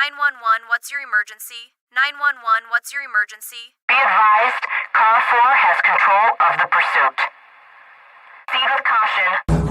911, what's your emergency? 911, what's your emergency? Be advised, Car 4 has control of the pursuit. Proceed with caution.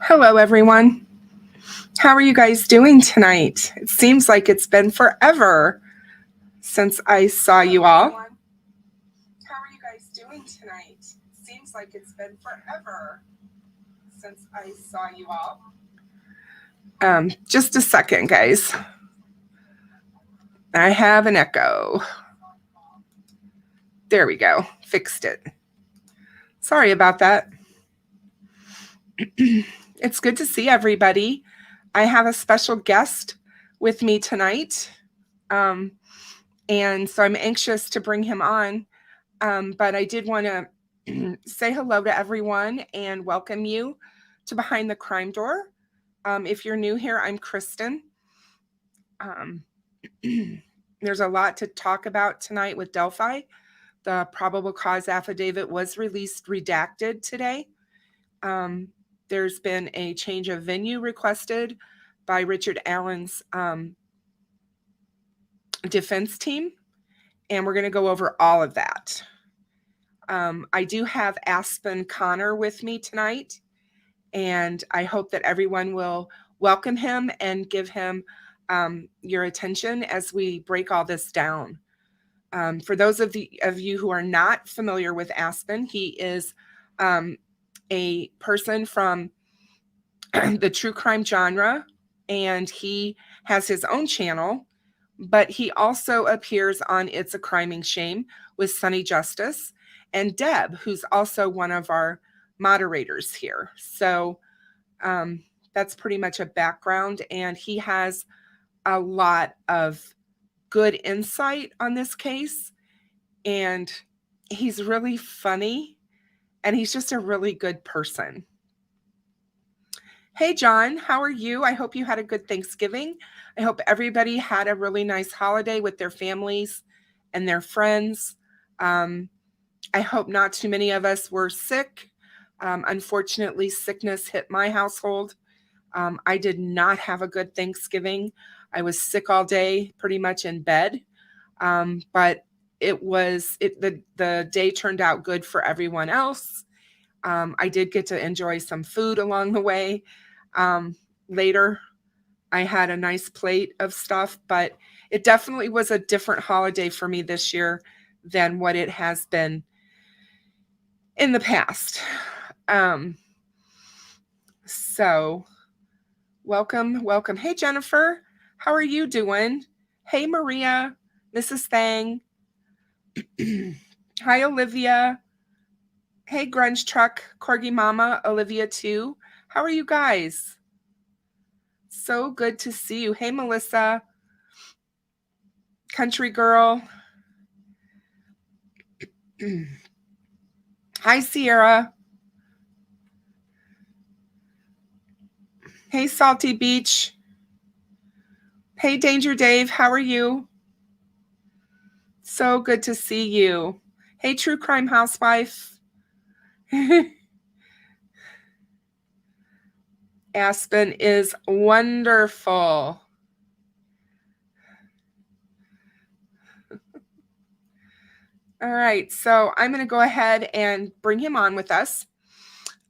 Hello, everyone. How are you guys doing tonight? It seems like it's been forever since I saw you all. How are you guys doing tonight? It seems like it's been forever since I saw you all. Just a second, guys. I have an echo. There we go. Fixed it. Sorry about that. It's good to see everybody. I have a special guest with me tonight. And so I'm anxious to bring him on. But I did want to say hello to everyone and welcome you to Behind the Crime Door. If you're new here, I'm Kristen. There's a lot to talk about tonight with Delphi. The probable cause affidavit was released redacted today. There's been a change of venue requested by Richard Allen's defense team, and we're going to go over all of that. I do have Aspen Connor with me tonight, and I hope that everyone will welcome him and give him your attention as we break all this down. For those of you who are not familiar with Aspen, he is a person from the true crime genre, and he has his own channel, but he also appears on It's a Criming Shame with Sunny Justice and Deb, who's also one of our moderators here. So that's pretty much a background, and he has a lot of good insight on this case, and he's really funny, and he's just a really good person. Hey, John, how are you? I hope you had a good Thanksgiving. I hope everybody had a really nice holiday with their families and their friends. I hope not too many of us were sick. Unfortunately, sickness hit my household. I did not have a good Thanksgiving. I was sick all day, pretty much in bed. But the day turned out good for everyone else. I did get to enjoy some food along the way. Later, I had a nice plate of stuff, but it definitely was a different holiday for me this year than what it has been in the past. So welcome. Hey, Jennifer, how are you doing? Hey, Maria, Mrs. Thang. Hi, Olivia. Hey, Grunge Truck, Corgi Mama, Olivia too. How are you guys? So good to see you. Hey, Melissa, Country Girl. Hi, Sierra. Hey, Salty Beach. Hey, Danger Dave, how are you? So good to see you. Hey, True Crime Housewife. Aspen is wonderful. All right, so I'm going to go ahead and bring him on with us.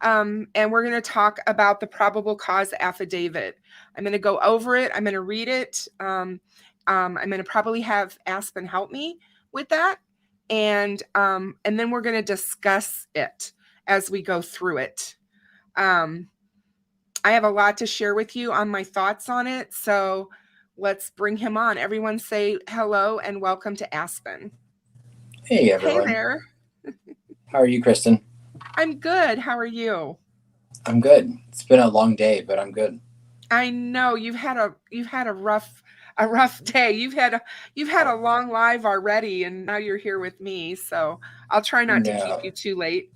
And we're going to talk about the probable cause affidavit. I'm going to go over it. I'm going to read it. I'm going to probably have Aspen help me with that. And then we're going to discuss it as we go through it. I have a lot to share with you on my thoughts on it. So let's bring him on. Everyone say hello and welcome to Aspen. Hey, everyone. Hey there. How are you, Kristen? I'm good. How are you? I'm good. It's been a long day, but I'm good. I know you've had a rough day. You've had a long live already, and now you're here with me. So I'll try not to keep you too late.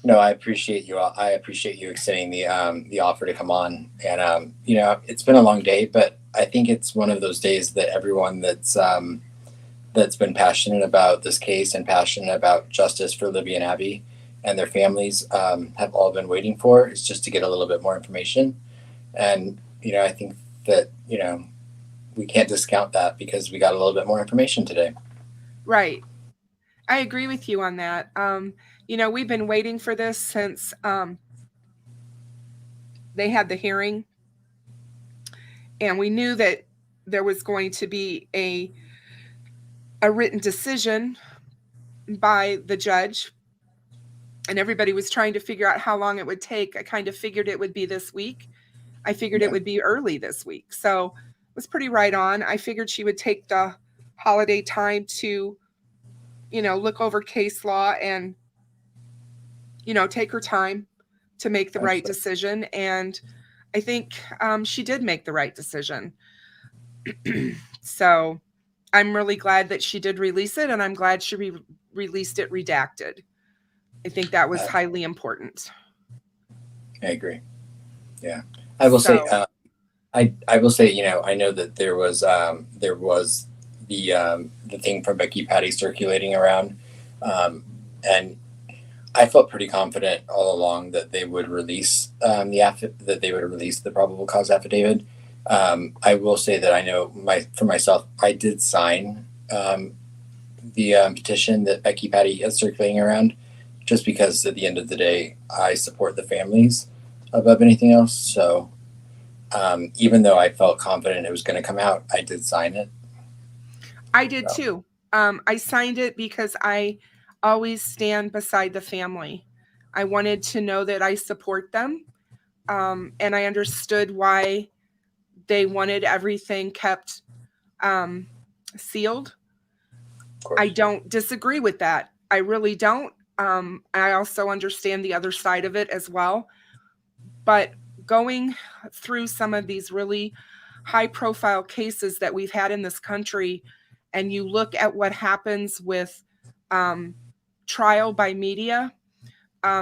No, I appreciate you. I appreciate you extending the offer to come on. And it's been a long day, but I think it's one of those days that everyone that's been passionate about this case and passionate about justice for Libby and Abby and their families have all been waiting for, is just to get a little bit more information. And I think that we can't discount that because we got a little bit more information today. Right. I agree with you on that. We've been waiting for this since they had the hearing, and we knew that there was going to be a written decision by the judge, and everybody was trying to figure out how long it would take. I kind of figured it would be this week. I figured it would be early this week. So it was pretty right on. I figured she would take the holiday time to, look over case law and, take her time to make the right decision. And I think she did make the right decision. So I'm really glad that she did release it, and I'm glad she released it redacted. I think that was highly important. I agree. Yeah. I will say, I will say, I know that there was the thing from Becky Patty circulating around, and I felt pretty confident all along that they would release the probable cause affidavit. I will say that I know for myself, I did sign the petition that Becky Patty is circulating around, just because at the end of the day, I support the families above anything else. So even though I felt confident it was going to come out, I did sign it. I did too. I signed it because I always stand beside the family. I wanted to know that I support them. And I understood why they wanted everything kept sealed. I don't disagree with that. I really don't. I also understand the other side of it as well. But going through some of these really high profile cases that we've had in this country, and you look at what happens with trial by media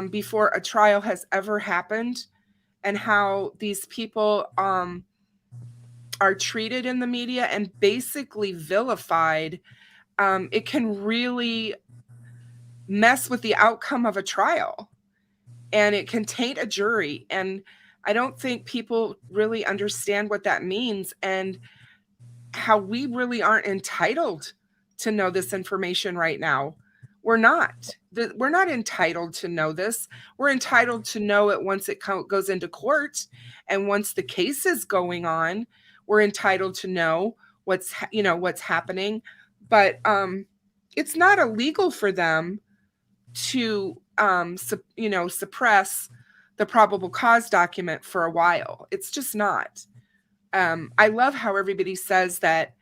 before a trial has ever happened, and how these people are treated in the media and basically vilified, it can really mess with the outcome of a trial, and it can taint a jury. And I don't think people really understand what that means, and how we really aren't entitled to know this information right now. We're not entitled to know this. We're entitled to know it once it goes into court, and once the case is going on, we're entitled to know what's happening. But it's not illegal for them to suppress the probable cause document for a while. It's just not. I love how everybody says that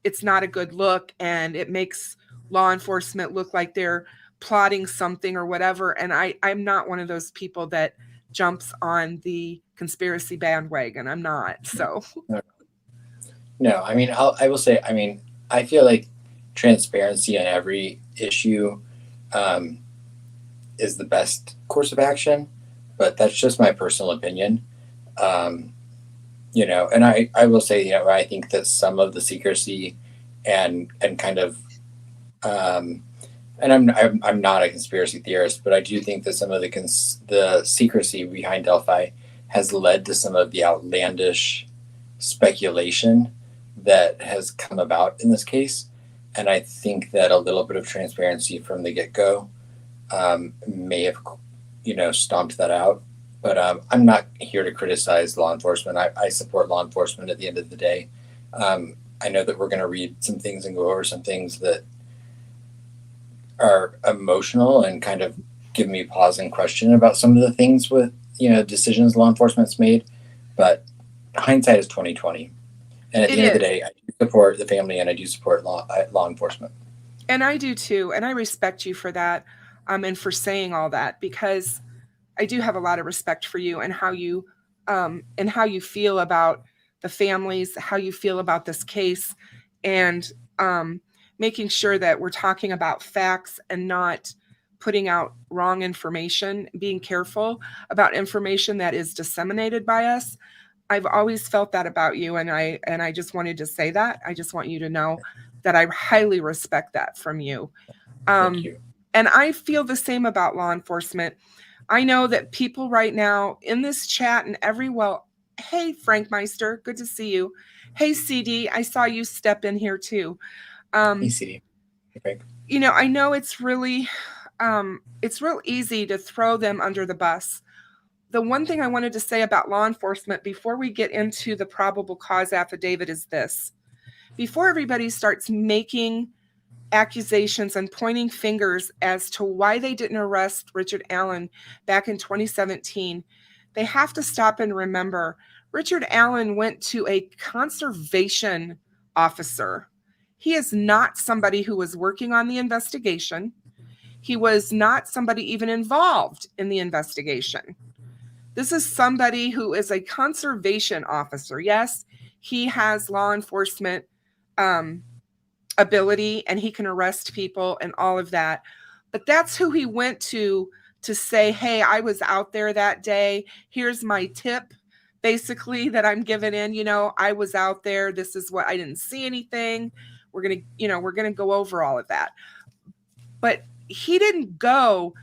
it's not a good look and it makes law enforcement look like they're plotting something or whatever. And I'm not one of those people that jumps on the conspiracy bandwagon. I'm not. So no, I mean, I will say, I mean, I feel like transparency on every issue is the best course of action, but that's just my personal opinion. And I will say, I think that some of the secrecy and kind of, and I'm not a conspiracy theorist, but I do think that some of the secrecy behind Delphi has led to some of the outlandish speculation that has come about in this case. And I think that a little bit of transparency from the get-go may have, stomped that out. But I'm not here to criticize law enforcement. I support law enforcement at the end of the day. I know that we're going to read some things and go over some things that are emotional and kind of give me pause and question about some of the things with, decisions law enforcement's made. But hindsight is 20/20. And at the end of the day, I do support the family and I do support law enforcement. And I do too. And I respect you for that and for saying all that, because I do have a lot of respect for you and how you feel about the families, how you feel about this case, and making sure that we're talking about facts and not putting out wrong information, being careful about information that is disseminated by us. I've always felt that about you, and I just wanted to say that. I just want you to know that I highly respect that from you. Thank you. And I feel the same about law enforcement. I know that people right now in this chat and hey, Frank Meister, good to see you. Hey, CD, I saw you step in here too. Hey, CD. Hey, Frank. I know it's real easy to throw them under the bus. The one thing I wanted to say about law enforcement before we get into the probable cause affidavit is this. Before everybody starts making accusations and pointing fingers as to why they didn't arrest Richard Allen back in 2017, they have to stop and remember Richard Allen went to a conservation officer. He is not somebody who was working on the investigation. He was not somebody even involved in the investigation. This is somebody who is a conservation officer. Yes, he has law enforcement ability and he can arrest people and all of that. But that's who he went to say, hey, I was out there that day. Here's my tip, basically, that I'm giving in. I was out there. This is what I didn't see anything. We're going to go over all of that. But he didn't go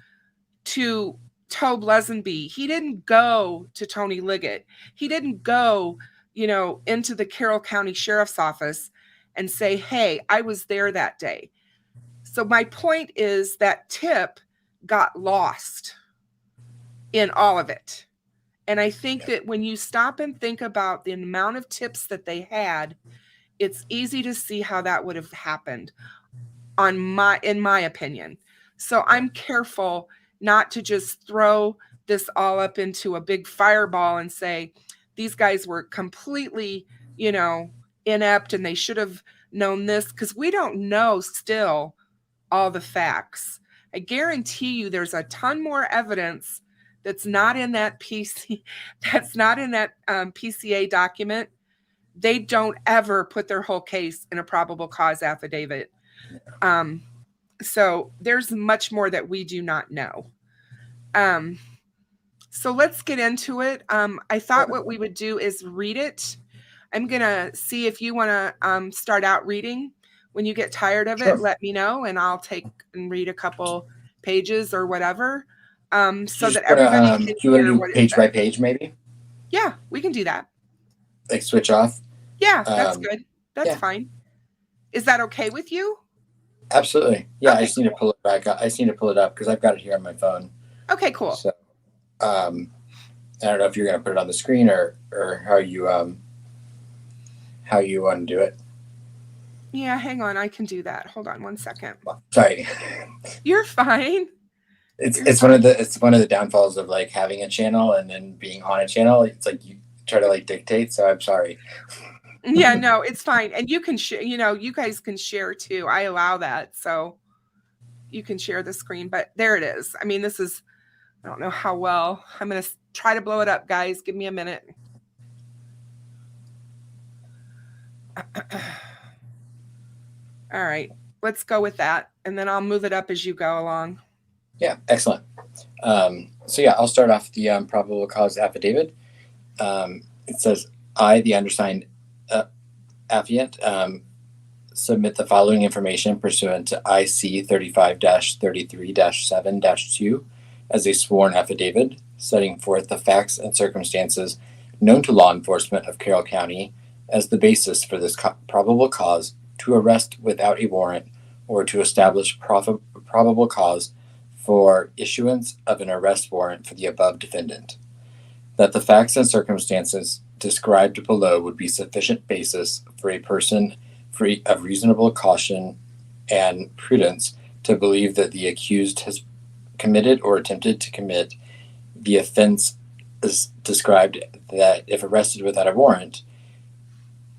to Tobe Lesenby. He didn't go to Tony Liggett. He didn't go, into the Carroll County Sheriff's Office and say, hey, I was there that day. So my point is that tip got lost in all of it. And I think that when you stop and think about the amount of tips that they had, it's easy to see how that would have happened in my opinion. So I'm careful not to just throw this all up into a big fireball and say, these guys were completely, inept and they should have known this, because we don't know still all the facts. I guarantee you there's a ton more evidence that's not in that PCA document. They don't ever put their whole case in a probable cause affidavit. So there's much more that we do not know. So let's get into it. I thought what we would do is read it. I'm going to see if you want to start out reading. When you get tired of it, let me know, and I'll take and read a couple pages or whatever, so that everybody can you want hear to what do page by page, maybe? Yeah, we can do that. Like switch off? Yeah, that's good. That's yeah. fine. Is that okay with you? Absolutely. Yeah, Okay, I just need to pull it back up. I just need to pull it up because I've got it here on my phone. Okay, cool. So, I don't know if you're going to put it on the screen or how you want to do it. Yeah, hang on. I can do that. Hold on one second. Sorry. You're fine. It's one of the downfalls of like having a channel and then being on a channel. It's like you try to like dictate. So I'm sorry. Yeah, no, it's fine. And you can share, you guys can share too. I allow that. So you can share the screen, but there it is. I mean, this is, I don't know how well. I'm going to try to blow it up, guys. Give me a minute. All right, let's go with that. And then I'll move it up as you go along. Yeah, excellent. So yeah, I'll start off the probable cause affidavit. It says, I, the undersigned affiant, submit the following information pursuant to IC 35-33-7-2 as a sworn affidavit, setting forth the facts and circumstances known to law enforcement of Carroll County as the basis for this probable cause to arrest without a warrant or to establish probable cause for issuance of an arrest warrant for the above defendant. That the facts and circumstances described below would be sufficient basis for a person free of reasonable caution and prudence to believe that the accused has committed or attempted to commit the offense as described, that if arrested without a warrant,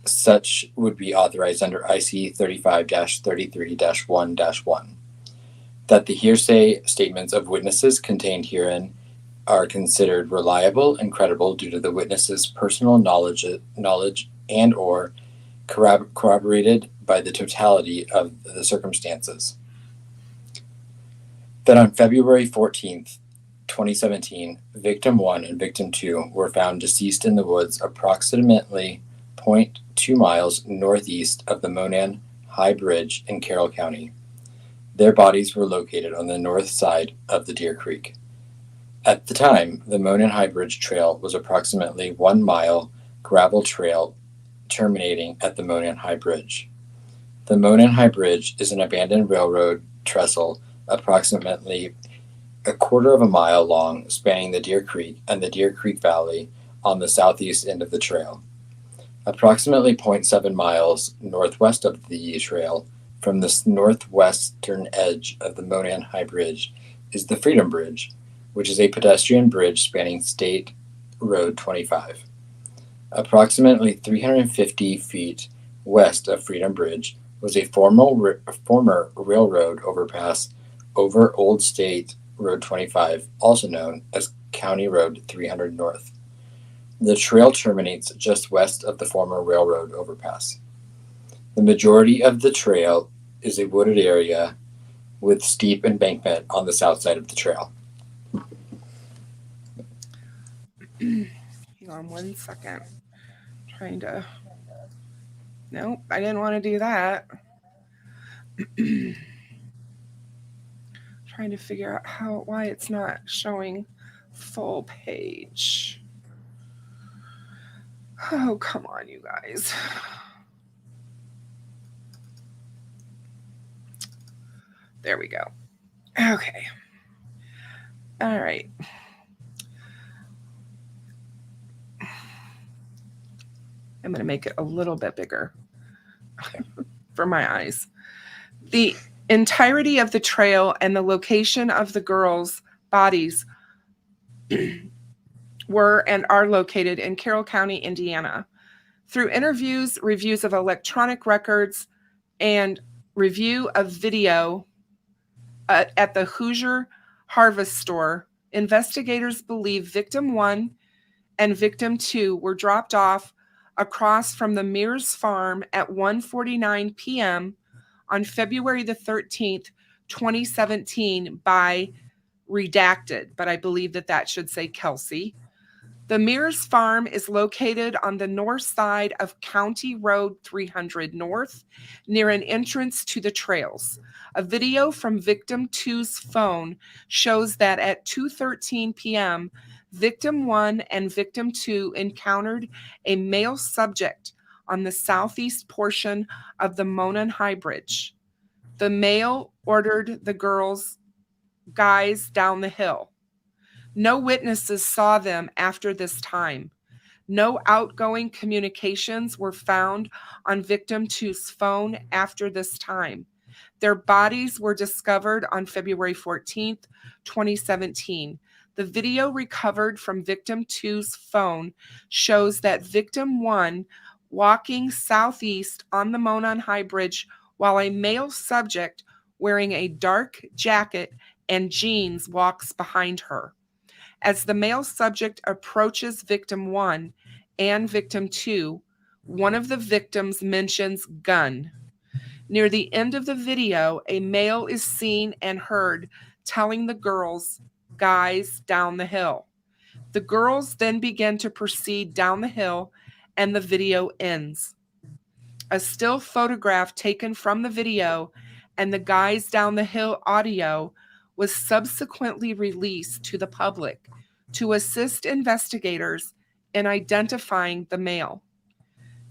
such would be authorized under IC 35-33-1-1. That the hearsay statements of witnesses contained herein are considered reliable and credible due to the witness's personal knowledge and or corroborated by the totality of the circumstances. That on February 14th, 2017, Victim 1 and Victim 2 were found deceased in the woods approximately 0.2 miles northeast of the Monan High Bridge in Carroll County. Their bodies were located on the north side of the Deer Creek. At the time, the Monan High Bridge Trail was approximately 1 mile gravel trail terminating at the Monan High Bridge. The Monan High Bridge is an abandoned railroad trestle approximately a quarter of a mile long, spanning the Deer Creek and the Deer Creek Valley on the southeast end of the trail. Approximately 0.7 miles northwest of the trail, from the northwestern edge of the Monan High Bridge, is the Freedom Bridge, which is a pedestrian bridge spanning State Road 25. Approximately 350 feet west of Freedom Bridge was a former railroad overpass over Old State Road 25, also known as County Road 300 North. The trail terminates just west of the former railroad overpass. The majority of the trail is a wooded area with steep embankment on the south side of the trail. Hang on one second. Nope, I didn't want to do that. Trying to figure out why it's not showing full page. Oh, come on, you guys. There we go. Okay. All right. I'm going to make it a little bit bigger for my eyes. The entirety of the trail and the location of the girls' bodies were and are located in Carroll County, Indiana. Through interviews, reviews of electronic records, and review of video at the Hoosier Harvest Store, investigators believe Victim 1 and Victim 2 were dropped off across from the Mears farm at 1:49 p.m. on February the 13th, 2017 by redacted, but I believe that should say Kelsey. The Mears farm is located on the north side of County Road 300 North, near an entrance to the trails. A video from Victim 2's phone shows that at 2:13 p.m., Victim 1 and Victim 2 encountered a male subject on the southeast portion of the Monan High Bridge. The male ordered the guys down the hill. No witnesses saw them after this time. No outgoing communications were found on victim two's phone after this time. Their bodies were discovered on February 14th, 2017. The video recovered from victim two's phone shows that victim one walking southeast on the Monon High Bridge while a male subject wearing a dark jacket and jeans walks behind her. As the male subject approaches victim one and victim two, one of the victims mentions gun. Near the end of the video, a male is seen and heard telling the girls, "Guys, down the hill." The girls then begin to proceed down the hill and the video ends. A still photograph taken from the video and the "Guys Down the Hill" audio was subsequently released to the public to assist investigators in identifying the male.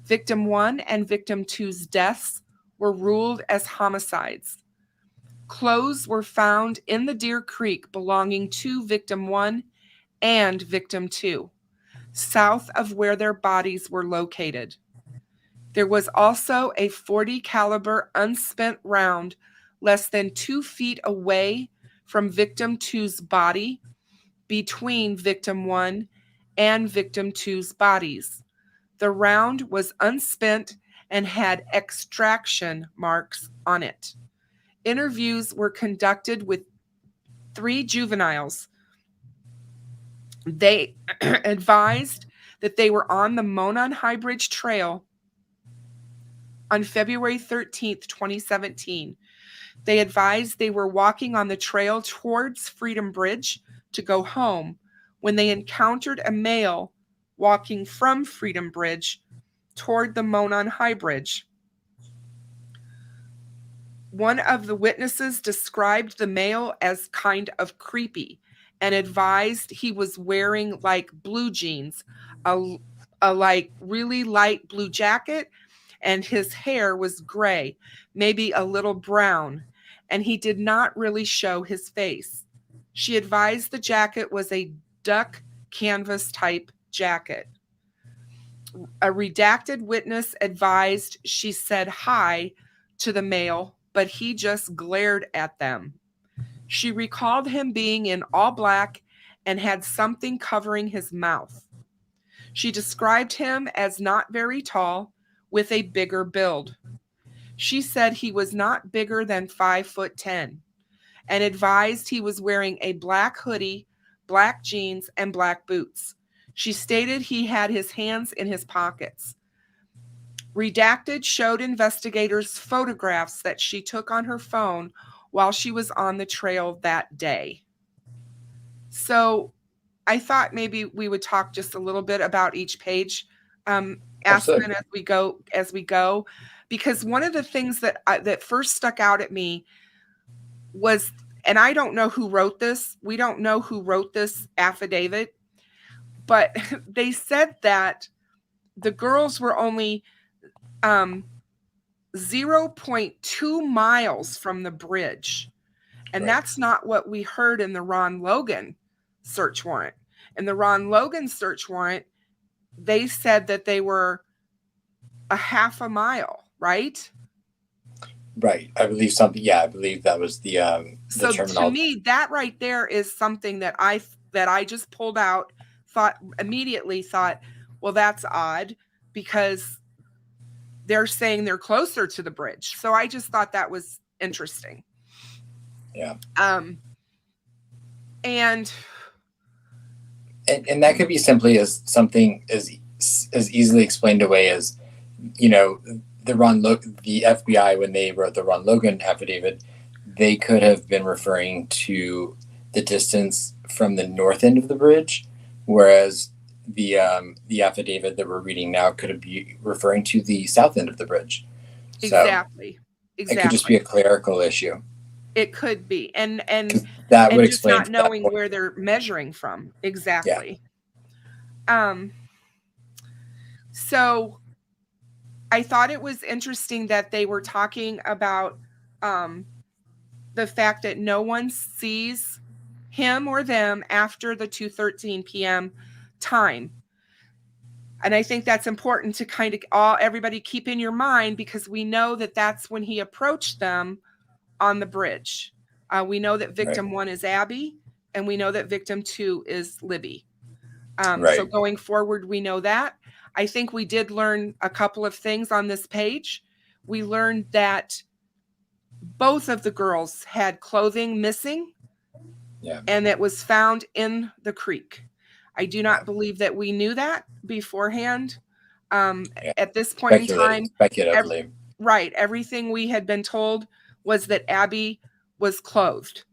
Victim one and victim two's deaths were ruled as homicides. Clothes were found in the Deer Creek belonging to victim one and victim two, south of where their bodies were located. There was also a .40 caliber unspent round less than 2 feet away from victim two's body, between victim one and victim two's bodies. The round was unspent and had extraction marks on it. Interviews were conducted with 3 juveniles. They advised that they were on the Monon High Bridge Trail on February 13th, 2017. They advised they were walking on the trail towards Freedom Bridge to go home when they encountered a male walking from Freedom Bridge toward the Monon High Bridge. One of the witnesses described the male as kind of creepy and advised he was wearing like blue jeans, a like really light blue jacket, and his hair was gray, maybe a little brown, and he did not really show his face. She advised the jacket was a duck canvas type jacket. A redacted witness advised she said hi to the male, but he just glared at them. She recalled him being in all black and had something covering his mouth. She described him as not very tall, with a bigger build. She said he was not bigger than 5'10", and advised he was wearing a black hoodie, black jeans, and black boots. She stated he had his hands in his pockets. Redacted showed investigators photographs that she took on her phone while she was on the trail that day. So I thought maybe we would talk just a little bit about each page, Aspen, as we go, because one of the things that that first stuck out at me was, and I don't know who wrote this. We don't know who wrote this affidavit, but they said that the girls were only 0.2 miles from the bridge. And that's not what we heard in the Ron Logan search warrant. In the Ron Logan search warrant, they said that they were a half a mile, right? Right. I believe something. Yeah, I believe that was the so terminology. To me, that right there is something that I just pulled out, immediately thought, well, that's odd because they're saying they're closer to the bridge. So I just thought that was interesting. Yeah. And that could be simply as something as easily explained away as, you know, the FBI, when they wrote the Ron Logan affidavit, they could have been referring to the distance from the north end of the bridge, whereas the affidavit that we're reading now could be referring to the south end of the bridge. Exactly. It could just be a clerical issue. It could be, and that would just explain not knowing where they're measuring from. Exactly. Yeah. So I thought it was interesting that they were talking about the fact that no one sees him or them after the 2:13 p.m. time. And I think that's important to kind of everybody keep in your mind, because we know that that's when he approached them on the bridge. We know that victim 1 is Abby, and we know that victim 2 is Libby. So going forward, we know that. I think we did learn a couple of things on this page. We learned that both of the girls had clothing missing, and that was found in the creek. I do not believe that we knew that beforehand. At this point in time, speculatively. Everything we had been told was that Abby was clothed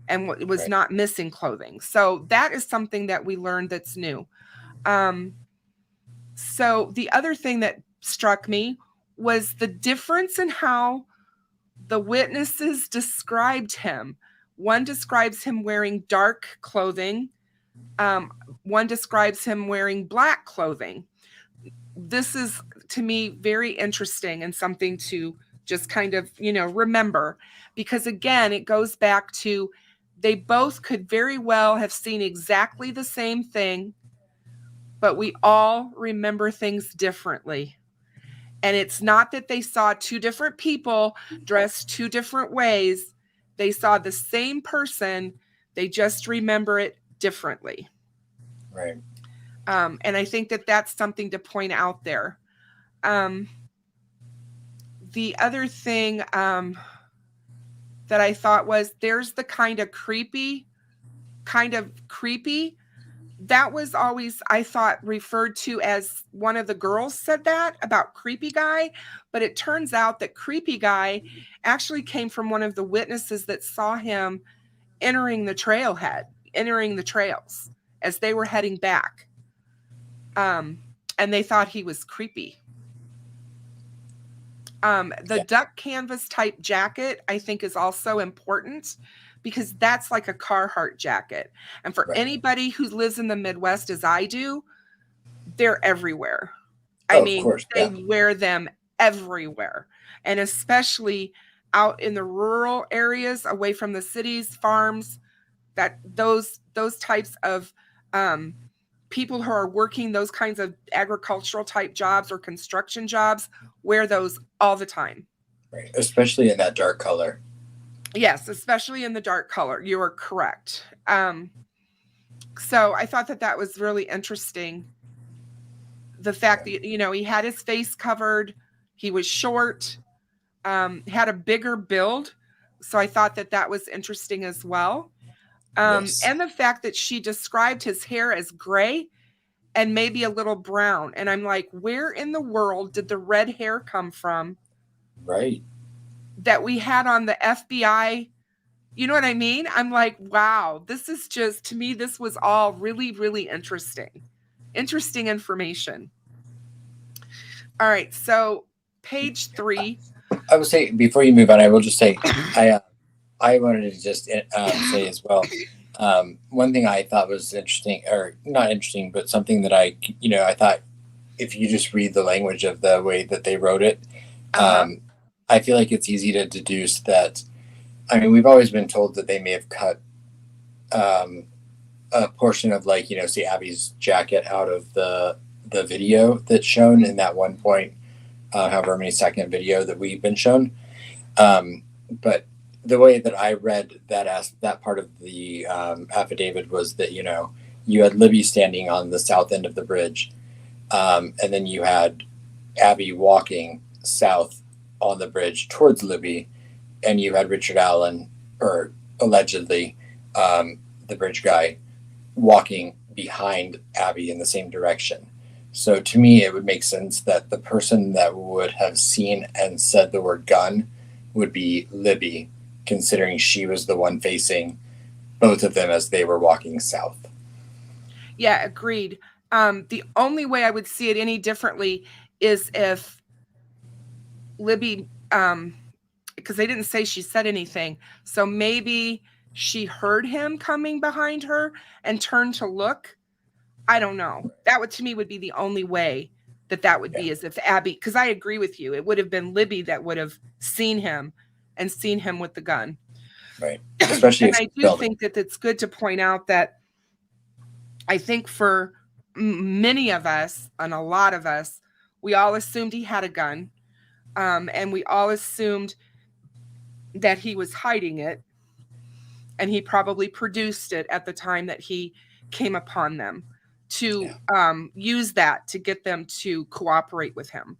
and was not missing clothing. So that is something that we learned that's new. So the other thing that struck me was the difference in how the witnesses described him. One describes him wearing dark clothing. One describes him wearing black clothing. This is, to me, very interesting and something to just kind of, remember, because again, it goes back to they both could very well have seen exactly the same thing, but we all remember things differently. And it's not that they saw two different people dressed two different ways. They saw the same person. They just remember it differently. Right. And I think that that's something to point out there. The other thing that I thought was, there's the kind of creepy. That was always, I thought, referred to as, one of the girls said that about creepy guy, but it turns out that creepy guy actually came from one of the witnesses that saw him entering the trails as they were heading back. And they thought he was creepy. Duck canvas type jacket, I think, is also important, because that's like a Carhartt jacket. And for anybody who lives in the Midwest, as I do, they're everywhere. They wear them everywhere. And especially out in the rural areas, away from the cities, farms, that those types of people who are working those kinds of agricultural type jobs or construction jobs wear those all the time. Right. Especially in that dark color. Yes, especially in the dark color. You are correct. So I thought that was really interesting. The fact that, he had his face covered, he was short, had a bigger build. So I thought that was interesting as well. And the fact that she described his hair as gray and maybe a little brown. And I'm like, where in the world did the red hair come from? Right. That we had on the FBI. You know what I mean? I'm like, wow, this is just, to me, this was all really, really interesting. Interesting information. All right. So page 3. I would say, before you move on, I will just say, I wanted to just say as well, one thing I thought was interesting, or not interesting, but something that I thought, if you just read the language of the way that they wrote it, I feel like it's easy to deduce that. I mean, we've always been told that they may have cut a portion of, like, say Abby's jacket out of the video that's shown in that 1 point, however many second video that we've been shown. But the way that I read that part of the affidavit was that, you had Libby standing on the south end of the bridge, and then you had Abby walking south on the bridge towards Libby, and you had Richard Allen, or allegedly the bridge guy, walking behind Abby in the same direction. So to me, it would make sense that the person that would have seen and said the word gun would be Libby, considering she was the one facing both of them as they were walking south. Yeah, agreed. The only way I would see it any differently is if Libby, because they didn't say she said anything, so maybe she heard him coming behind her and turned to look. I don't know. That would, to me, would be the only way that would be, as if Abby, because I agree with you, it would have been Libby that would have seen him with the gun. Right. Especially and I do think that it's good to point out that I think for many of us, and a lot of us, we all assumed he had a gun. And we all assumed that he was hiding it, and he probably produced it at the time that he came upon them to use that to get them to cooperate with him.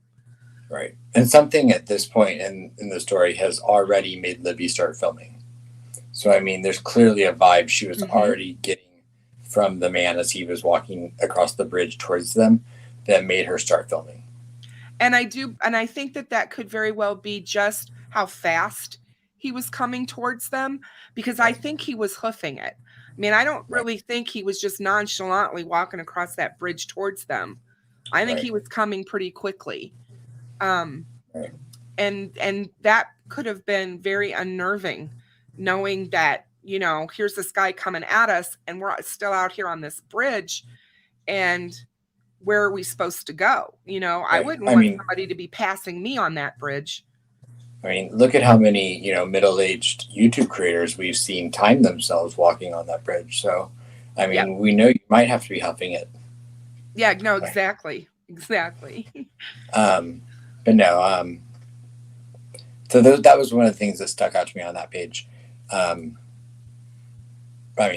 Right. And something at this point in the story has already made Libby start filming. So, I mean, there's clearly a vibe she was already getting from the man as he was walking across the bridge towards them that made her start filming. And I think that could very well be just how fast he was coming towards them, because I think he was hoofing it. I mean, I don't really think he was just nonchalantly walking across that bridge towards them. I think he was coming pretty quickly. And that could have been very unnerving, knowing that, you know, here's this guy coming at us and we're still out here on this bridge, and where are we supposed to go? You know, I wouldn't want somebody to be passing me on that bridge. I mean, look at how many, you know, middle-aged YouTube creators we've seen time themselves walking on that bridge. So, I mean, we know you might have to be huffing it. Yeah, no, exactly. Exactly. But no, so that was one of the things that stuck out to me on that page. I mean,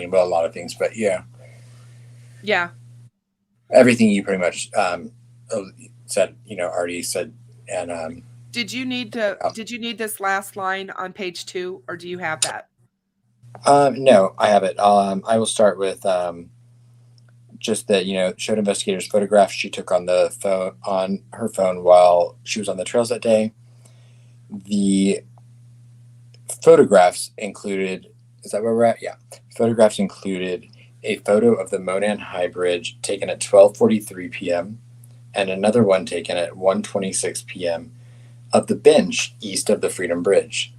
well, a lot of things, but yeah. Yeah. Everything you pretty much said, you know, already said. And did you need this last line on page 2, or do you have that? No, I have it. I will start with just that, you know, showed investigators photographs she took on her phone while she was on the trails that day. The photographs included, is that where we're at? Yeah. Photographs included a photo of the Monan High Bridge taken at 12:43 p.m. and another one taken at 1:26 p.m. of the bench east of the Freedom Bridge.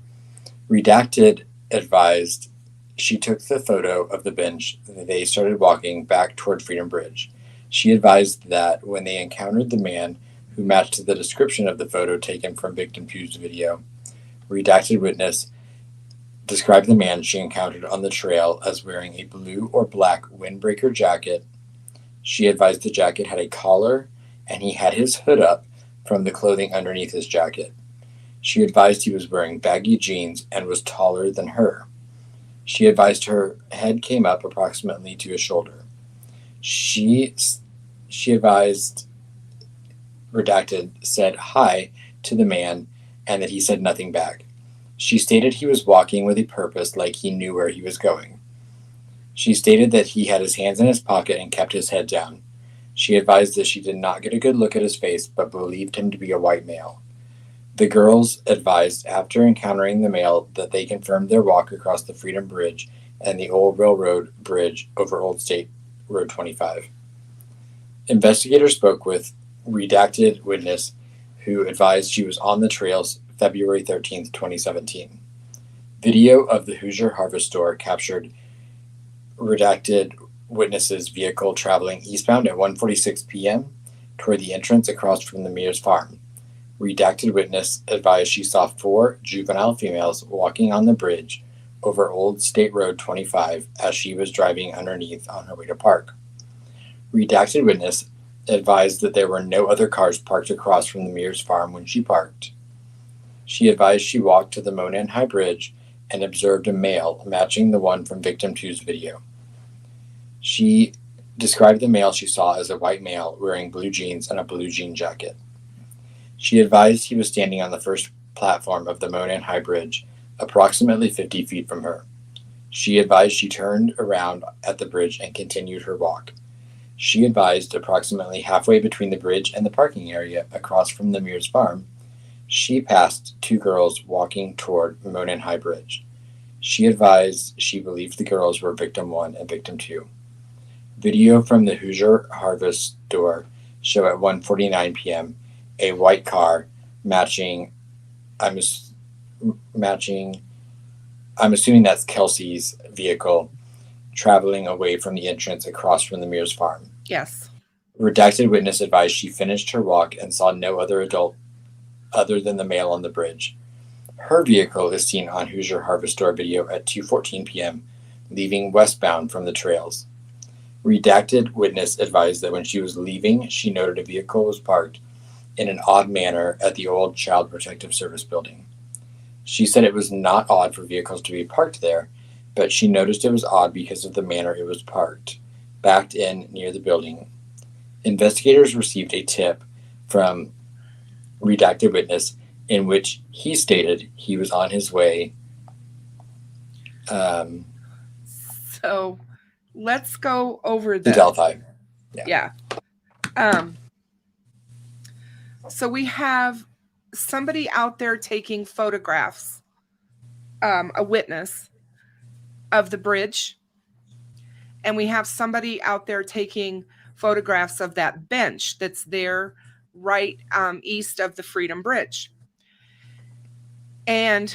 Redacted advised she took the photo of the bench. They started walking back toward Freedom Bridge. She advised that when they encountered the man who matched the description of the photo taken from Victim 2's video, redacted witness described the man she encountered on the trail as wearing a blue or black windbreaker jacket. She advised the jacket had a collar and he had his hood up from the clothing underneath his jacket. She advised he was wearing baggy jeans and was taller than her. She advised her head came up approximately to his shoulder. She advised, redacted, said hi to the man and that he said nothing back. She stated he was walking with a purpose, like he knew where he was going. She stated that he had his hands in his pocket and kept his head down. She advised that she did not get a good look at his face, but believed him to be a white male. The girls advised after encountering the male that they confirmed their walk across the Freedom Bridge and the old railroad bridge over Old State Road 25. Investigators spoke with redacted witness who advised she was on the trails February 13th, 2017. Video of the Hoosier Harvest Store captured redacted witness's vehicle traveling eastbound at 1:46 p.m. toward the entrance across from the Mears farm. Redacted witness advised she saw 4 juvenile females walking on the bridge over Old State Road 25 as she was driving underneath on her way to park. Redacted witness advised that there were no other cars parked across from the Mears farm when she parked. She advised she walked to the Monan High Bridge and observed a male matching the one from Victim 2's video. She described the male she saw as a white male wearing blue jeans and a blue jean jacket. She advised he was standing on the first platform of the Monan High Bridge, approximately 50 feet from her. She advised she turned around at the bridge and continued her walk. She advised approximately halfway between the bridge and the parking area across from the Mears farm, she passed 2 girls walking toward Monan High Bridge. She advised she believed the girls were Victim 1 and Victim 2. Video from the Hoosier Harvest Store show at 1:49 p.m. a white car matching, I'm assuming that's Kelsey's vehicle, traveling away from the entrance across from the Mears farm. Yes. Redacted witness advised she finished her walk and saw no other adult other than the male on the bridge. Her vehicle is seen on Hoosier Harvest Store video at 2:14 p.m., leaving westbound from the trails. Redacted witness advised that when she was leaving, she noted a vehicle was parked in an odd manner at the old Child Protective Service building. She said it was not odd for vehicles to be parked there, but she noticed it was odd because of the manner it was parked, backed in near the building. Investigators received a tip from redacted witness in which he stated he was on his way. So let's go over To this. Delphi. Yeah. So we have somebody out there taking photographs, a witness of the bridge, and we have somebody out there taking photographs of that bench that's there right east of the Freedom Bridge. And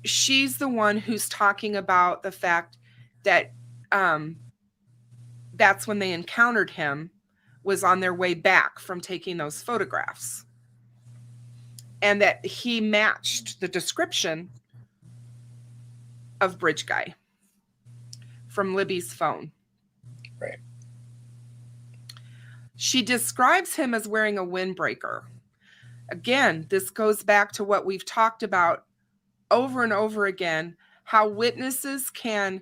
she's the one who's talking about the fact that that's when they encountered him, was on their way back from taking those photographs. And that he matched the description of Bridge Guy from Libby's phone. Right. She describes him as wearing a windbreaker. Again, this goes back to what we've talked about over and over again, how witnesses can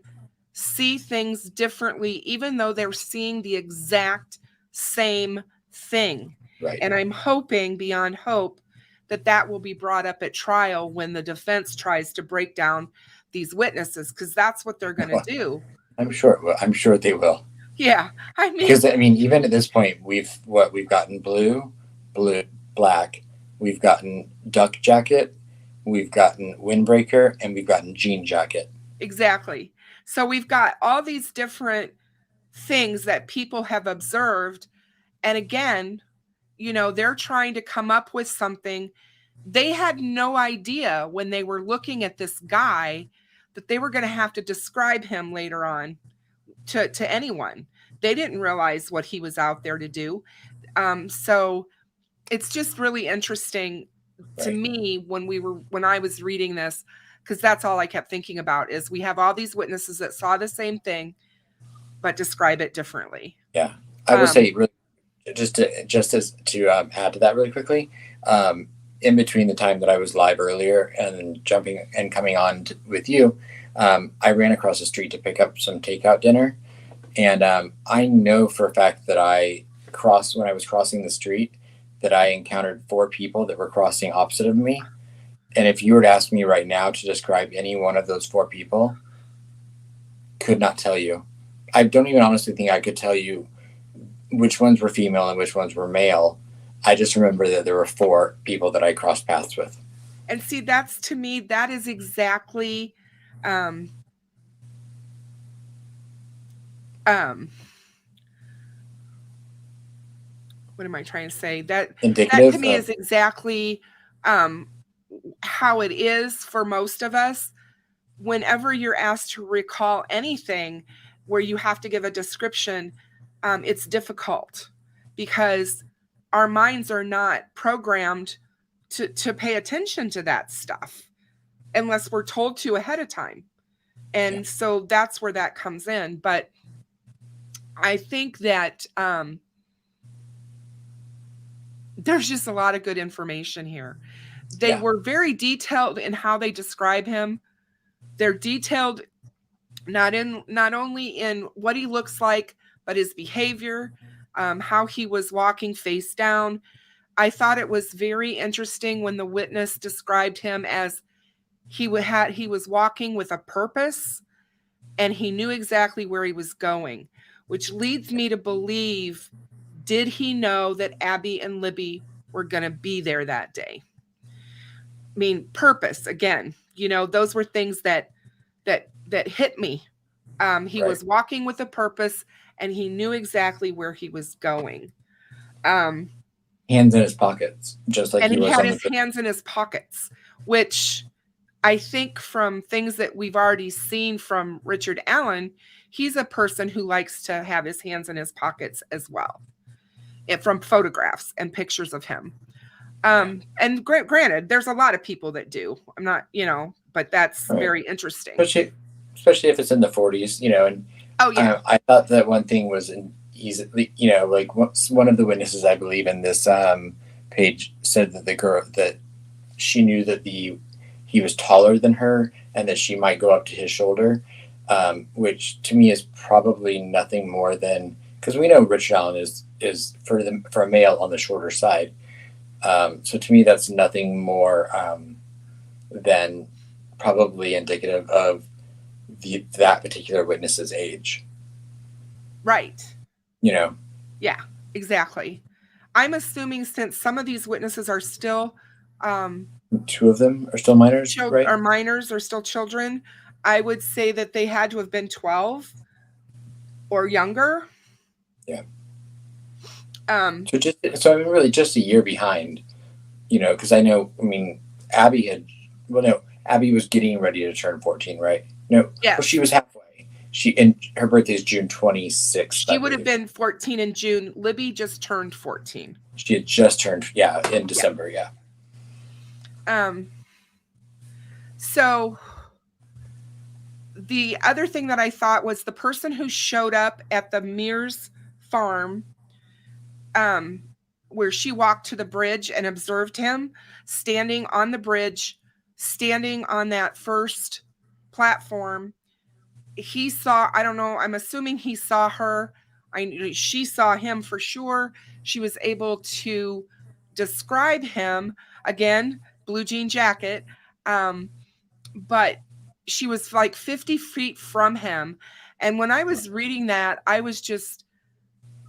see things differently, even though they're seeing the exact same thing. Right. And I'm hoping beyond hope that that will be brought up at trial when the defense tries to break down these witnesses, because that's what they're going to do. I'm sure they will. Yeah. I mean, Because even at this point, we've gotten blue, black, we've gotten duck jacket, we've gotten windbreaker, and we've gotten jean jacket. Exactly. So we've got all these different things that people have observed. And again, they're trying to come up with something. They had no idea when they were looking at this guy that they were going to have to describe him later on to anyone. They didn't realize what he was out there to do. So it's just really interesting to me when I was reading this, because that's all I kept thinking about is we have all these witnesses that saw the same thing, but describe it differently. Yeah. I would say really, just to add to that really quickly, in between the time that I was live earlier and jumping and coming on with you, I ran across the street to pick up some takeout dinner. And I know for a fact that when I was crossing the street, that I encountered 4 people that were crossing opposite of me. And if you were to ask me right now to describe any one of those 4 people, could not tell you. I don't even honestly think I could tell you which ones were female and which ones were male. I just remember that there were 4 people that I crossed paths with. And see, to me, that is exactly, what am I trying to say? That to me is exactly how it is for most of us. Whenever you're asked to recall anything where you have to give a description, it's difficult because our minds are not programmed to pay attention to that stuff unless we're told to ahead of time. And so that's where that comes in. But I think that there's just a lot of good information here. They were very detailed in how they describe him. They're detailed not only in what he looks like, but his behavior, how he was walking face down. I thought it was very interesting when the witness described him as he was walking with a purpose and he knew exactly where he was going, which leads me to believe, did he know that Abby and Libby were going to be there that day? I mean, purpose, again, those were things that hit me. He was walking with a purpose and he knew exactly where he was going. Hands in his pockets, just like he had his hands in his pockets, which I think from things that we've already seen from Richard Allen, he's a person who likes to have his hands in his pockets as well, from photographs and pictures of him. And granted, there's a lot of people that do. I'm not, but that's very interesting. Especially if it's in the 40s, and Oh yeah. I thought that one thing was easily, like one of the witnesses, I believe, in this page said that the girl that she knew that he was taller than her and that she might go up to his shoulder, which to me is probably nothing more than, because we know Richard Allen is for a male on the shorter side. So to me, that's nothing more than probably indicative of that particular witness's age. Right. Yeah, exactly. I'm assuming since some of these witnesses are still two of them are still minors, right? Are minors, or still children, I would say that they had to have been 12 or younger. Yeah. So I'm really just a year behind, because I know, Abby was getting ready to turn 14, right? No, yeah. Well, she was halfway. Her birthday is June 26th. She would have been 14 in June. Libby just turned 14. She had just turned, in December, yeah. So the other thing that I thought was the person who showed up at the Mears farm, where she walked to the bridge and observed him standing on the bridge, standing on that first platform. He saw, I don't know, I'm assuming he saw her. She saw him for sure. She was able to describe him, again, blue jean jacket, but she was like 50 feet from him. And when I was reading that, I was just,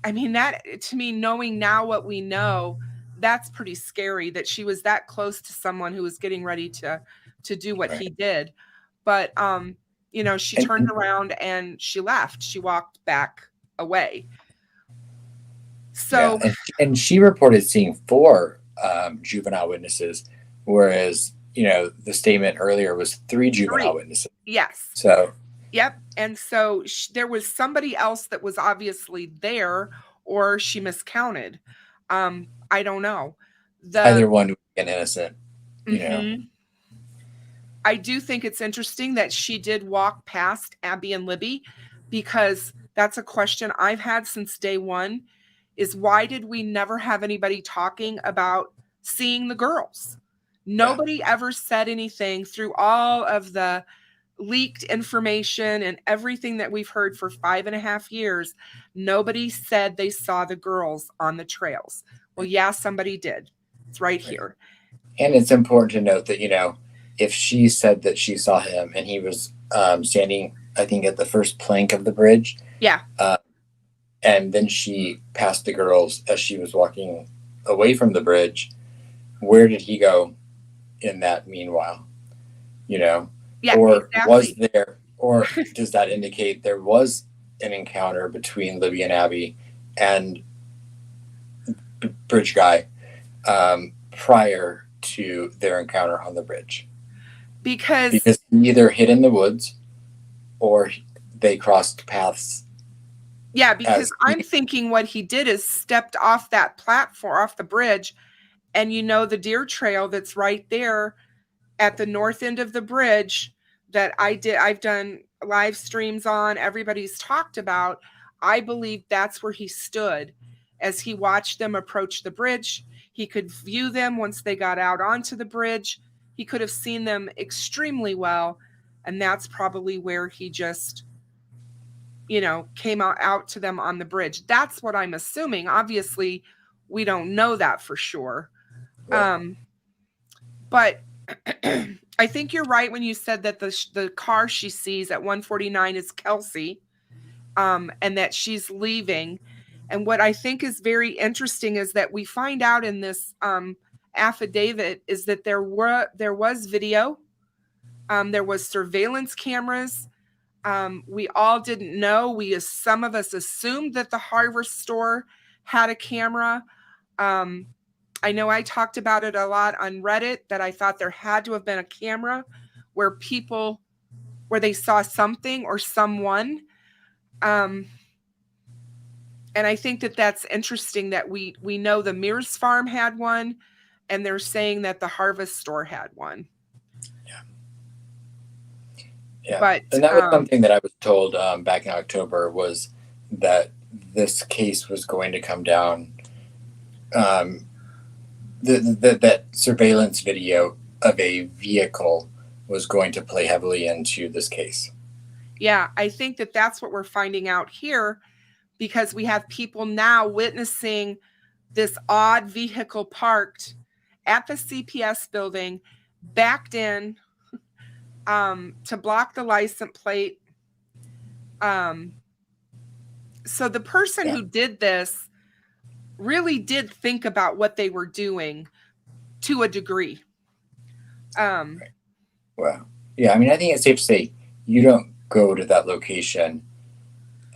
that to me, knowing now what we know, that's pretty scary that she was that close to someone who was getting ready to do what he did. But, she turned around and she left. She walked back away. So, and she reported seeing 4 juvenile witnesses, whereas, the statement earlier was 3 juvenile witnesses. Yes. So, yep. And so there was somebody else that was obviously there, or she miscounted. I don't know. Either one would be an innocent, I do think it's interesting that she did walk past Abby and Libby, because that's a question I've had since day one, is why did we never have anybody talking about seeing the girls? Nobody ever said anything through all of the leaked information and everything that we've heard for 5.5 years. Nobody said they saw the girls on the trails. Well, yeah, somebody did. It's right here. And it's important to note that, if she said that she saw him and he was standing, I think, at the first plank of the bridge. Yeah. And then she passed the girls as she was walking away from the bridge. Where did he go in that meanwhile? Yeah, or exactly. Or does that indicate there was an encounter between Libby and Abby and the bridge guy prior to their encounter on the bridge? Because he either hid in the woods or they crossed paths. Yeah, because I'm thinking what he did is stepped off that platform, off the bridge, and the deer trail that's right there at the north end of the bridge that I've done live streams on, everybody's talked about. I believe that's where he stood as he watched them approach the bridge. He could view them once they got out onto the bridge. He could have seen them extremely well. And that's probably where he just, came out to them on the bridge. That's what I'm assuming. Obviously, we don't know that for sure. Right. But I think you're right when you said that the car she sees at 149 is Kelsey, and that she's leaving. And what I think is very interesting is that we find out in this affidavit is that there was video, there was surveillance cameras. We all didn't know. Some of us assumed that the hardware store had a camera. I know I talked about it a lot on Reddit, that I thought there had to have been a camera where they saw something or someone. And I think that that's interesting that we know the Mears farm had one, and they're saying that the Harvest store had one. Yeah. Yeah, But and that was something that I was told back in October, was that this case was going to come down. That surveillance video of a vehicle was going to play heavily into this case. yeah, I think that that's what we're finding out here, because we have people now witnessing this odd vehicle parked at the CPS building, backed in to block the license plate. So the person who did this really did think about what they were doing to a degree. Well, yeah, I mean, I think it's safe to say you don't go to that location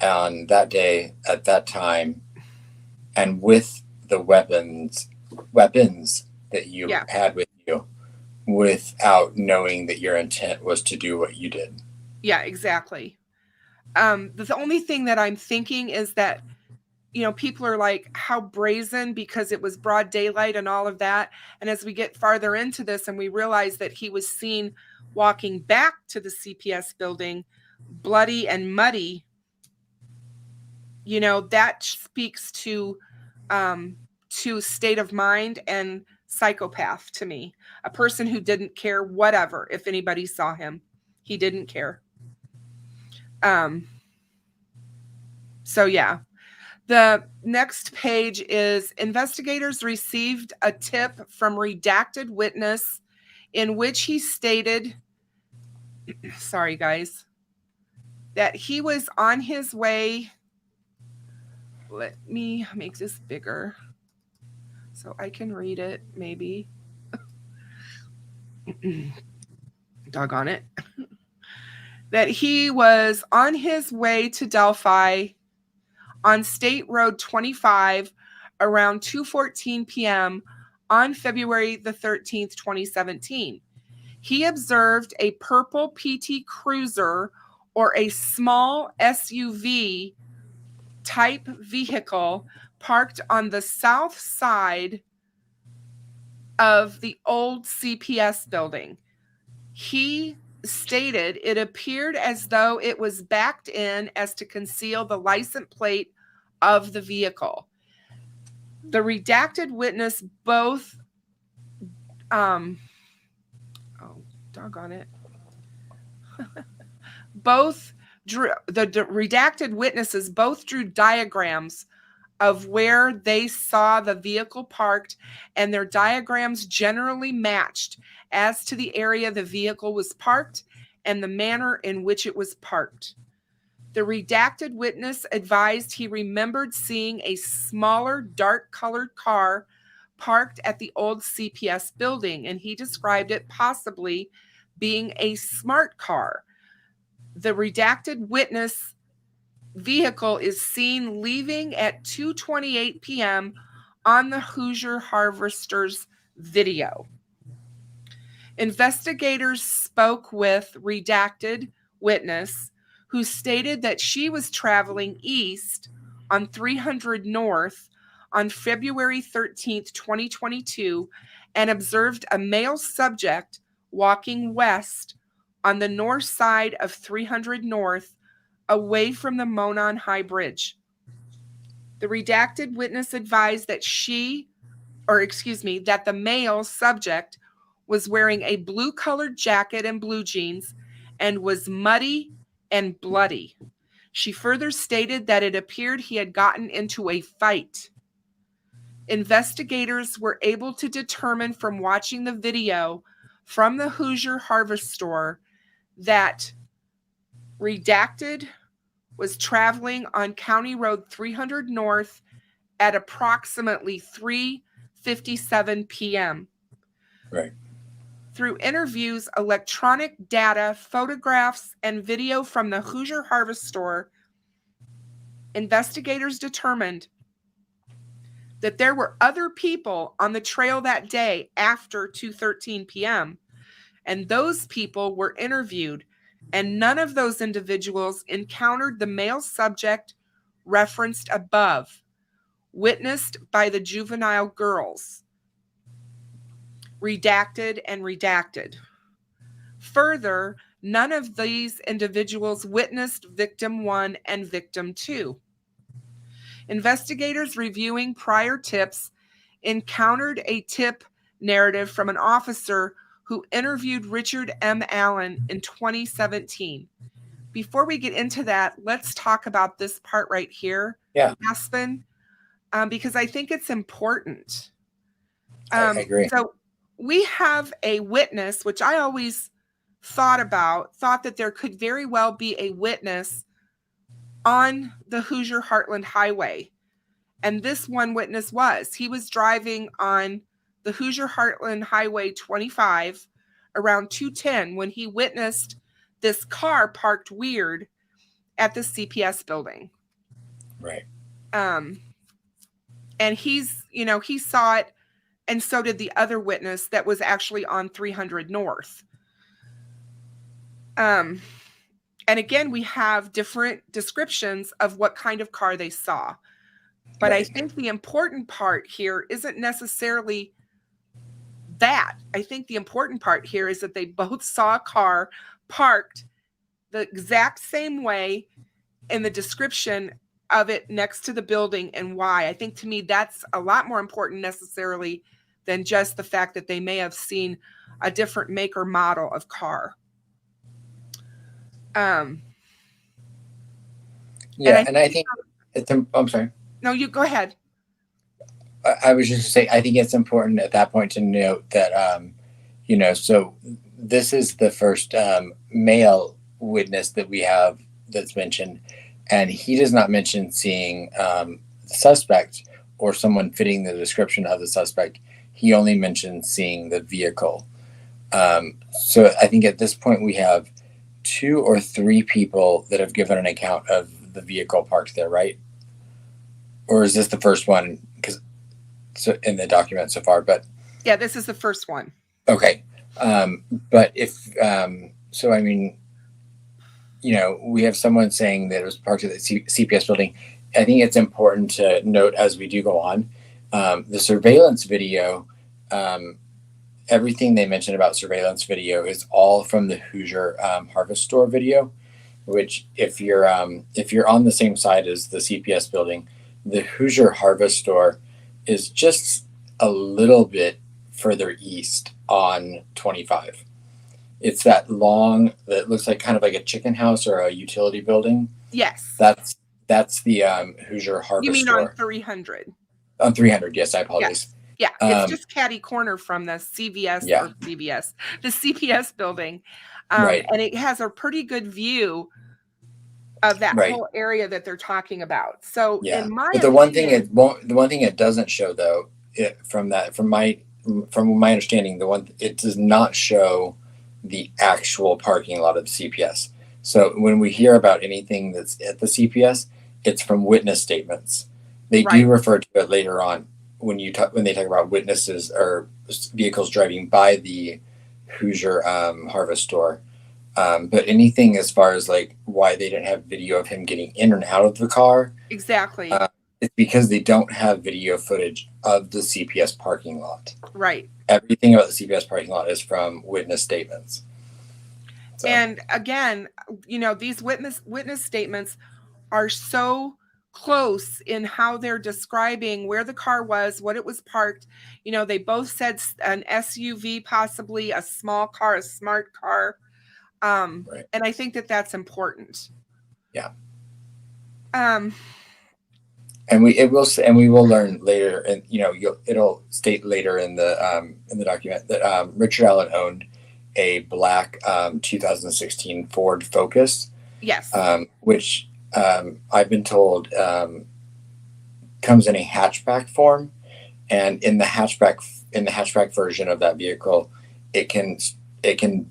on that day at that time and with the weapons that you had with you without knowing that your intent was to do what you did. Yeah, exactly. The only thing that I'm thinking is that, you know, people are like, how brazen, because it was broad daylight and all of that. And as we get farther into this and we realize that he was seen walking back to the CPS building, bloody and muddy, you know, that speaks to state of mind and psychopath to me. A person who didn't care whatever if anybody saw him. He didn't care. So yeah. The next page is investigators received a tip from redacted witness in which he stated, sorry guys, that he was on his way. Let me make this bigger so I can read it, maybe. Doggone it. That he was on his way to Delphi on State Road 25 around 2:14 p.m. on February the 13th, 2017. He observed a purple PT Cruiser, or a small SUV type vehicle, parked on the south side of the old CPS building. He stated it appeared as though it was backed in as to conceal the license plate of the vehicle. The redacted witness both oh, doggone it. Both drew, the redacted witnesses both drew diagrams of where they saw the vehicle parked, and their diagrams generally matched as to the area the vehicle was parked and the manner in which it was parked. The redacted witness advised he remembered seeing a smaller, dark-colored car parked at the old CPS building, and he described it possibly being a smart car. The redacted witness vehicle is seen leaving at 2:28 p.m. on the Hoosier Harvester's video. Investigators spoke with redacted witness, who stated that she was traveling east on 300 North on February 13th, 2022, and observed a male subject walking west on the north side of 300 North, away from the Monon High Bridge. The redacted witness advised that that the male subject was wearing a blue-colored jacket and blue jeans and was muddy and bloody. She further stated that it appeared he had gotten into a fight. Investigators were able to determine from watching the video from the Hoosier Harvest Store that redacted was traveling on County Road 300 North at approximately 3:57 p.m. Right. Through interviews, electronic data, photographs, and video from the Hoosier Harvest Store, investigators determined that there were other people on the trail that day after 2:13 p.m., and those people were interviewed, and none of those individuals encountered the male subject referenced above, witnessed by the juvenile girls. Redacted and redacted. Further, None of these individuals witnessed victim 1 and victim 2. Investigators reviewing prior tips encountered a tip narrative from an officer who interviewed Richard M. Allen in 2017. Before we get into that, let's talk about this part right here, Aspen, because I think it's important. I agree. So we have a witness, which I always thought that there could very well be a witness on the Hoosier Heartland Highway. And this one witness he was driving on the Hoosier Heartland Highway 25 around 2:10 when he witnessed this car parked weird at the CPS building. Right. And he saw it, and so did the other witness that was actually on 300 North. And again, we have different descriptions of what kind of car they saw. But I think the important part here isn't necessarily that. I think the important part here is that they both saw a car parked the exact same way in the description of it next to the building and why. I think to me that's a lot more important necessarily than just the fact that they may have seen a different make or model of car. And I think I'm sorry. No, you go ahead. I was just saying, I think it's important at that point to note that, so this is the first male witness that we have that's mentioned, and he does not mention seeing the suspect or someone fitting the description of the suspect. He only mentions seeing the vehicle. So I think at this point we have 2 or 3 people that have given an account of the vehicle parked there, right? Or is this the first one? Because in the document so far, but yeah, this is the first one. Okay, but if I mean, we have someone saying that it was parked at the CPS building. I think it's important to note as we do go on, the surveillance video. Everything they mentioned about surveillance video is all from the Hoosier Harvest Store video, which if you're on the same side as the CPS building, the Hoosier Harvest Store is just a little bit further east on 25. It's that long, that looks like kind of like a chicken house or a utility building. Yes. That's the Hoosier Harvest Store. You mean on 300? On 300, yes, I apologize. Yeah, it's just catty corner from the CVS or CVS, the CPS building. Right. And it has a pretty good view of that whole area that they're talking about. So in my opinion, the one thing it doesn't show though, from my understanding, it does not show the actual parking lot of the CPS. So when we hear about anything that's at the CPS, it's from witness statements. They do refer to it later on when they talk about witnesses or vehicles driving by the Hoosier Harvest Store. But anything as far as like why they didn't have video of him getting in and out of the car. Exactly. It's because they don't have video footage of the CPS parking lot. Right. Everything about the CPS parking lot is from witness statements. So. And again, these witness statements are so close in how they're describing where the car was, what it was parked. They both said an SUV, possibly a small car, a smart car. And I think that that's important. Yeah. And we will learn later, and it'll state later in the document that Richard Allen owned a black 2016 Ford Focus. Yes. Which I've been told comes in a hatchback form, and in the hatchback version of that vehicle, it can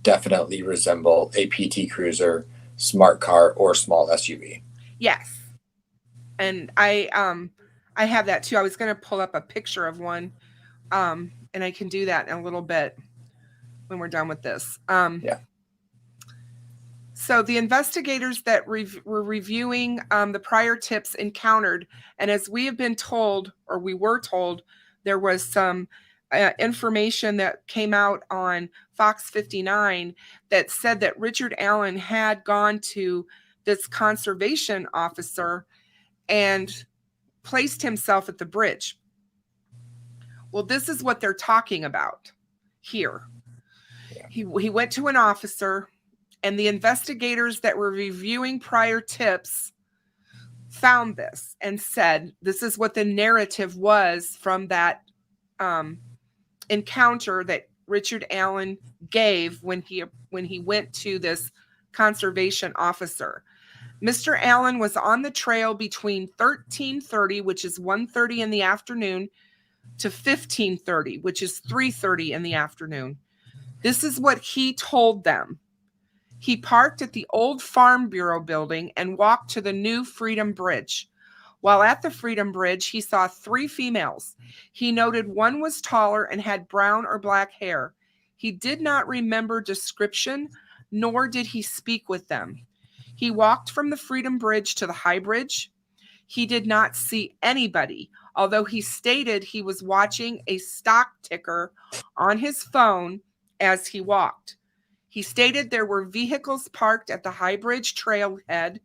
definitely resemble a PT Cruiser, smart car, or small SUV. Yes. And I have that too. I was going to pull up a picture of one, and I can do that in a little bit when we're done with this. So the investigators that were reviewing the prior tips encountered, and as we have been told, or we were told, there was some information that came out on Fox 59 that said that Richard Allen had gone to this conservation officer and placed himself at the bridge. Well, this is what they're talking about here. He went to an officer, and the investigators that were reviewing prior tips found this and said, this is what the narrative was from that encounter that Richard Allen gave when he went to this conservation officer. Mr. Allen was on the trail between 13:30, which is 1:30 in the afternoon, to 15:30, which is 3:30 in the afternoon. This is what he told them. He parked at the old Farm Bureau building and walked to the new Freedom Bridge. While at the Freedom Bridge, he saw 3 females. He noted one was taller and had brown or black hair. He did not remember description, nor did he speak with them. He walked from the Freedom Bridge to the High Bridge. He did not see anybody, although he stated he was watching a stock ticker on his phone as he walked. He stated there were vehicles parked at the High Bridge trailhead,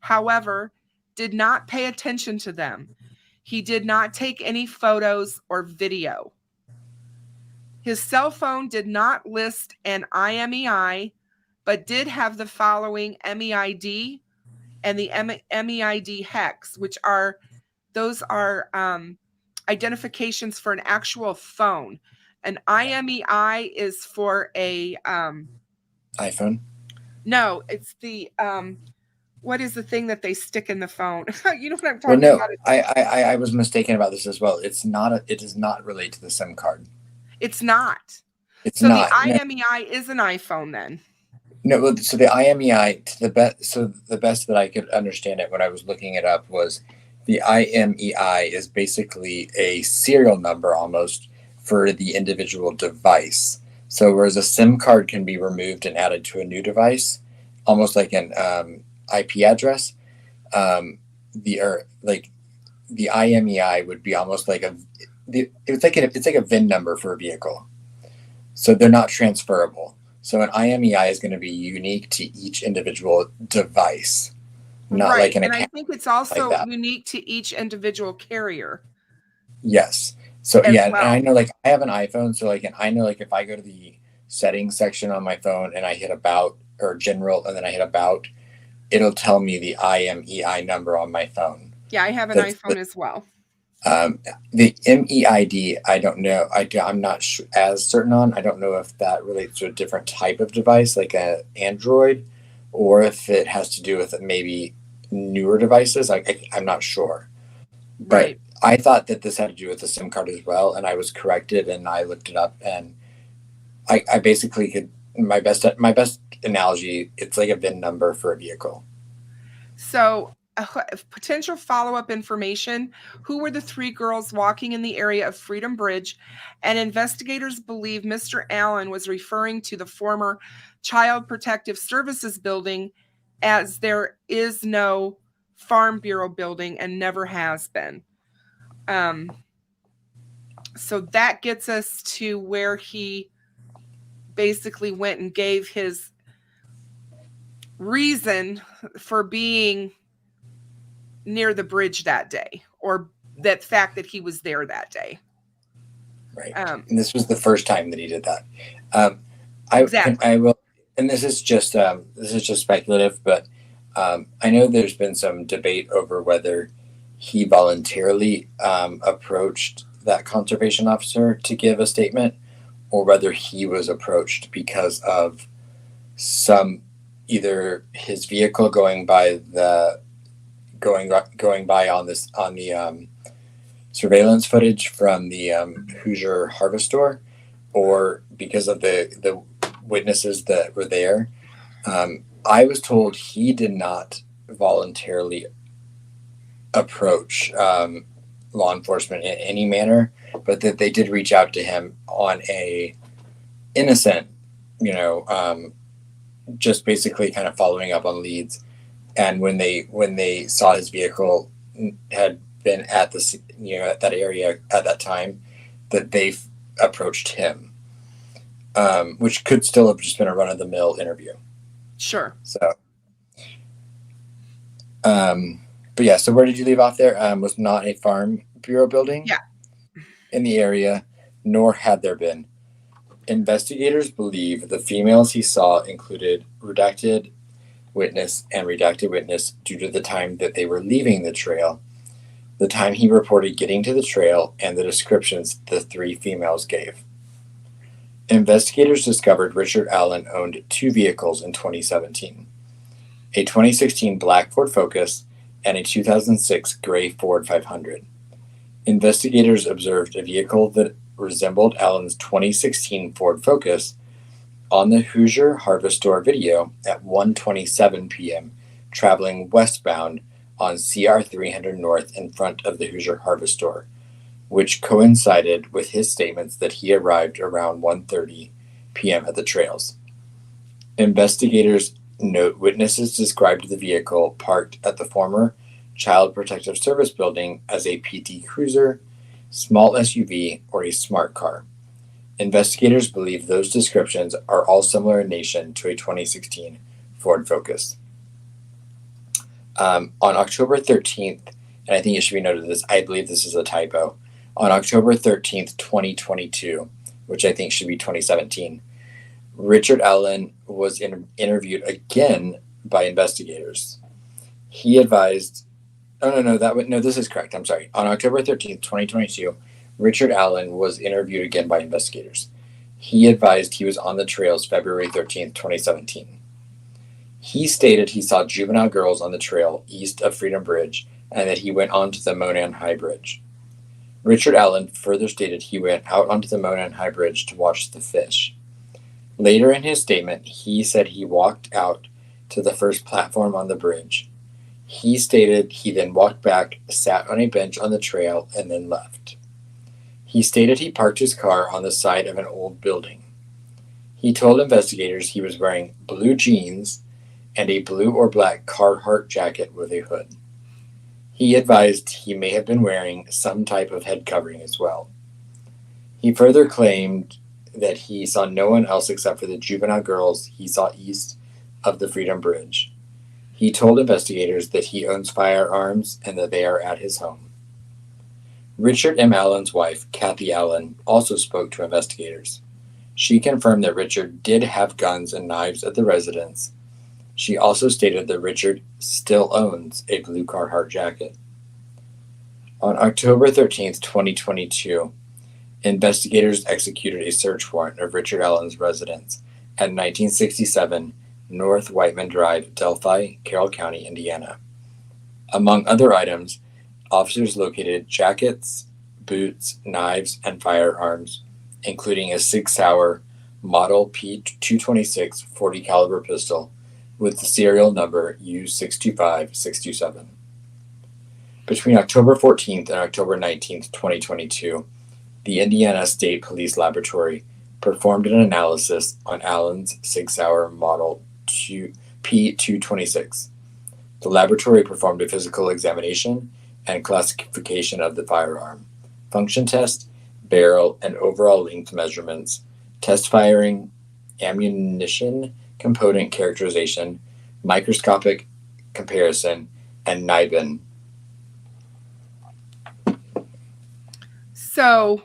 however, did not pay attention to them. He did not take any photos or video. His cell phone did not list an IMEI, but did have the following MEID and the MEID hex, which are identifications for an actual phone. An IMEI is for a iPhone? No, it's the what is the thing that they stick in the phone? You know what I'm talking about? I was mistaken about this as well. It does not relate to the SIM card. It's not. It's so not. The IMEI is an iPhone then. No, so the IMEI, the best that I could understand it when I was looking it up was the IMEI is basically a serial number almost for the individual device. So whereas a SIM card can be removed and added to a new device, almost like an IP address, the IMEI would be almost like it's like a VIN number for a vehicle. So they're not transferable. So an IMEI is going to be unique to each individual device, not right. like an account. And I think it's also like unique to each individual carrier. Yes. So yeah, well. and I know like I have an iPhone, so like, and I know like if I go to the settings section on my phone and I hit about or general and then I hit about, it'll tell me the IMEI number on my phone. Yeah, I have an iPhone as well. The MEID, I don't know. I'm not as certain on. I don't know if that relates to a different type of device, like a Android, or if it has to do with maybe newer devices. I'm not sure. Right. But I thought that this had to do with the SIM card as well, and I was corrected, and I looked it up, and I basically could my best analogy. It's like a VIN number for a vehicle. So. Potential follow-up information: who were the 3 girls walking in the area of Freedom Bridge? And investigators believe Mr. Allen was referring to the former Child Protective Services building, as there is no Farm Bureau building and never has been. So that gets us to where he basically went and gave his reason for being near the bridge that day, or that fact that he was there that day. Right. And this was the first time that he did that. Exactly. I will, and this is just speculative, but I know there's been some debate over whether he voluntarily approached that conservation officer to give a statement, or whether he was approached because of either his vehicle going by on the surveillance footage from the Hoosier Harvest Store, or because of the witnesses that were there. I was told he did not voluntarily approach law enforcement in any manner, but that they did reach out to him on a innocent, just basically kind of following up on leads. And when they saw his vehicle had been at at that area at that time, that they approached him, which could still have just been a run-of-the-mill interview. Sure. So, but yeah, so where did you leave off there? Was not a farm bureau building Yeah. in the area, nor had there been. Investigators believe the females he saw included redacted witness and redacted witness due to the time that they were leaving the trail, the time he reported getting to the trail, and the descriptions the three females gave. Investigators discovered Richard Allen owned two vehicles in 2017, a 2016 black Ford Focus and a 2006 gray Ford 500. Investigators observed a vehicle that resembled Allen's 2016 Ford Focus on the Hoosier Harvest Store video at 1:27 p.m. traveling westbound on CR 300 North in front of the Hoosier Harvest Store, which coincided with his statements that he arrived around 1:30 p.m. at the trails. Investigators note witnesses described the vehicle parked at the former Child Protective Service building as a PT Cruiser, small SUV, or a smart car. Investigators believe those descriptions are all similar in nature to a 2016 Ford Focus. On October 13th, and I think it should be noted this, I believe this is a typo. On October 13th, 2022, which I think should be 2017, Richard Allen was interviewed again by investigators. He advised, this is correct. I'm sorry. On October 13th, 2022, Richard Allen was interviewed again by investigators. He advised he was on the trails February 13th, 2017. He stated he saw juvenile girls on the trail east of Freedom Bridge and that he went onto the Monan High Bridge. Richard Allen further stated he went out onto the Monan High Bridge to watch the fish. Later in his statement, he said he walked out to the first platform on the bridge. He stated he then walked back, sat on a bench on the trail, and then left. He stated he parked his car on the side of an old building. He told investigators he was wearing blue jeans and a blue or black Carhartt jacket with a hood. He advised he may have been wearing some type of head covering as well. He further claimed that he saw no one else except for the juvenile girls he saw east of the Freedom Bridge. He told investigators that he owns firearms and that they are at his home. Richard M. Allen's wife, Kathy Allen, also spoke to investigators. She confirmed that Richard did have guns and knives at the residence. She also stated that Richard still owns a blue Carhartt jacket. On October 13th, 2022, investigators executed a search warrant of Richard Allen's residence at 1967 North Whiteman Drive, Delphi, Carroll County, Indiana. Among other items, officers located jackets, boots, knives, and firearms, including a Sig Sauer Model P226 40 caliber pistol with the serial number U625627. Between October 14th and October 19th, 2022, the Indiana State Police Laboratory performed an analysis on Allen's Sig Sauer Model P226. The laboratory performed a physical examination and classification of the firearm, function test, barrel, and overall length measurements, test firing, ammunition component characterization, microscopic comparison, and NIBIN. So,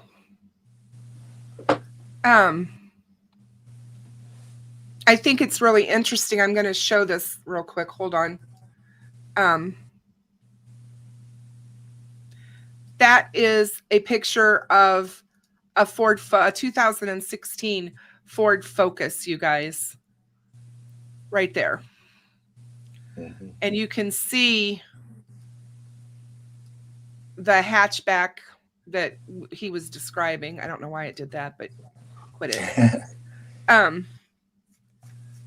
I think it's really interesting. I'm going to show this real quick. Hold on. That is a picture of a 2016 Ford Focus, you guys. Right there. Mm-hmm. And you can see the hatchback that he was describing. I don't know why it did that, but quit it.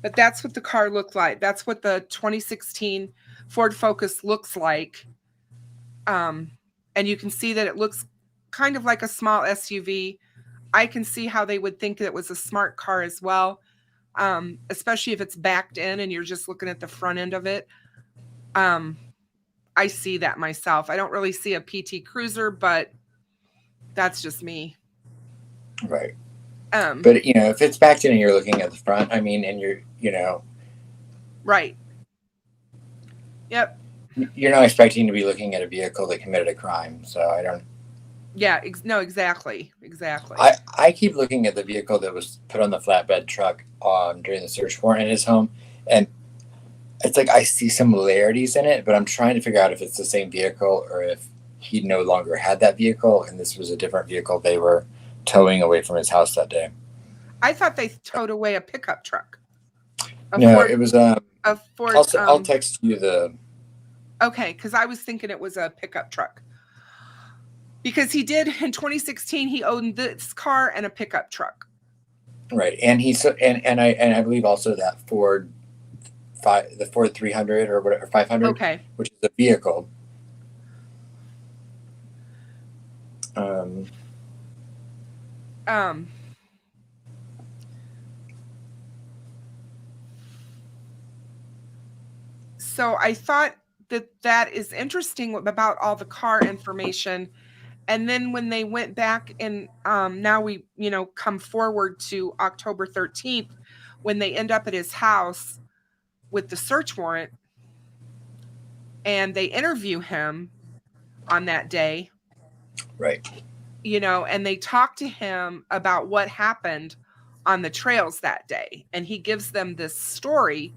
But that's what the car looked like. That's what the 2016 Ford Focus looks like. And you can see that it looks kind of like a small SUV. I can see how they would think that it was a smart car as well, especially if it's backed in and you're just looking at the front end of it. I see that myself. I don't really see a PT Cruiser, but that's just me. Right. Um, But, if it's backed in and you're looking at the front, and right. Yep. you're not expecting to be looking at a vehicle that committed a crime. So I don't. Yeah. No, exactly. Exactly. I keep looking at the vehicle that was put on the flatbed truck during the search warrant in his home, and it's like I see similarities in it, but I'm trying to figure out if it's the same vehicle or if he no longer had that vehicle and this was a different vehicle they were towing away from his house that day. I thought they towed away a pickup truck. It was a Ford. I'll text you the. Okay, because I was thinking it was a pickup truck. Because he did in 2016, he owned this car and a pickup truck. Right, and I believe also that the Ford 300 or whatever 500, okay, which is a vehicle. So I thought that is interesting about all the car information. And then when they went back and now we, come forward to October 13th, when they end up at his house with the search warrant and they interview him on that day. Right. And they talk to him about what happened on the trails that day. And he gives them this story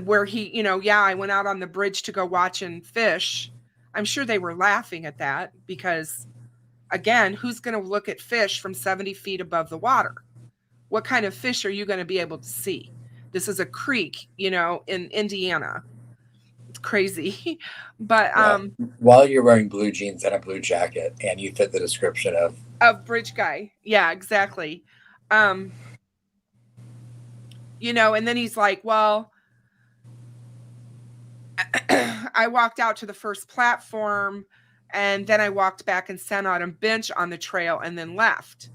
where he, I went out on the bridge to go watching fish. I'm sure they were laughing at that because, again, who's going to look at fish from 70 feet above the water? What kind of fish are you going to be able to see? This is a creek, in Indiana. It's crazy. But while you're wearing blue jeans and a blue jacket and you fit the description of bridge guy. Yeah, exactly. And then he's like, well, I walked out to the first platform and then I walked back and sat on a bench on the trail and then left.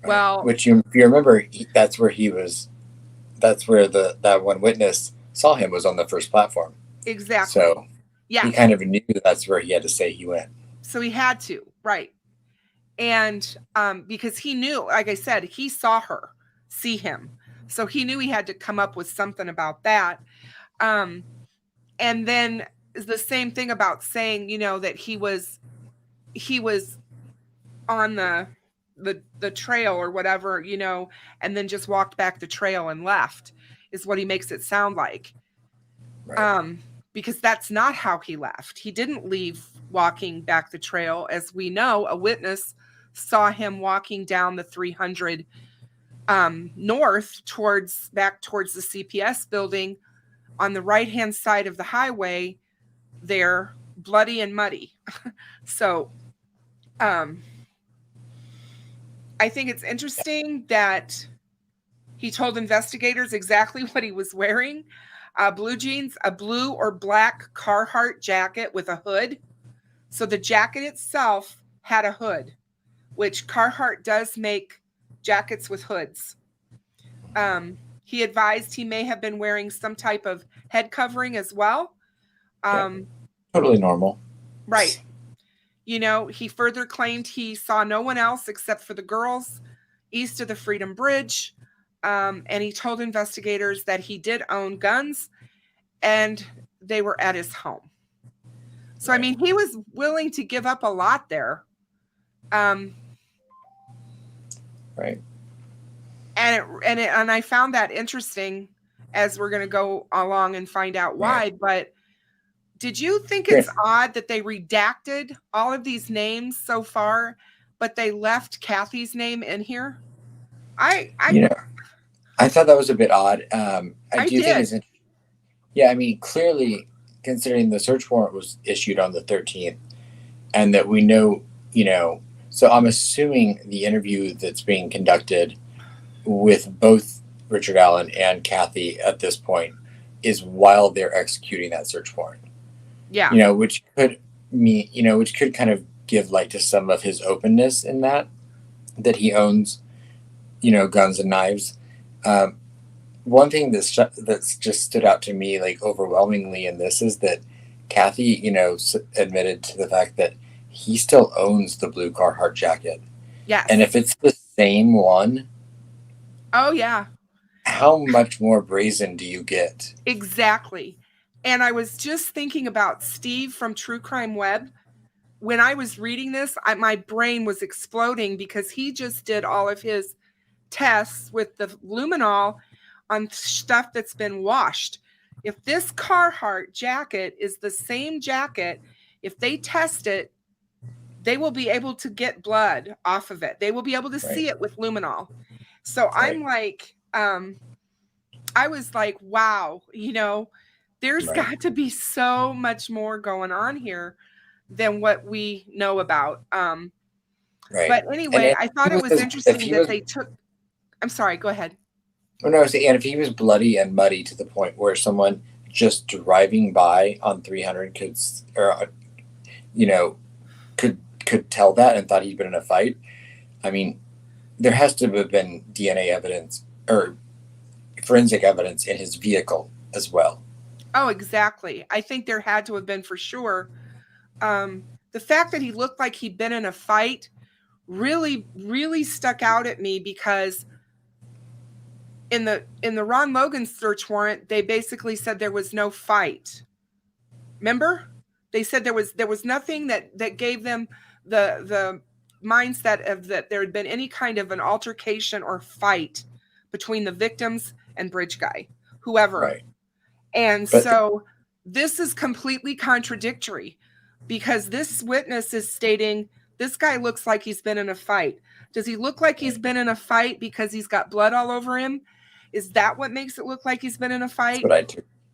Right. Well, which if you remember, that's where he was. That's where that one witness saw him was on the first platform. Exactly. So yeah, he kind of knew that's where he had to say he went. So he had to, right. And because he knew, like I said, he saw her see him. So he knew he had to come up with something about that. And then the same thing about saying, that he was on the trail or whatever, and then just walked back the trail and left is what he makes it sound like. Right. Because that's not how he left. He didn't leave walking back the trail. As we know, a witness saw him walking down the 300 north back towards the CPS building on the right-hand side of the highway there, bloody and muddy. So I think it's interesting that he told investigators exactly what he was wearing. Blue jeans, a blue or black Carhartt jacket with a hood. So the jacket itself had a hood, which Carhartt does make jackets with hoods. He advised he may have been wearing some type of head covering as well. Totally normal. Right. He further claimed he saw no one else except for the girls east of the Freedom Bridge. And he told investigators that he did own guns and they were at his home. So, I mean, he was willing to give up a lot there. Right. And I found that interesting as we're going to go along and find out why. Right. But did you think it's odd that they redacted all of these names so far, but they left Kathy's name in here? I thought that was a bit odd. I do think it's interesting. Yeah, I mean, clearly, considering the search warrant was issued on the 13th, and that we know, so I'm assuming the interview that's being conducted with both Richard Allen and Kathy at this point is while they're executing that search warrant. Yeah. Which could kind of give light to some of his openness in that he owns, guns and knives. One thing that's just stood out to me like overwhelmingly in this is that Kathy, admitted to the fact that he still owns the blue Carhartt jacket. Yes. And if it's the same one, oh yeah, how much more brazen do you get? exactly. And I was just thinking about Steve from True Crime Web. When I was reading this, my brain was exploding because he just did all of his tests with the luminol on stuff that's been washed. If this Carhartt jacket is the same jacket, if they test it, they will be able to get blood off of it. They will be able to see it with luminol. So I'm like, I was like, wow, there's got to be so much more going on here than what we know about. But anyway, I thought it was interesting that they took. I'm sorry, go ahead. Oh, no, and if he was bloody and muddy to the point where someone just driving by on 300 could tell that and thought he'd been in a fight, I mean, there has to have been DNA evidence or forensic evidence in his vehicle as well. Oh, exactly. I think there had to have been for sure. The fact that he looked like he'd been in a fight really, really stuck out at me because in the Ron Logan search warrant, they basically said there was no fight. Remember? They said there was nothing that gave them the mindset of that there had been any kind of an altercation or fight between the victims and Bridge Guy, whoever. Right. And so this is completely contradictory because this witness is stating this guy looks like he's been in a fight. Does he look like he's been in a fight because he's got blood all over him? Is that what makes it look like he's been in a fight?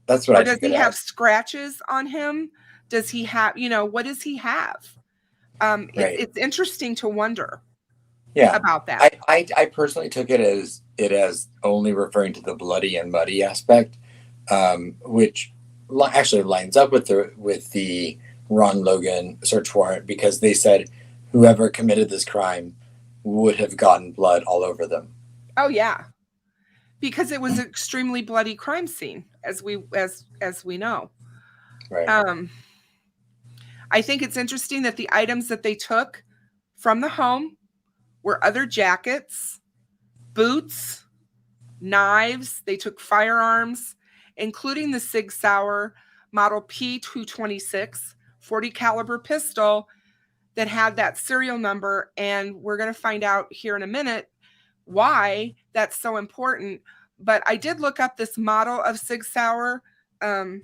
That's what I took. Or does he have scratches on him? Does he have, what does he have? It's interesting to wonder about that. I personally took it as only referring to the bloody and muddy aspect, which actually lines up with the Ron Logan search warrant because they said whoever committed this crime would have gotten blood all over them. Oh yeah, because it was an extremely bloody crime scene, as we know. Right. I think it's interesting that the items that they took from the home were other jackets, boots, knives. They took firearms, including the Sig Sauer model P226 40 caliber pistol that had that serial number. And we're going to find out here in a minute why that's so important. But I did look up this model of Sig Sauer, and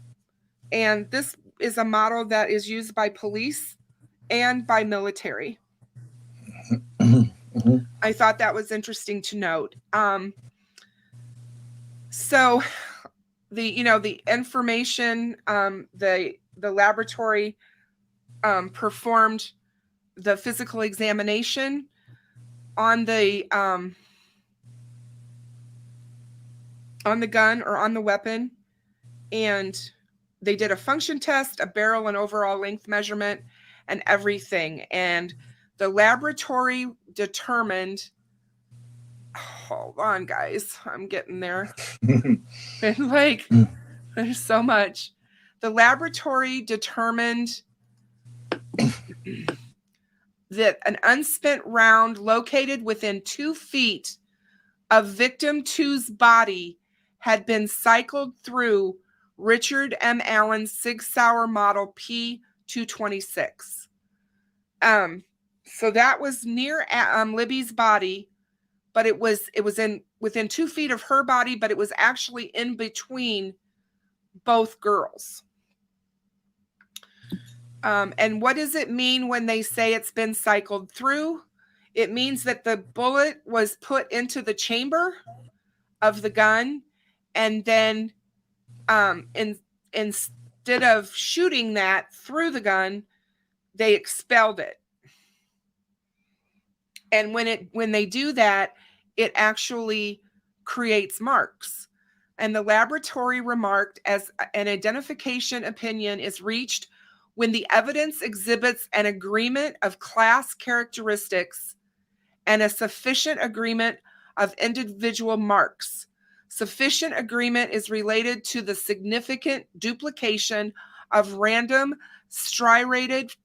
this is a model that is used by police and by military. Mm-hmm. I thought that was interesting to note. So the information, the laboratory performed the physical examination on the gun or on the weapon, and they did a function test, a barrel and overall length measurement, and everything. And the laboratory determined, hold on, guys, I'm getting there. And there's so much. The laboratory determined that an unspent round located within 2 feet of victim 2's body had been cycled through Richard M. Allen's Sig Sauer model P226. So that was near Libby's body, but it was within 2 feet of her body, but it was actually in between both girls. And what does it mean when they say it's been cycled through? It means that the bullet was put into the chamber of the gun, and then instead of shooting that through the gun, they expelled it. And when they do that, it actually creates marks. And the laboratory remarked, as an identification opinion is reached when the evidence exhibits an agreement of class characteristics and a sufficient agreement of individual marks. Sufficient agreement is related to the significant duplication of random striated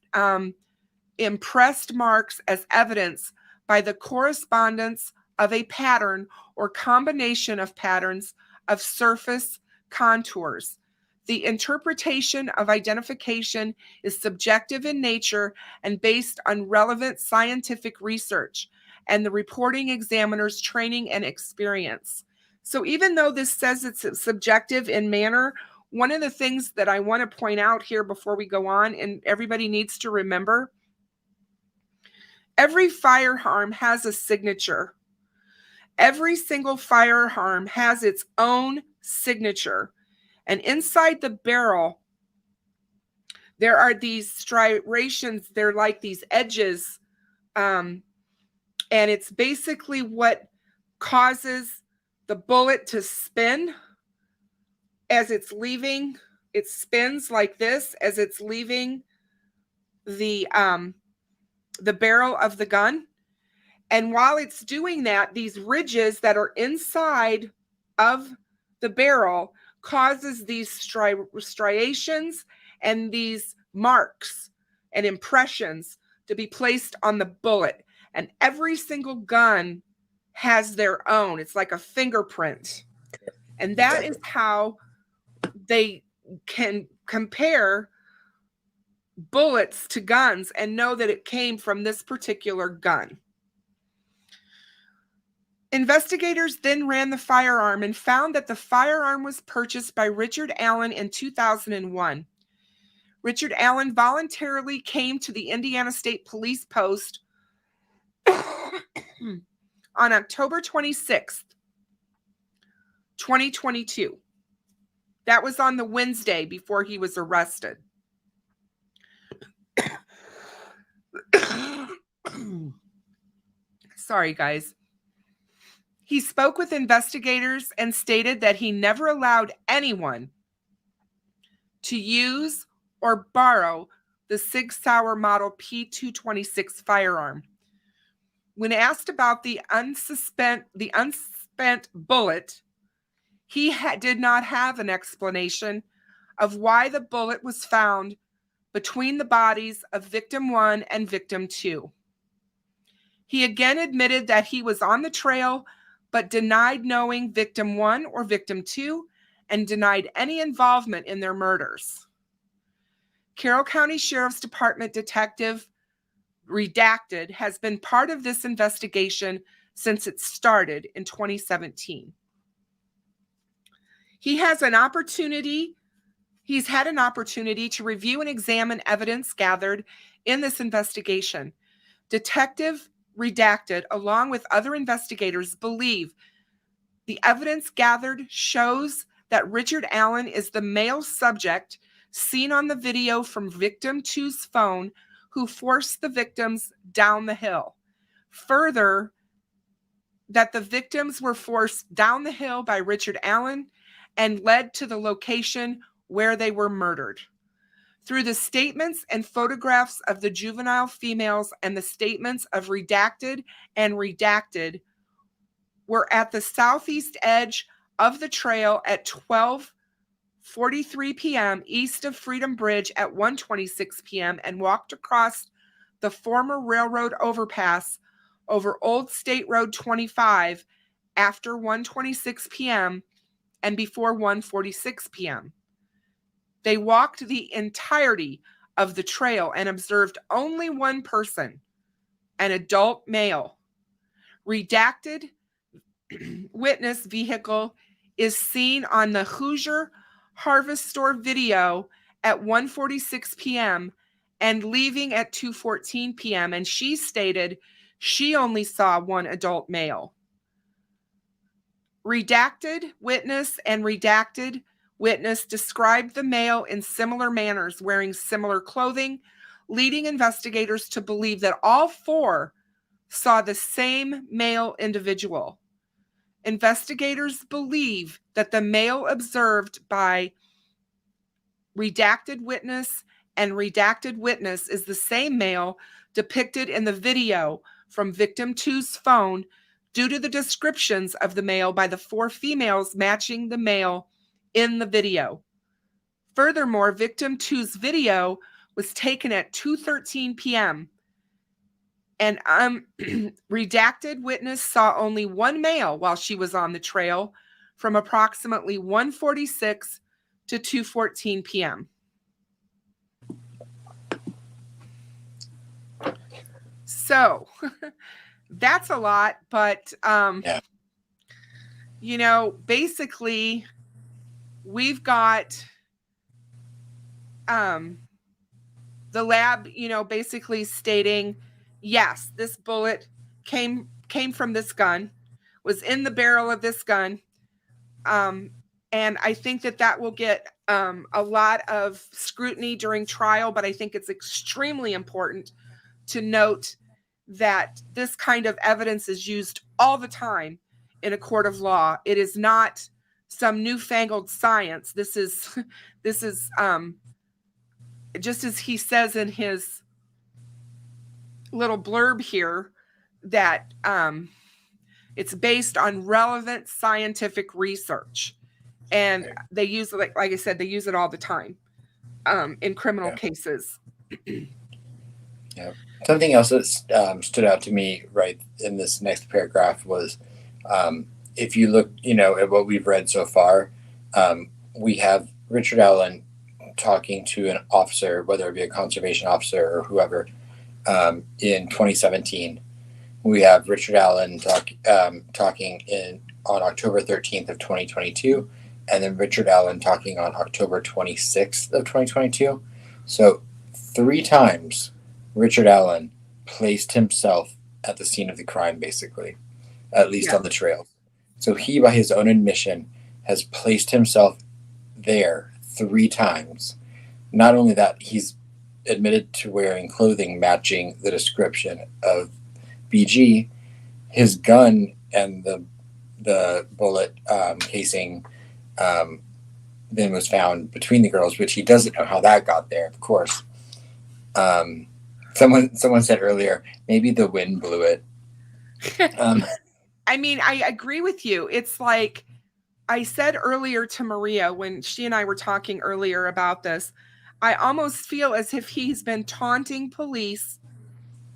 impressed marks as evidence by the correspondence of a pattern or combination of patterns of surface contours. The interpretation of identification is subjective in nature and based on relevant scientific research and the reporting examiner's training and experience. So even though this says it's subjective in manner, one of the things that I want to point out here before we go on, and everybody needs to remember, every firearm has a signature. Every single firearm has its own signature. And inside the barrel, there are these striations. They're like these edges. And it's basically what causes the bullet to spin as it's leaving. It spins like this as it's leaving the barrel of the gun. And while it's doing that, these ridges that are inside of the barrel causes these striations and these marks and impressions to be placed on the bullet. And every single gun has their own. It's like a fingerprint. And that is how they can compare bullets to guns and know that it came from this particular gun. Investigators then ran the firearm and found that the firearm was purchased by Richard Allen in 2001. Richard Allen voluntarily came to the Indiana State Police Post on October 26th, 2022. That was on the Wednesday before he was arrested. Sorry, guys. He spoke with investigators and stated that he never allowed anyone to use or borrow the Sig Sauer Model P226 firearm. When asked about the unspent bullet, he did not have an explanation of why the bullet was found between the bodies of victim 1 and victim 2. He again admitted that he was on the trail, but denied knowing victim 1 or victim 2 and denied any involvement in their murders. Carroll County Sheriff's Department Detective Redacted has been part of this investigation since it started in 2017. He's had an opportunity to review and examine evidence gathered in this investigation. Detective Redacted, along with other investigators, believe the evidence gathered shows that Richard Allen is the male subject seen on the video from victim 2's phone who forced the victims down the hill. Further, that the victims were forced down the hill by Richard Allen and led to the location where they were murdered. Through the statements and photographs of the juvenile females and the statements of Redacted and Redacted were at the southeast edge of the trail at 12:43 p.m. east of Freedom Bridge at 1:26 p.m. and walked across the former railroad overpass over Old State Road 25 after 1:26 p.m. and before 1:46 p.m. They walked the entirety of the trail and observed only one person, an adult male. Redacted witness vehicle is seen on the Hoosier Harvest Store video at 1:46 p.m. and leaving at 2:14 p.m. And she stated she only saw one adult male. Redacted witness and Redacted witness described the male in similar manners, wearing similar clothing, leading investigators to believe that all four saw the same male individual. Investigators believe that the male observed by Redacted witness and Redacted witness is the same male depicted in the video from victim 2's phone due to the descriptions of the male by the four females matching the male in the video. Furthermore, victim 2's video was taken at 2:13 p.m. An redacted witness saw only one male while she was on the trail from approximately 1:46 to 2:14 p.m. So that's a lot, but Yeah. you know, basically we've got the lab, you know, basically stating, yes, this bullet came from this gun, was in the barrel of this gun. And I think that will get a lot of scrutiny during trial, but I think it's extremely important to note that this kind of evidence is used all the time in a court of law. It is not some newfangled science. This is just as he says in his little blurb here, that it's based on relevant scientific research. And they use it, like I said, they use it all the time in criminal cases. Yeah. Something else that stood out to me right in this next paragraph was, if you look, you know, at what we've read so far, we have Richard Allen talking to an officer, whether it be a conservation officer or whoever, in 2017. We have Richard Allen talking on October 13th of 2022, and then Richard Allen talking on October 26th of 2022. So 3 times Richard Allen placed himself at the scene of the crime, basically, at least on the trail. So he, by his own admission, has placed himself there 3 times. Not only that, he's admitted to wearing clothing matching the description of BG. His gun and the bullet casing then was found between the girls, which he doesn't know how that got there, of course. Someone said earlier, maybe the wind blew it. I mean, I agree with you. It's like I said earlier to Maria when she and I were talking earlier about this, I almost feel as if he's been taunting police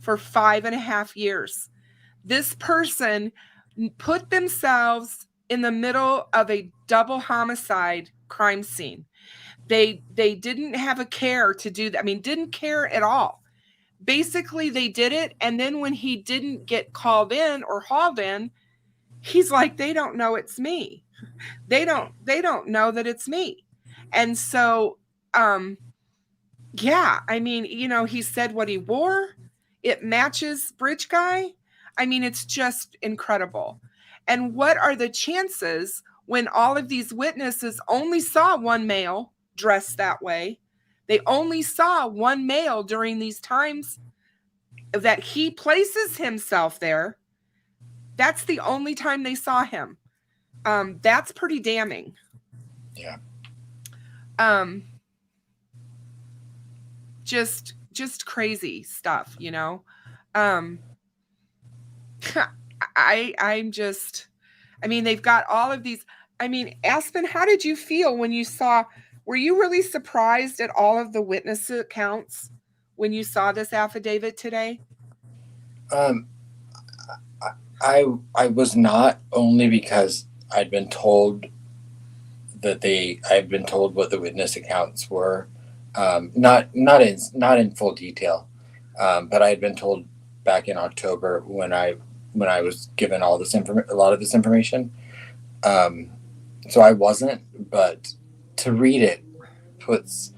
for 5.5 years. This person put themselves in the middle of a double homicide crime scene. They didn't have a care to do that. I mean, didn't care at all. Basically, they did it. And then when he didn't get called in or hauled in, he's like, they don't know it's me. They don't know that it's me. And so, yeah, I mean, you know, he said what he wore. It matches Bridge Guy. I mean, it's just incredible. And what are the chances when all of these witnesses only saw one male dressed that way? They only saw one male during these times that he places himself there. That's the only time they saw him. That's pretty damning. Yeah. Just crazy stuff, you know. I'm just, I mean, they've got all of these. I mean, Aspen, how did you feel when you saw, were you really surprised at all of the witness accounts when you saw this affidavit today? I was not, only because I'd been told I'd been told what the witness accounts were, not in full detail, but I had been told back in October when I was given a lot of this information. So I wasn't, but to read it puts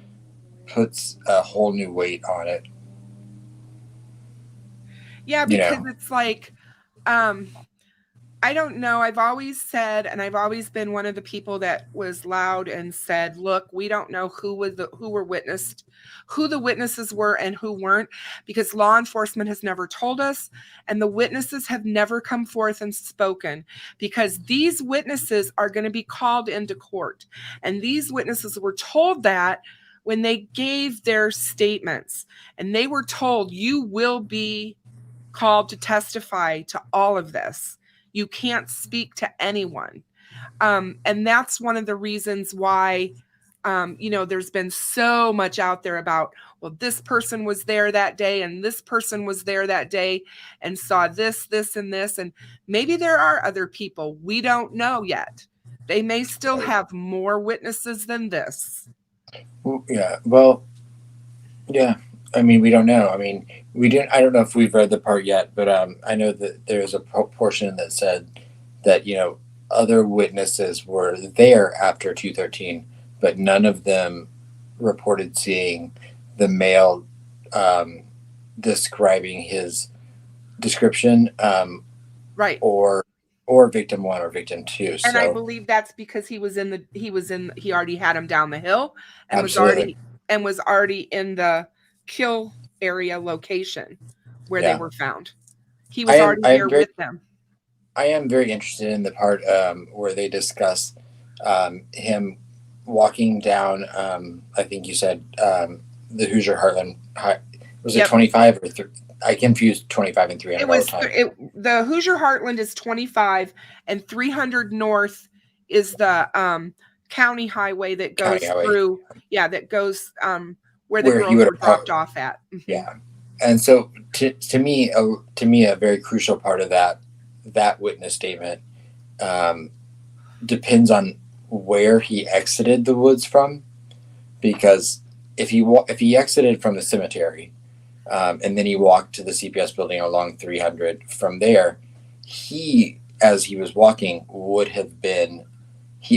a whole new weight on it. Yeah, because it's like, I don't know. I've always said, and I've always been one of the people that was loud and said, look, we don't know who the witnesses were and who weren't, because law enforcement has never told us, and the witnesses have never come forth and spoken, because these witnesses are going to be called into court. And these witnesses were told that when they gave their statements, and they were told, you will be called to testify to all of this. You can't speak to anyone. And that's one of the reasons why There's been so much out there about, well, this person was there that day and this person was there that day and saw this, this, and this. And maybe there are other people. We don't know yet. They may still have more witnesses than this. Yeah. Well, yeah. I mean, we don't know. I mean, I don't know if we've read the part yet, but I know that there's a portion that said that, other witnesses were there after 2:13, but none of them reported seeing the male describing his description, right, or victim one or victim two. And I So believe that's because he already had him down the hill and absolutely. was already in the kill area location where they were found. He was already there with them. I am very interested in the part where they discuss him walking down. I think you said the Hoosier Heartland. Was it 25 or 30? I confused 25 and 300 all the time. The Hoosier Heartland is 25, and 300 North is the county highway that goes through. Yeah, that goes where the girls were dropped off at. Mm-hmm. Yeah, and so to me, a very crucial part of that witness statement depends on where he exited the woods from, because if he exited from the cemetery and then he walked to the CPS building along 300 from there, as he was walking, would have been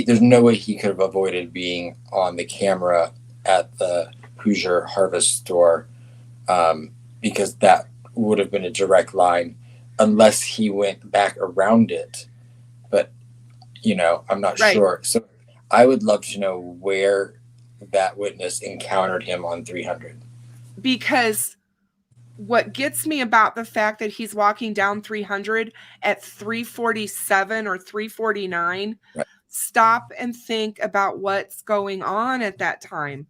there's no way he could have avoided being on the camera at the Hoosier Harvest store, because that would have been a direct line unless he went back around it. But, I'm not sure. So I would love to know where that witness encountered him on 300. Because what gets me about the fact that he's walking down 300 at 3:47 or 3:49, stop and think about what's going on at that time.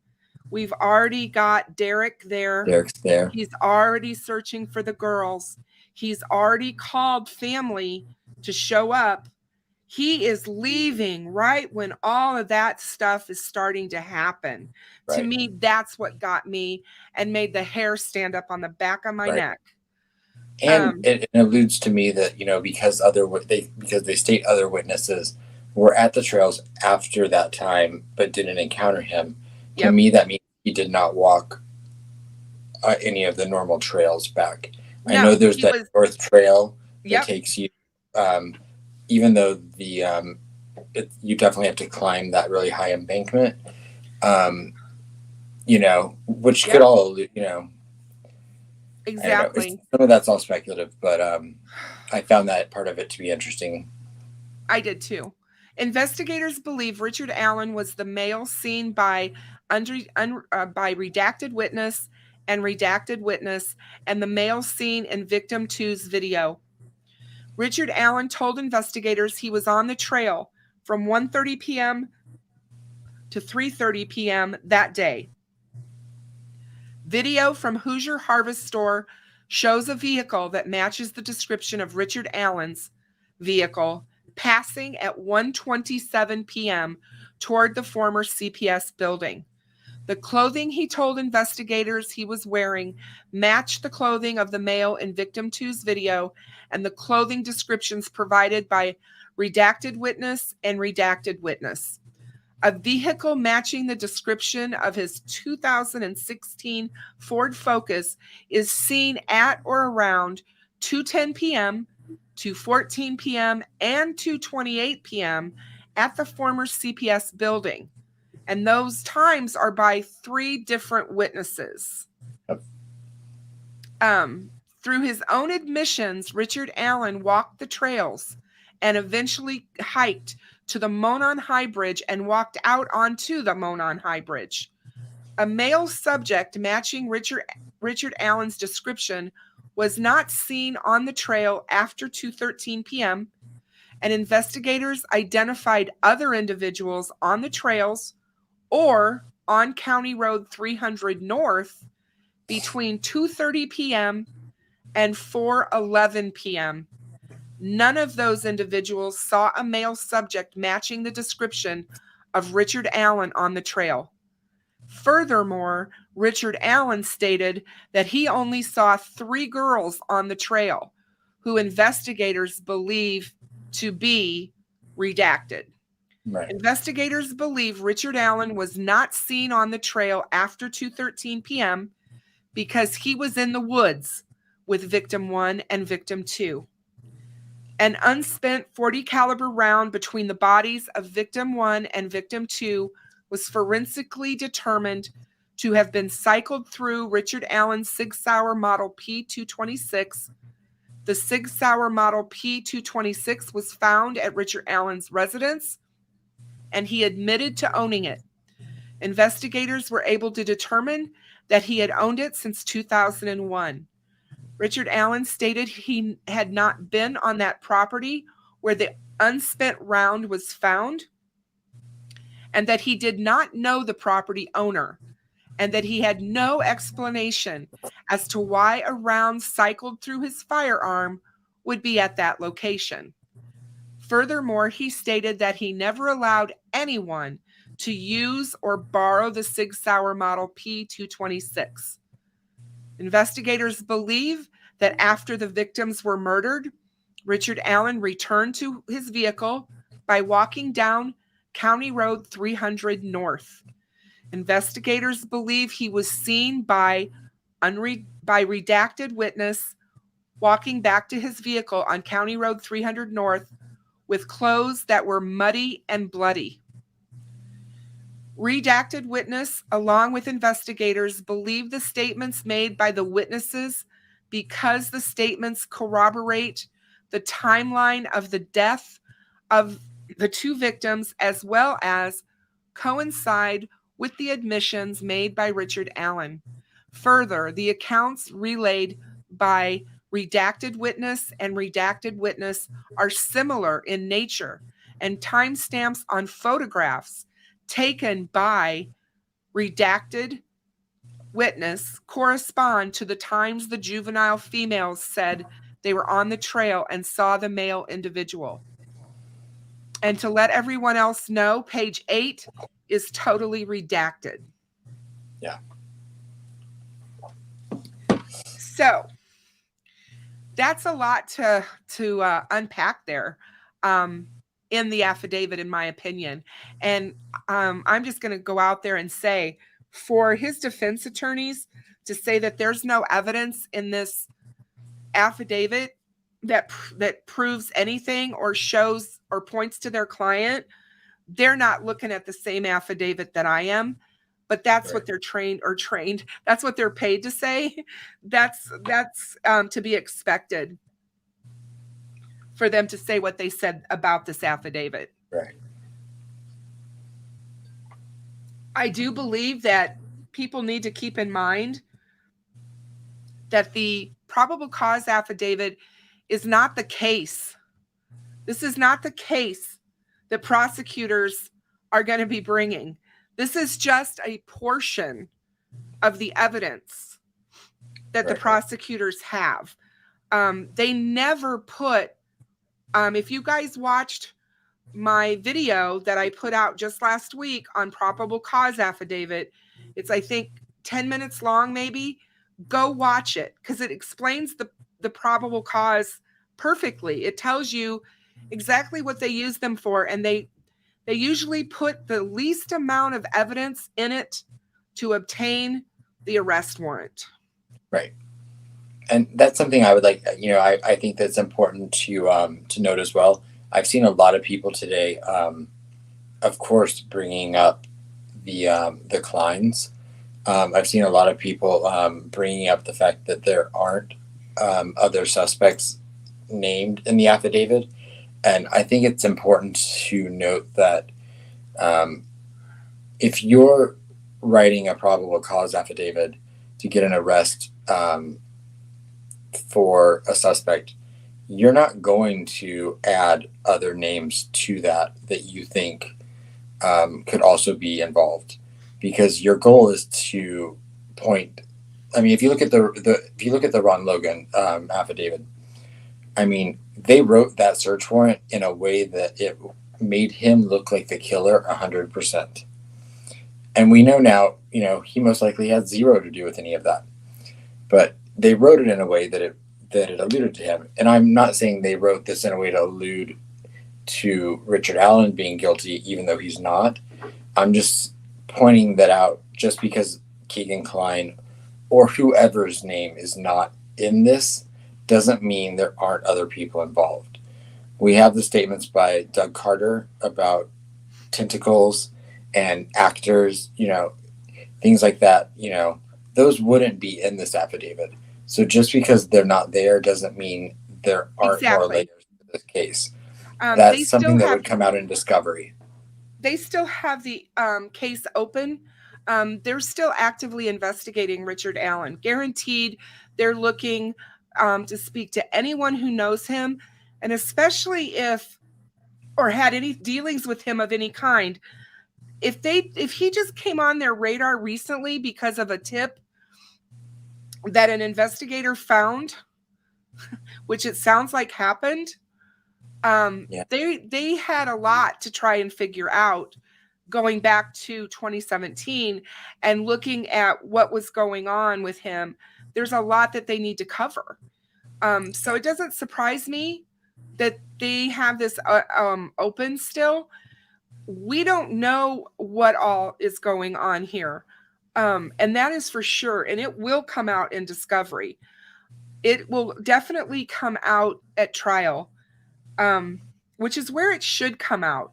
We've already got Derek there. Derek's there. He's already searching for the girls. He's already called family to show up. He is leaving right when all of that stuff is starting to happen. Right. To me, that's what got me and made the hair stand up on the back of my neck. And it alludes to me that, because they state other witnesses were at the trails after that time but didn't encounter him. To me, that means he did not walk any of the normal trails back. I know there's that North Trail that takes you, even though you definitely have to climb that really high embankment, which could all, Exactly. Some of that's all speculative, but I found that part of it to be interesting. I did too. Investigators believe Richard Allen was the male seen by redacted witness and the male seen in victim 2's video. Richard Allen told investigators he was on the trail from 1:30 p.m. to 3:30 p.m. that day. Video from Hoosier Harvest Store shows a vehicle that matches the description of Richard Allen's vehicle passing at 1:27 p.m. toward the former CPS building. The clothing he told investigators he was wearing matched the clothing of the male in victim 2's video and the clothing descriptions provided by redacted witness and redacted witness. A vehicle matching the description of his 2016 Ford Focus is seen at or around 2:10 p.m., 2:14 p.m., and 2:28 p.m. at the former CPS building. And those times are by 3 different witnesses. Through his own admissions, Richard Allen walked the trails and eventually hiked to the Monon High Bridge and walked out onto the Monon High Bridge. A male subject matching Richard Allen's description was not seen on the trail after 2:13 p.m., and investigators identified other individuals on the trails or on County Road 300 North between 2:30 p.m. and 4:11 p.m. None of those individuals saw a male subject matching the description of Richard Allen on the trail. Furthermore, Richard Allen stated that he only saw 3 girls on the trail who investigators believe to be redacted. Right. Investigators believe Richard Allen was not seen on the trail after 2:13 p.m. because he was in the woods with victim 1 and victim 2. An unspent .40 caliber round between the bodies of victim 1 and victim 2 was forensically determined to have been cycled through Richard Allen's Sig Sauer Model P226. The Sig Sauer Model P226 was found at Richard Allen's residence, and he admitted to owning it. Investigators were able to determine that he had owned it since 2001. Richard Allen stated he had not been on that property where the unspent round was found, and that he did not know the property owner, and that he had no explanation as to why a round cycled through his firearm would be at that location. Furthermore, he stated that he never allowed anyone to use or borrow the Sig Sauer Model P226. Investigators believe that after the victims were murdered, Richard Allen returned to his vehicle by walking down County Road 300 North. Investigators believe he was seen by redacted witness walking back to his vehicle on County Road 300 North with clothes that were muddy and bloody. Redacted witness, along with investigators, believe the statements made by the witnesses because the statements corroborate the timeline of the death of the 2 victims, as well as coincide with the admissions made by Richard Allen. Further, the accounts relayed by redacted witness and redacted witness are similar in nature, and timestamps on photographs taken by redacted witness correspond to the times the juvenile females said they were on the trail and saw the male individual. And to let everyone else know, page 8 is totally redacted. Yeah. So that's a lot to unpack there in the affidavit, in my opinion. And I'm just going to go out there and say, for his defense attorneys to say that there's no evidence in this affidavit that proves anything or shows or points to their client, they're not looking at the same affidavit that I am. But that's right. What they're trained. That's what they're paid to say. That's to be expected for them to say what they said about this affidavit. Right. I do believe that people need to keep in mind that the probable cause affidavit is not the case. This is not the case that prosecutors are going to be bringing. This is just a portion of the evidence that the prosecutors have. They never put, if you guys watched my video that I put out just last week on probable cause affidavit, it's, I think, 10 minutes long, maybe. Go watch it because it explains the probable cause perfectly. It tells you exactly what they use them for, and they usually put the least amount of evidence in it to obtain the arrest warrant. Right. And that's something I would like, I think that's important to note as well. I've seen a lot of people today, of course, bringing up the Kleins. I've seen a lot of people bringing up the fact that there aren't other suspects named in the affidavit. And I think it's important to note that if you're writing a probable cause affidavit to get an arrest for a suspect, you're not going to add other names to that you think could also be involved, because your goal is to point. I mean, if you look at the Ron Logan affidavit, I mean, they wrote that search warrant in a way that it made him look like the killer 100%. And we know now, he most likely had zero to do with any of that. But they wrote it in a way that it alluded to him. And I'm not saying they wrote this in a way to allude to Richard Allen being guilty, even though he's not. I'm just pointing that out just because Keegan Kline or whoever's name is not in this doesn't mean there aren't other people involved. We have the statements by Doug Carter about tentacles and actors, things like that, those wouldn't be in this affidavit. So just because they're not there doesn't mean there aren't more layers to this case. That's something that would come out in discovery. They still have the case open. They're still actively investigating Richard Allen. Guaranteed, they're looking to speak to anyone who knows him, and especially or had any dealings with him of any kind. If he just came on their radar recently because of a tip that an investigator found, which it sounds like happened, they had a lot to try and figure out going back to 2017 and looking at what was going on with him. There's a lot that they need to cover. So it doesn't surprise me that they have this open still. We don't know what all is going on here. And that is for sure. And it will come out in discovery. It will definitely come out at trial, which is where it should come out.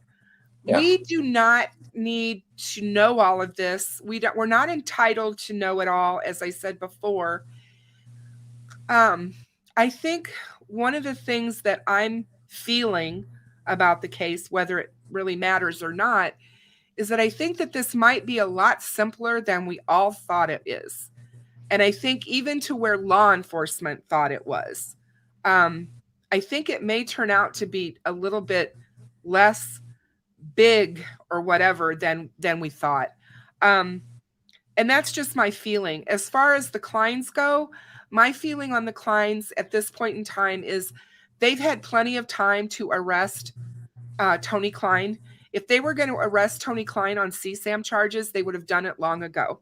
Yeah. We do not need to know all of this. We're not entitled to know it all, as I said before. I think one of the things that I'm feeling about the case, whether it really matters or not, is that I think that this might be a lot simpler than we all thought it is. And I think even to where law enforcement thought it was. I think it may turn out to be a little bit less big or whatever than we thought. And that's just my feeling. As far as the Klines go, my feeling on the Klines at this point in time is they've had plenty of time to arrest Tony Kline. If they were going to arrest Tony Kline on CSAM charges, they would have done it long ago.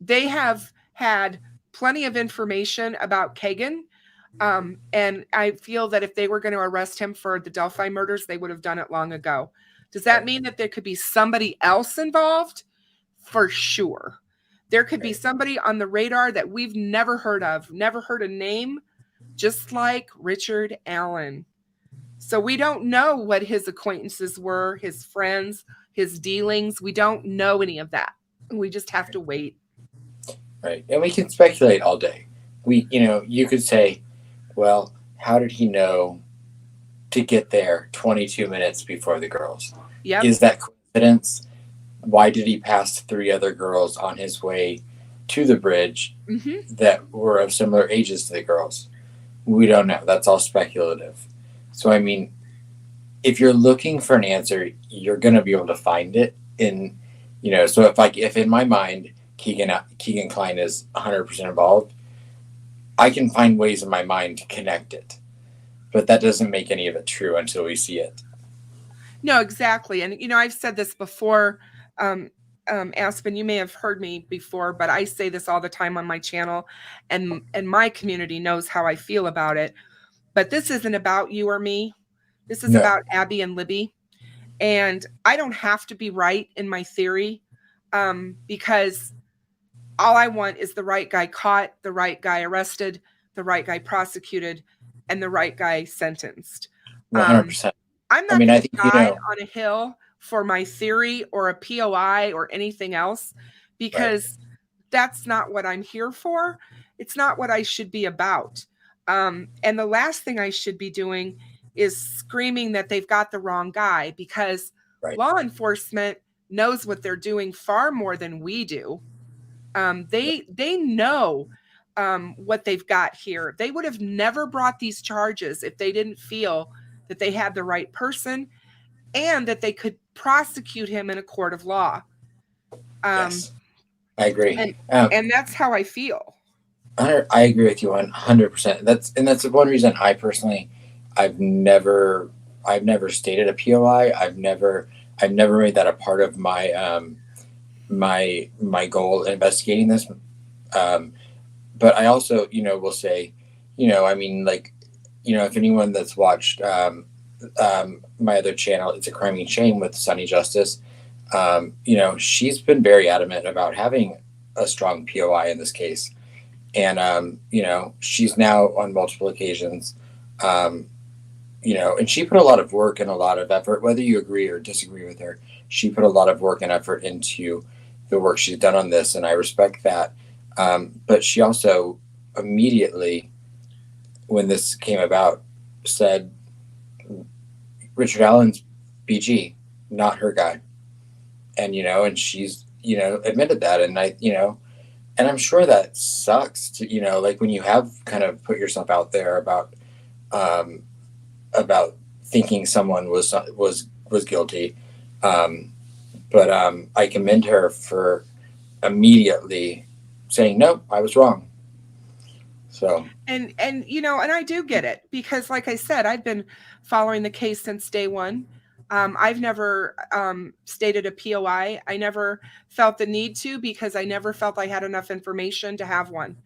They have had plenty of information about Kagan. And I feel that if they were going to arrest him for the Delphi murders, they would have done it long ago. Does that mean that there could be somebody else involved? For sure. There could be somebody on the radar that we've never heard of, never heard a name, just like Richard Allen. So we don't know what his acquaintances were, his friends, his dealings. We don't know any of that. We just have to wait. Right. And we can speculate all day. You could say, well, how did he know to get there 22 minutes before the girls? Yep. Is that coincidence? Why did he pass 3 other girls on his way to the bridge that were of similar ages to the girls? We don't know. That's all speculative. So, I mean, if you're looking for an answer, you're going to be able to find it in, so if in my mind, Keegan Kline is 100% involved, I can find ways in my mind to connect it. But that doesn't make any of it true until we see it. No, exactly. And, I've said this before, Aspen, you may have heard me before, but I say this all the time on my channel, and my community knows how I feel about it. But this isn't about you or me. This is about Abby and Libby. And I don't have to be right in my theory, because all I want is the right guy caught, the right guy arrested, the right guy prosecuted, and the right guy sentenced. 100%. I'm not going to die on a hill for my theory or a POI or anything else, because that's not what I'm here for. It's not what I should be about. And the last thing I should be doing is screaming that they've got the wrong guy, because law enforcement knows what they're doing far more than we do. They know what they've got here. They would have never brought these charges if they didn't feel that they had the right person and that they could prosecute him in a court of law. Yes, I agree. And that's how I feel. I agree with you 100%. That's one reason I've never I've never stated a POI. I've never made that a part of my my goal in investigating this. But I also, will say, I mean, like, if anyone that's watched my other channel, It's a Crime and Shame with Sunny Justice, she's been very adamant about having a strong POI in this case. And, she's now on multiple occasions, and she put a lot of work and a lot of effort, whether you agree or disagree with her. She put a lot of work and effort into the work she's done on this, and I respect that. But she also immediately, when this came about, said Richard Allen's BG, not her guy. And, and she's, admitted that. And and I'm sure that sucks to, like when you have kind of put yourself out there about thinking someone was guilty. But I commend her for immediately saying, no, I was wrong. So. And I do get it, because like I said, I've been following the case since day one. I've never stated a POI. I never felt the need to, because I never felt I had enough information to have one.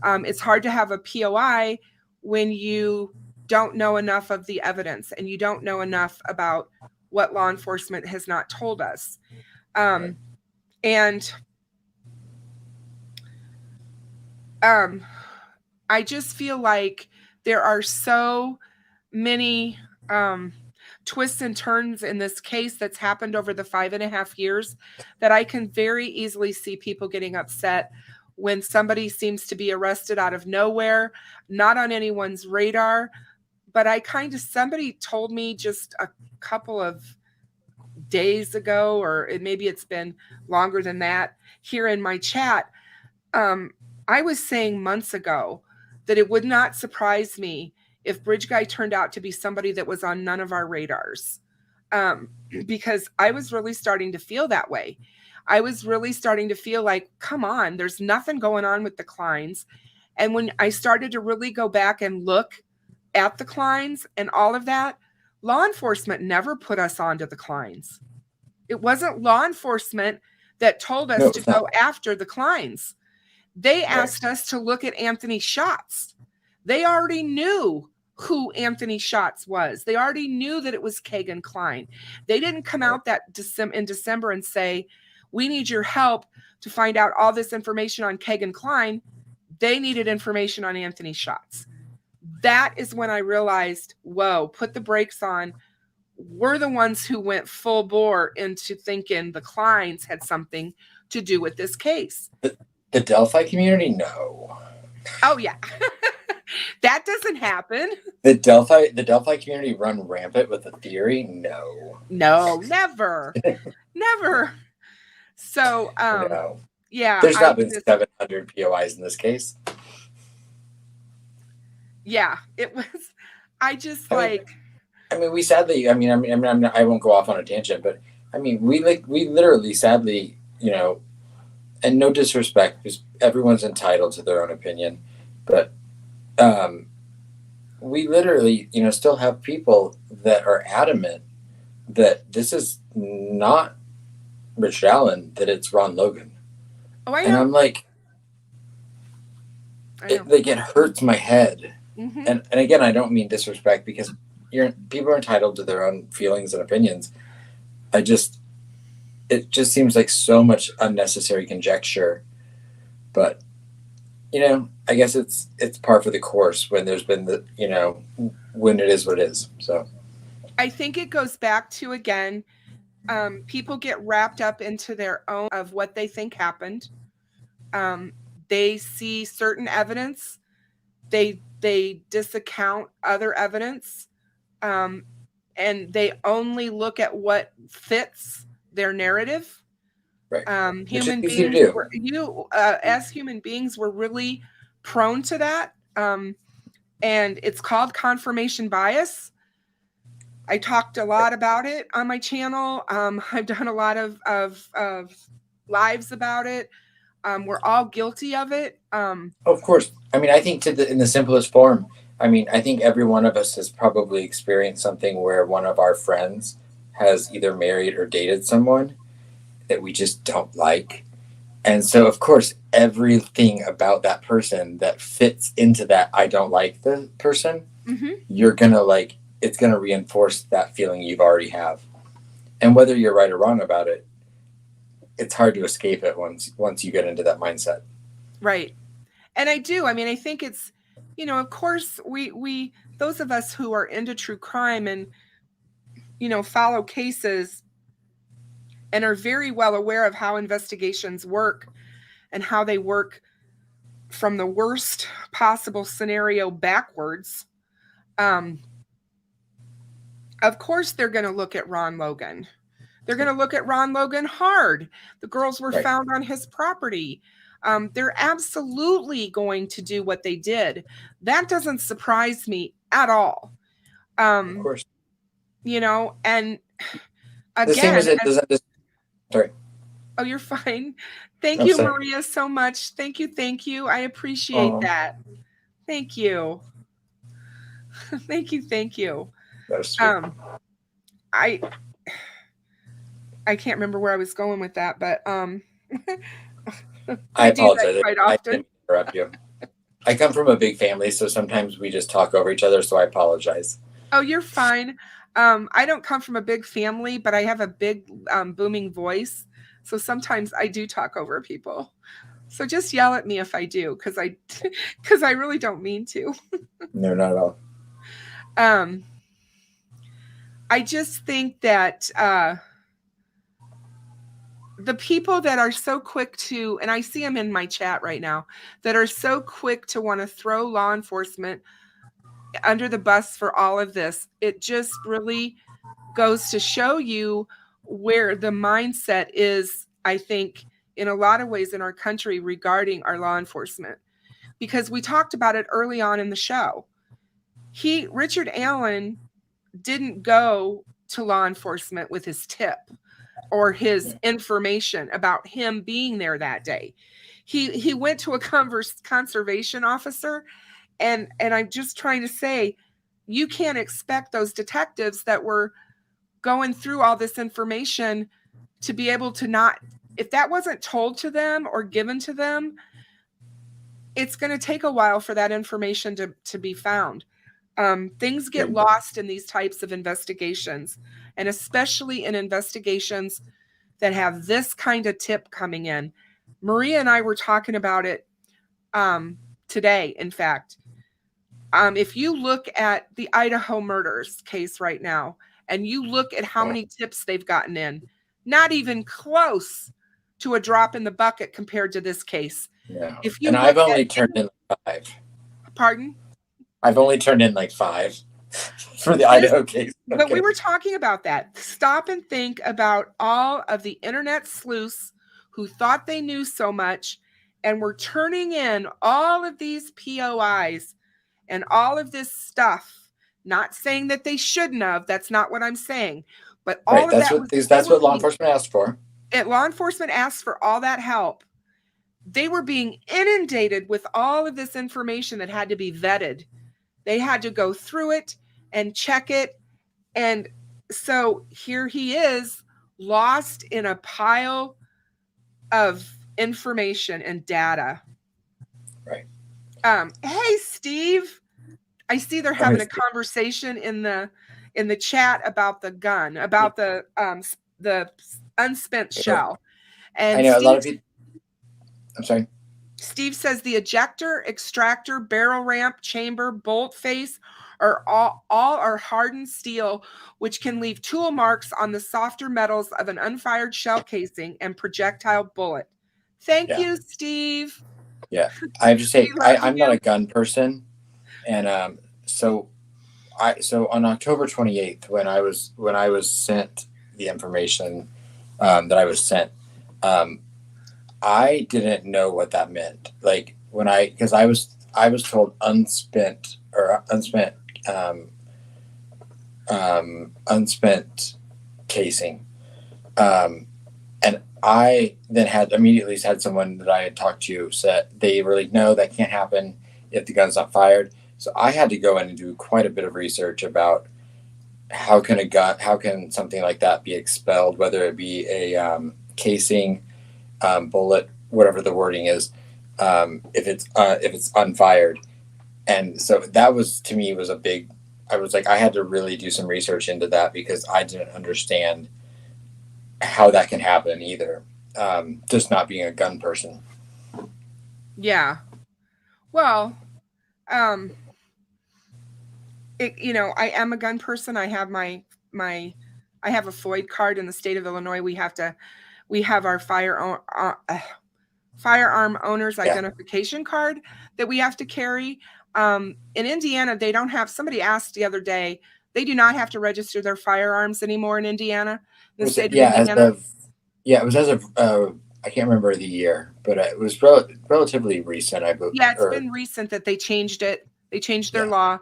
It's hard to have a POI when you don't know enough of the evidence and you don't know enough about what law enforcement has not told us. And I just feel like there are so many twists and turns in this case that's happened over the 5.5 years that I can very easily see people getting upset when somebody seems to be arrested out of nowhere, not on anyone's radar. But somebody told me just a couple of days ago, or maybe it's been longer than that, here in my chat, I was saying months ago that it would not surprise me if Bridge Guy turned out to be somebody that was on none of our radars, because I was really starting to feel that way. I was really starting to feel like, come on, there's nothing going on with the Kleins. And when I started to really go back and look at the Kleins and all of that, law enforcement never put us onto the Kleins. It wasn't law enforcement that told us to go after the Kleins. They asked us to look at Anthony Schatz. They already knew who Anthony Schatz was. They already knew that it was Kagan Klein. They didn't come out in December and say, we need your help to find out all this information on Kagan Klein. They needed information on Anthony Schatz. That is when I realized, whoa, put the brakes on. We're the ones who went full bore into thinking the Kleins had something to do with this case. The Delphi community? No. Oh, yeah. That doesn't happen. The Delphi community run rampant with the theory? No. No, never. Never. So, no. Yeah. There's not been 700 POIs in this case. Yeah, it was. We sadly, I won't go off on a tangent, but we literally sadly, and no disrespect, because everyone's entitled to their own opinion, but we literally, still have people that are adamant that this is not Richard Allen, that it's Ron Logan. Oh, I know. And I'm like, it hurts my head. Mm-hmm. And again, I don't mean disrespect, because people are entitled to their own feelings and opinions. It just seems like so much unnecessary conjecture, but I guess it's par for the course when there's been when it is what it is. So I think it goes back to, again, people get wrapped up into their own of what they think happened. They see certain evidence, they discount other evidence, and they only look at what fits their narrative. Right. Human beings, as human beings, we're really prone to that. And it's called confirmation bias. I talked a lot about it on my channel. I've done a lot of lives about it. We're all guilty of it. Of course. I think in the simplest form, I mean, I think every one of us has probably experienced something where one of our friends has either married or dated someone that we just don't like. And so, of course, everything about that person that fits into that I don't like the person, you're going to like, it's going to reinforce that feeling you've already have. And whether you're right or wrong about it, it's hard to escape it once you get into that mindset. Right. And I do. I mean, I think it's, you know, of course, we those of us who are into true crime and, you know, follow cases and are very well aware of how investigations work and how they work from the worst possible scenario backwards. Of course, they're going to look at Ron Logan. They're going to look at Ron Logan hard. The girls were found on his property. They're absolutely going to do what they did. That doesn't surprise me at all. Of course. You know, and again, the thing is, it doesn't. Sorry. Oh, you're fine. Thank you, Maria, so much. Thank you. I appreciate that. Thank you. Thank you. That's sweet. I can't remember where I was going with that, but I apologize. Quite often. I didn't interrupt you. I come from a big family, so sometimes we just talk over each other, so I apologize. Oh, you're fine. I don't come from a big family, but I have a big booming voice. So sometimes I do talk over people. So just yell at me if I do, because I really don't mean to. No, not at all. I just think that the people that are so quick to, and I see them in my chat right now, that are so quick to want to throw law enforcement under the bus for all of this, it just really goes to show you where the mindset is, I think, in a lot of ways in our country regarding our law enforcement. Because we talked about it early on in the show. Richard Allen didn't go to law enforcement with his tip or his information about him being there that day. He went to a conservation officer, and I'm just trying to say, you can't expect those detectives that were going through all this information to be able to not, if that wasn't told to them or given to them, it's going to take a while for that information to be found. Things get lost in these types of investigations, and especially in investigations that have this kind of tip coming in. Maria and I were talking about it today, in fact. If you look at the Idaho murders case right now, and you look at how many tips they've gotten in, not even close to a drop in the bucket compared to this case. Yeah. And I've only turned in 5. Pardon? I've only turned in like 5 for the Idaho case. Okay. But we were talking about that. Stop and think about all of the internet sleuths who thought they knew so much and were turning in all of these POIs and all of this stuff. Not saying that they shouldn't have. That's not what I'm saying. But all of that's what law enforcement asked for. And law enforcement asked for all that help. They were being inundated with all of this information that had to be vetted. They had to go through it and check it. And so here he is, lost in a pile of information and data. Right. Hey, Steve. I see they're having a conversation in the chat about the gun, about the unspent shell. And I know a lot of people. I'm sorry. Steve says the ejector, extractor, barrel ramp, chamber, bolt face are all are hardened steel, which can leave tool marks on the softer metals of an unfired shell casing and projectile bullet. Thank you, Steve. Yeah, I have to say I'm not a gun person, and so on October 28th, when I was sent the information that I was sent, I didn't know what that meant. Like because I was told unspent casing, and I then immediately had someone that I had talked to said they were like, no, that can't happen if the gun's not fired. So I had to go in and do quite a bit of research about how can something like that be expelled, whether it be a casing, bullet, whatever the wording is, if it's unfired. And so that was, to me, was a big. I was like, I had to really do some research into that because I didn't understand how that can happen either. Just not being a gun person. Yeah. Well, I am a gun person. I have I have a FOID card in the state of Illinois. We have our firearm owner's identification card that we have to carry. In Indiana, they don't have. Somebody asked the other day. They do not have to register their firearms anymore in Indiana. In the state of Indiana. It was as of I can't remember the year, but it was relatively recent. I believe. Yeah, it's been recent that they changed it. They changed their law.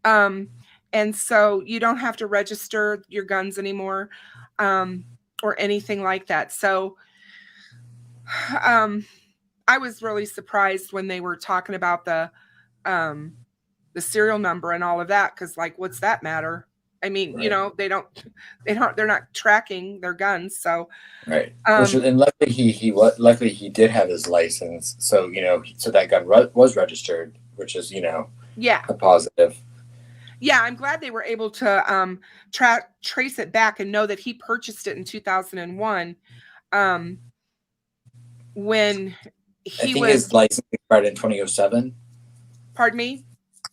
And so you don't have to register your guns anymore, or anything like that. So, I was really surprised when they were talking about the serial number and all of that. 'Cause like, what's that matter? I mean, Right. they're not tracking their guns. So, right. And luckily he did have his license. So, so that gun was registered, which is, a positive. Yeah, I'm glad they were able to trace it back and know that he purchased it in 2001, when his license expired in 2007. Pardon me?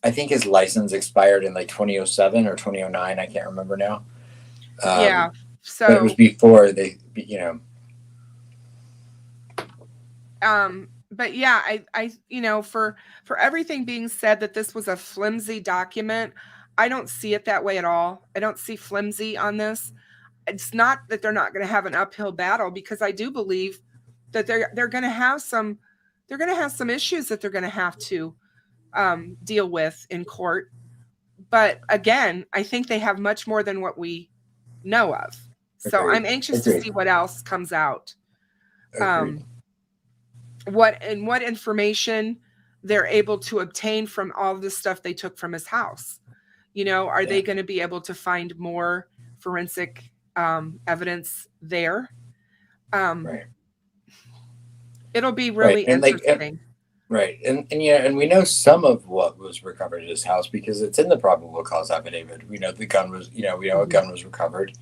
I think his license expired in like 2007 or 2009. I can't remember now. Yeah. So but it was before they. But yeah, I for everything being said that this was a flimsy document, I don't see it that way at all. I don't see flimsy on this. It's not that they're not going to have an uphill battle, because I do believe that they're going to have some issues that they're going to have to deal with in court. But again, I think they have much more than what we know of. So Agreed. I'm anxious to see what else comes out. Agreed. What information they're able to obtain from all the stuff they took from his house. Are they going to be able to find more forensic evidence there? Right. It'll be really interesting. Right. And we know some of what was recovered at his house because it's in the probable cause affidavit. We know the gun was, a gun was recovered.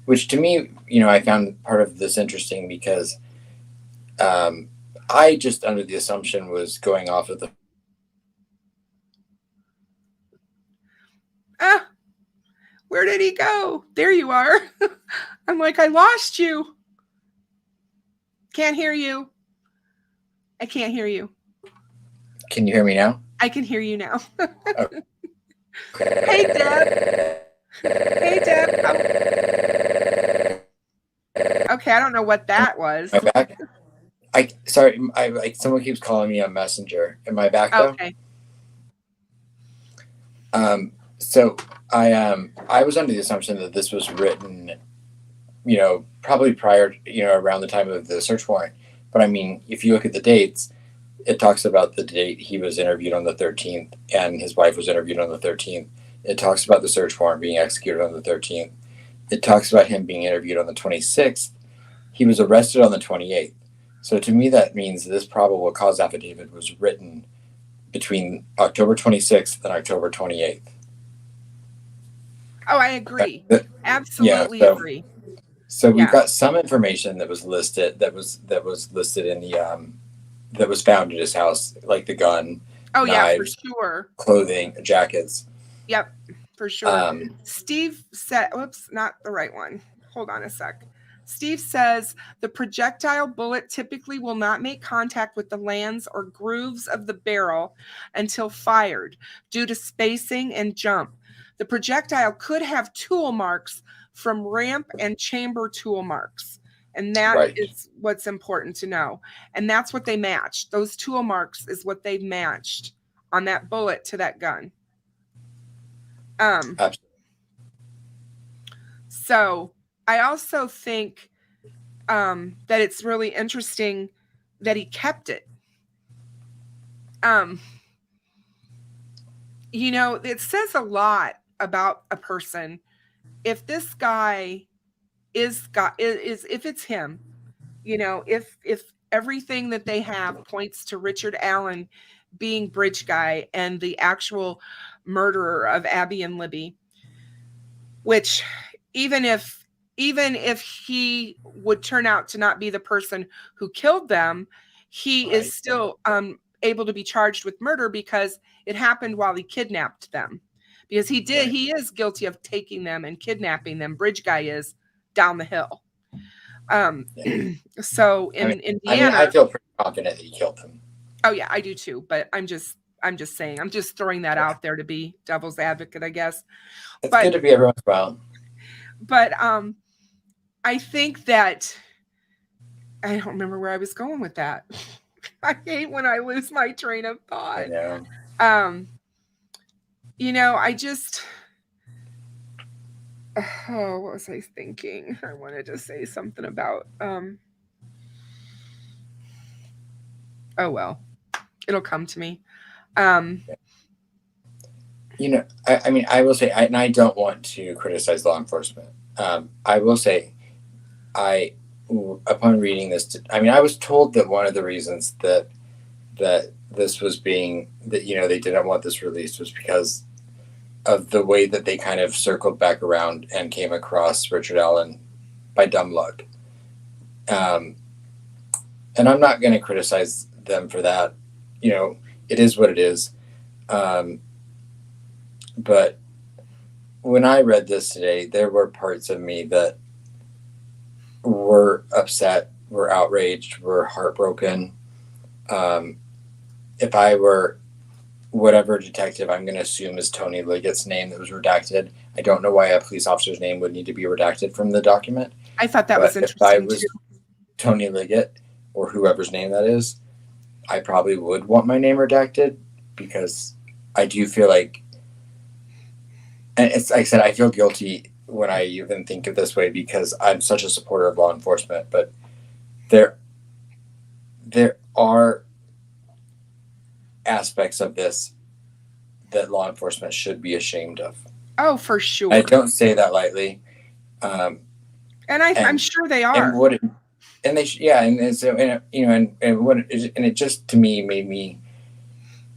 Which to me, I found part of this interesting because I just under the assumption was going off of the. Where did he go? There you are. I'm like, I lost you. Can't hear you. I can't hear you. Can you hear me now? I can hear you now. Okay. Hey, Deb. Hey, Deb. Okay, I don't know what that was. Am I back? Sorry, someone keeps calling me on Messenger. Am I back though? Okay. So I was under the assumption that this was written, probably prior, around the time of the search warrant. But I mean, if you look at the dates, it talks about the date he was interviewed on the 13th and his wife was interviewed on the 13th. It talks about the search warrant being executed on the 13th. It talks about him being interviewed on the 26th. He was arrested on the 28th. So to me, that means this probable cause affidavit was written between October 26th and October 28th. Oh, I agree. Absolutely agree. So we've got some information that was listed in the that was found at his house, like the gun. Oh, knives, for sure. Clothing, jackets. Yep, for sure. Steve said, whoops, not the right one. Hold on a sec. Steve says the projectile bullet typically will not make contact with the lands or grooves of the barrel until fired due to spacing and jump. The projectile could have tool marks from ramp and chamber tool marks. And that is what's important to know. And that's what they matched. Those tool marks is what they matched on that bullet to that gun. Absolutely. So I also think that it's really interesting that he kept it. it says a lot about a person. If this guy is if it's him, if everything that they have points to Richard Allen being bridge guy and the actual murderer of Abby and Libby, which even if he would turn out to not be the person who killed them, he Right. is still able to be charged with murder because it happened while he kidnapped them. Because he is guilty of taking them and kidnapping them. Bridge guy is down the hill. So in Indiana, I feel pretty confident that he killed them. Oh yeah, I do too. But I'm just saying, I'm just throwing that out there to be devil's advocate, I guess. It's good to be everyone's well. But I think that I don't remember where I was going with that. I hate when I lose my train of thought. I know. I just what was I thinking? I wanted to say something about oh well. It'll come to me. I mean, I will say, and I don't want to criticize law enforcement. I will say, upon reading this, I was told that one of the reasons that this was they didn't want this released was because of the way that they kind of circled back around and came across Richard Allen by dumb luck. And I'm not going to criticize them for that. It is what it is. But when I read this today, there were parts of me that were upset, were outraged, were heartbroken. If I were whatever detective I'm going to assume is Tony Liggett's name that was redacted, I don't know why a police officer's name would need to be redacted from the document. I thought that was interesting. If I was Tony Liggett or whoever's name that is, I probably would want my name redacted because I do feel like, and it's like I said, I feel guilty when I even think of this way because I'm such a supporter of law enforcement, but there are aspects of this that law enforcement should be ashamed of. Oh, for sure. I don't say that lightly. I'm sure they are. And they, and so, and it just to me made me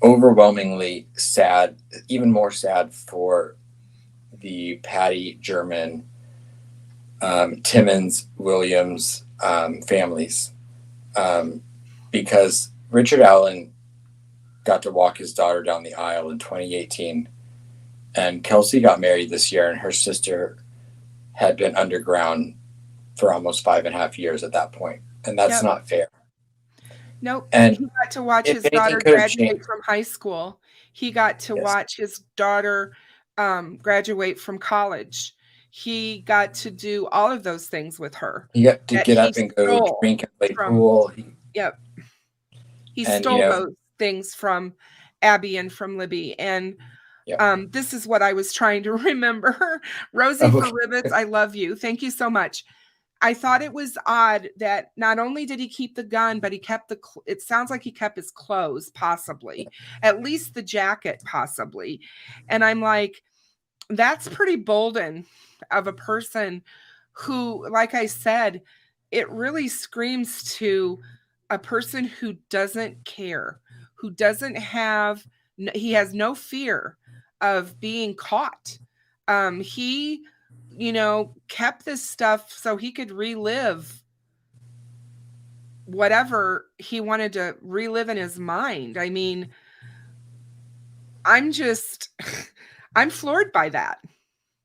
overwhelmingly sad, even more sad for the Patty, German, Timmons, Williams families, because Richard Allen got to walk his daughter down the aisle in 2018, and Kelsey got married this year, and her sister had been underground for almost 5.5 years at that point, and that's not fair. Nope. And he got to watch his daughter graduate from high school. He got to watch his daughter graduate from college. He got to do all of those things with her. He got to get up and go drink and play pool. He stole those things from Abby and from Libby. And this is what I was trying to remember. Rosie for Ribbits, I love you. Thank you so much. I thought it was odd that not only did he keep the gun, but he kept it sounds like he kept his clothes, possibly, at least the jacket, possibly. And I'm like, that's pretty bolden of a person who, like I said, it really screams to a person who doesn't care, who doesn't he has no fear of being caught. He kept this stuff so he could relive whatever he wanted to relive in his mind. I mean, I'm floored by that.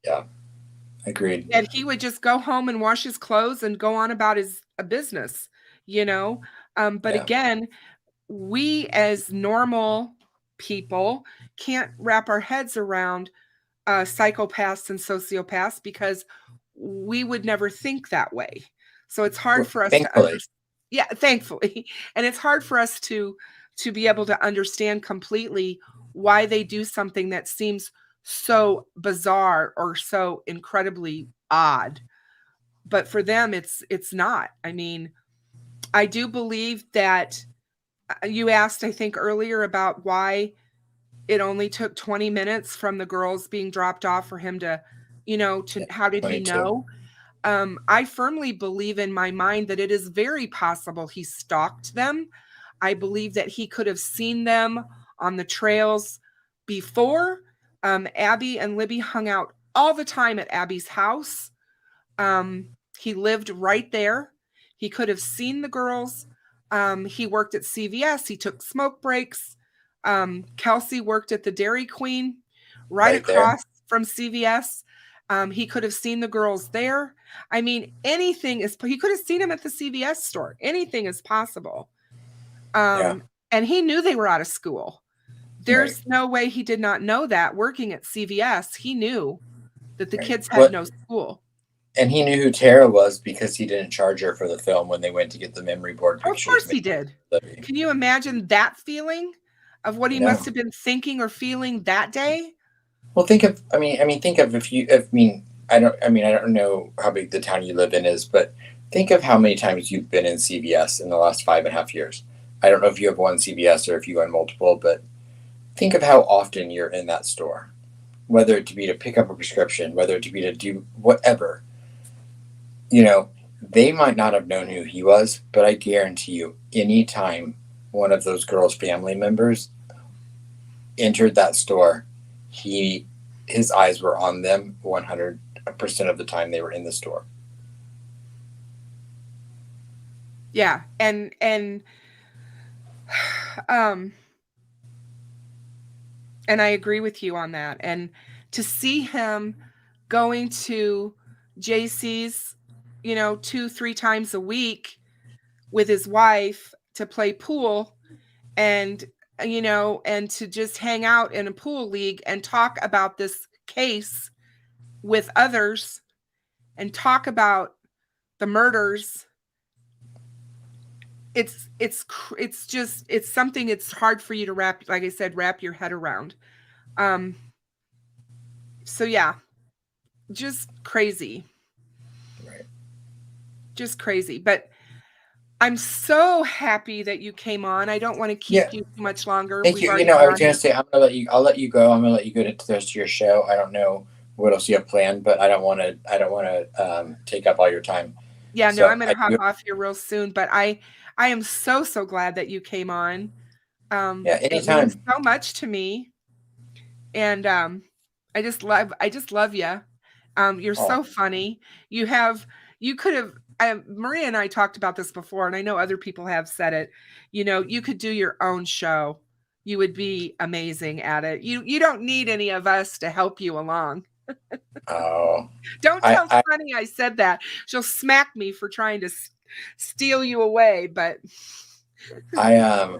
Yeah, agreed. And he would just go home and wash his clothes and go on about his business, But again, we as normal people can't wrap our heads around psychopaths and sociopaths because we would never think that way. So it's hard for us to understand. Yeah, thankfully. And it's hard for us to be able to understand completely why they do something that seems so bizarre or so incredibly odd. But for them, it's not. I mean, I do believe that you asked, I think, earlier about why it only took 20 minutes from the girls being dropped off for him to, Yeah, how did he 22. know? I firmly believe in my mind that it is very possible he stalked them. I believe that he could have seen them on the trails before. Abby and Libby hung out all the time at Abby's house. He lived right there. He could have seen the girls. He worked at CVS. He took smoke breaks. Kelsey worked at the Dairy Queen right Right there. across from CVS. He could have seen the girls there. I mean, anything is, he could have seen them at the CVS store. Anything is possible. Yeah. And he knew they were out of school. There's Right. no way he did not know that. Working at CVS, he knew that the Right. kids had What? no school. And he knew who Tara was because he didn't charge her for the film when they went to get the memory board Of pictures. course he did. Libby. Can you imagine that feeling of what he No. must have been thinking or feeling that day? Well, think of. I mean, think of I don't know how big the town you live in is, but think of how many times you've been in CVS in the last 5.5 years. I don't know if you have one CVS or if you go in multiple, but think of how often you're in that store, whether it to be to pick up a prescription, whether it to be to do whatever. They might not have known who he was, but I guarantee you, anytime one of those girls' family members entered that store, his eyes were on them 100% of the time they were in the store. Yeah, and I agree with you on that. And to see him going to JC's, 2-3 times a week with his wife to play pool and to just hang out in a pool league and talk about this case with others and talk about the murders. It's something it's hard for you to wrap, like I said, wrap your head around. So yeah, just crazy. Right. Just crazy. But I'm so happy that you came on. I don't want to keep you too much longer. Thank you. I was going to say, I'll let you go. I'm going to let you go to the rest of your show. I don't know what else you have planned, but I don't want to take up all your time. Yeah, no, I'm going to hop off here real soon, but I am so glad that you came on. Yeah, anytime. It means so much to me. And I just love you. You're so funny. You could have, Maria and I talked about this before, and I know other people have said it. You could do your own show. You would be amazing at it. You don't need any of us to help you along. Oh. Don't tell Sunny I said that. She'll smack me for trying to steal you away, but I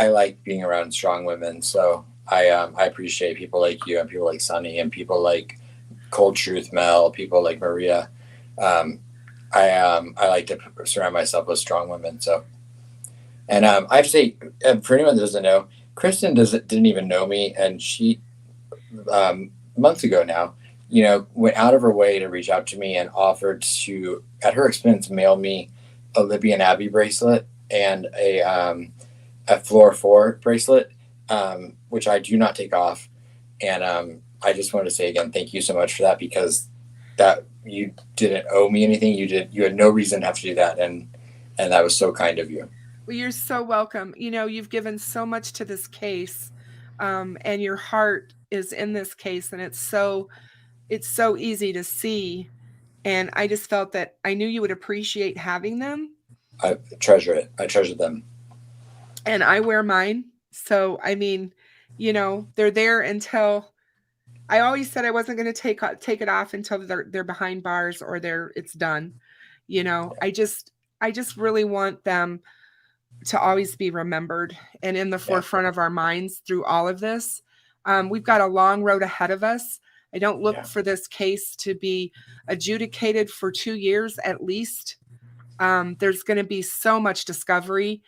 like being around strong women, so I appreciate people like you and people like Sunny and people like Cold Truth Mel, people like Maria. I like to surround myself with strong women. So, and I have to say, for anyone that doesn't know, Kristen didn't even know me, and she months ago now, went out of her way to reach out to me and offered to, at her expense, mail me a Libby and Abby bracelet and a Floor 4 bracelet, which I do not take off. And I just wanted to say again, thank you so much for that, because that you didn't owe me anything. You had no reason to have to do that, and that was so kind of you. Well, you're so welcome. You've given so much to this case, and your heart is in this case, and it's so easy to see. And I just felt that I knew you would appreciate having them. I treasure it. I treasure them. And I wear mine. So, I mean, they're there until, I always said I wasn't going to take it off until they're behind bars or it's done. I just really want them to always be remembered and in the forefront of our minds through all of this. We've got a long road ahead of us. I don't look for this case to be adjudicated for 2 years at least. There's going to be so much discovery.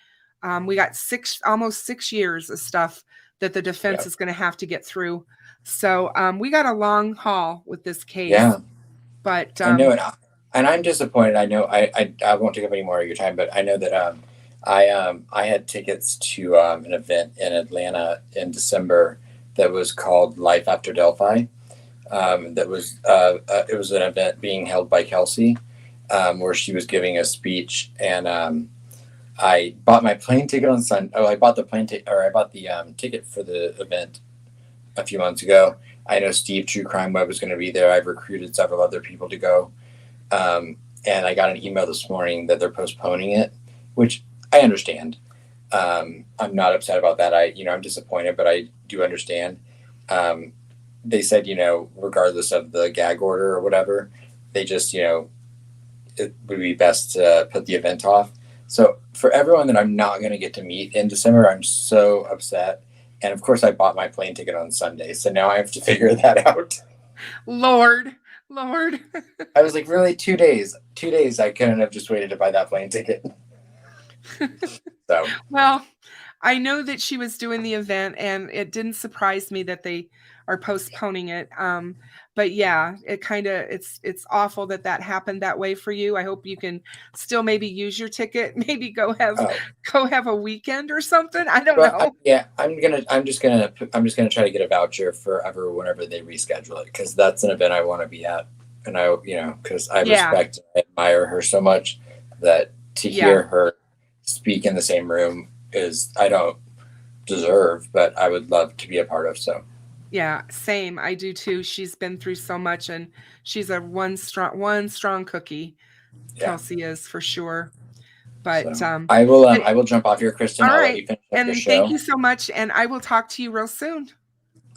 We got almost 6 years of stuff that the defense is going to have to get through. So we got a long haul with this case. Yeah. But I know, and I'm disappointed. I know I won't take up any more of your time, but I know that I had tickets to an event in Atlanta in December that was called Life After Delphi. That was it was an event being held by Kelsey, where she was giving a speech, and I bought my plane ticket on Sunday. Oh, I bought the plane ticket, or I bought the ticket for the event a few months ago. I know Steve True Crime Web was going to be there. I've recruited several other people to go, and I got an email this morning that they're postponing it, which I understand. I'm not upset about that. I'm disappointed, but I do understand. They said, regardless of the gag order or whatever, they just, it would be best to put the event off. So for everyone that I'm not going to get to meet in December, I'm so upset. And of course, I bought my plane ticket on Sunday, so now I have to figure that out. Lord. I was like, really, 2 days? 2 days? I couldn't have just waited to buy that plane ticket. So. Well, I know that she was doing the event, and it didn't surprise me that they are postponing it. But yeah, it's awful that happened that way for you. I hope you can still maybe use your ticket, maybe go have a weekend or something. I don't know. I'm just gonna try to get a voucher forever whenever they reschedule it, because that's an event I want to be at, and because I respect and admire her so much that to hear her speak in the same room is I don't deserve, but I would love to be a part of. So yeah, same. I do too. She's been through so much, and she's a one strong cookie. Kelsey is, for sure. But so, I will jump off here, Kristen. All I'll right. let you finish and your show. Thank you so much, and I will talk to you real soon.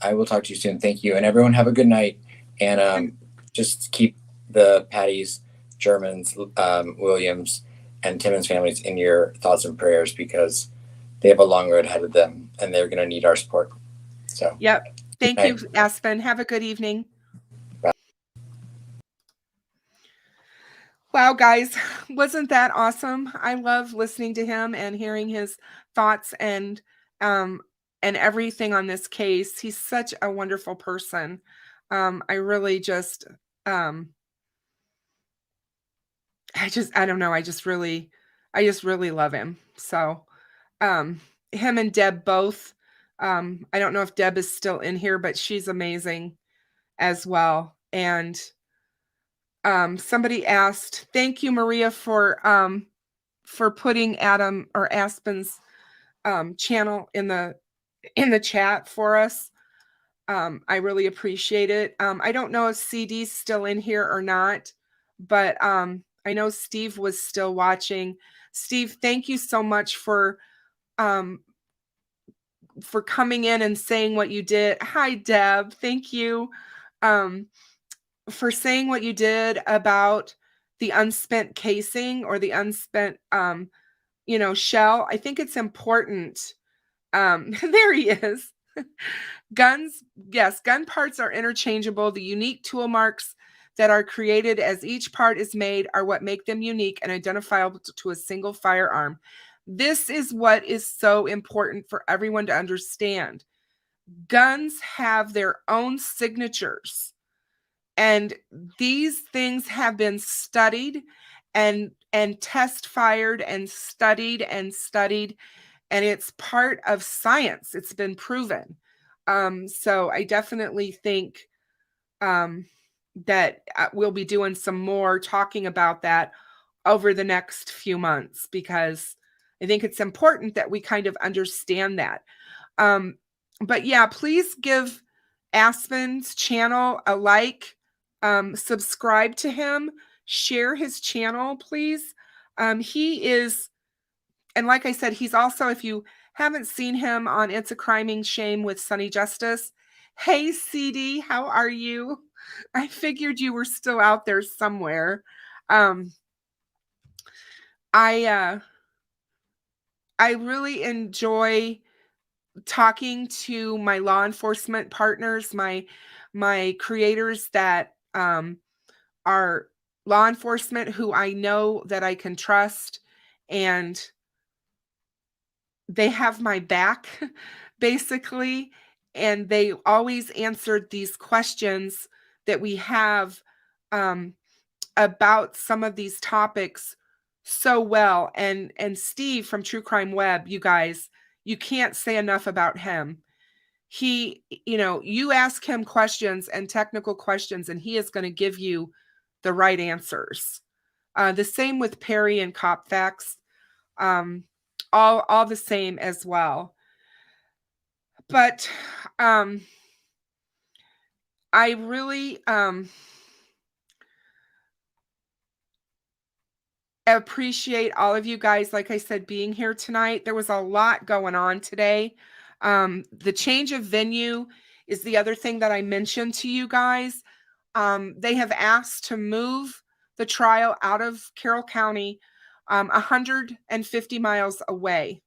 I will talk to you soon. Thank you, and everyone have a good night. And just keep the Patties, Germans, Williams, and Timmons families in your thoughts and prayers, because they have a long road ahead of them, and they're going to need our support. So. Yep. Thank you, Aspen. Have a good evening. Bye. Wow, guys, wasn't that awesome? I love listening to him and hearing his thoughts and everything on this case. He's such a wonderful person. I really just, I don't know. I just really love him. So, him and Deb both. I don't know if Deb is still in here, but she's amazing as well. And somebody asked, thank you, Maria, for putting Adam or Aspen's channel in the chat for us. I really appreciate it. I don't know if CD's still in here or not, but I know Steve was still watching. Steve, thank you so much for coming in and saying what you did. Hi, Deb. Thank you for saying what you did about the unspent casing or the unspent, shell. I think it's important. There he is. Guns, yes, gun parts are interchangeable. The unique tool marks that are created as each part is made are what make them unique and identifiable to a single firearm. This is what is so important for everyone to understand. Guns have their own signatures, and these things have been studied and test fired and studied, and it's part of science. It's been proven. So I definitely think that we'll be doing some more talking about that over the next few months, because I think it's important that we kind of understand that. But yeah, please give Aspen's channel a like, subscribe to him, share his channel, please. He is, and like I said, he's also, if you haven't seen him on It's a Criming Shame with Sonny Justice. Hey, CD, how are you? I figured you were still out there somewhere. I really enjoy talking to my law enforcement partners, my creators that are law enforcement who I know that I can trust, and they have my back, basically, and they always answered these questions that we have about some of these topics so well. And Steve from True Crime Web, you guys, you can't say enough about him. He, you ask him questions and technical questions, and he is going to give you the right answers. The same with Perry and Cop Faxx, all the same as well. But I really appreciate all of you guys, like I said, being here tonight. There was a lot going on today. The change of venue is the other thing that I mentioned to you guys. They have asked to move the trial out of Carroll County, 150 miles away.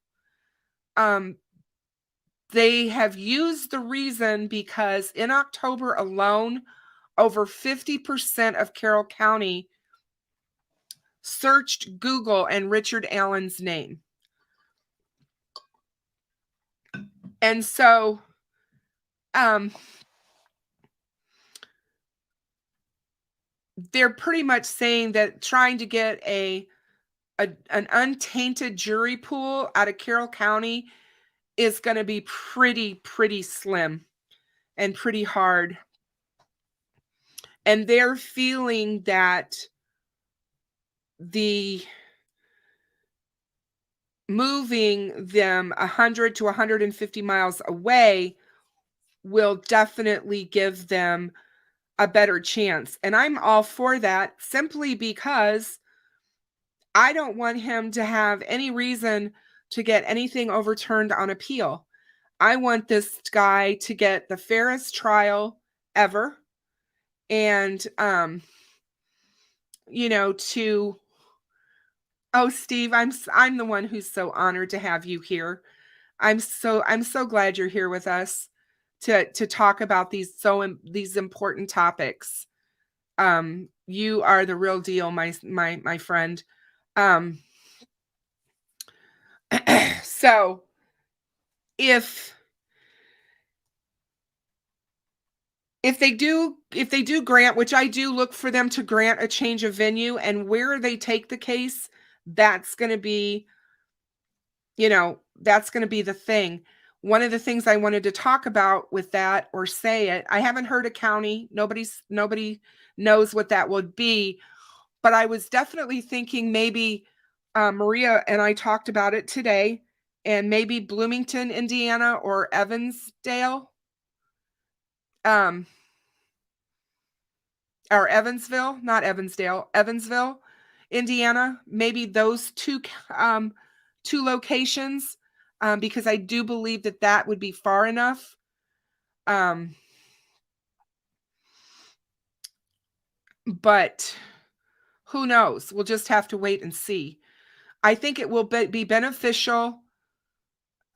They have used the reason because in October alone, over 50% of Carroll County searched Google and Richard Allen's name. And so, they're pretty much saying that trying to get an untainted jury pool out of Carroll County is going to be pretty slim and pretty hard. And they're feeling that the moving them 100 to 150 miles away will definitely give them a better chance. And I'm all for that, simply because I don't want him to have any reason to get anything overturned on appeal. I want this guy to get the fairest trial ever. And, oh, Steve, I'm the one who's so honored to have you here. I'm so glad you're here with us to talk about these important topics. You are the real deal, my friend. So if they do grant, which I do look for them to grant a change of venue, and where they take the case, that's going to be, that's going to be the thing. One of the things I wanted to talk about with that, or say it, I haven't heard a county. Nobody knows what that would be, but I was definitely thinking maybe Maria and I talked about it today, and maybe Bloomington, Indiana, or Evansdale, or Evansville, not Evansdale, Evansville, Indiana, maybe those two locations, because I do believe that would be far enough. But who knows? We'll just have to wait and see. I think it will be beneficial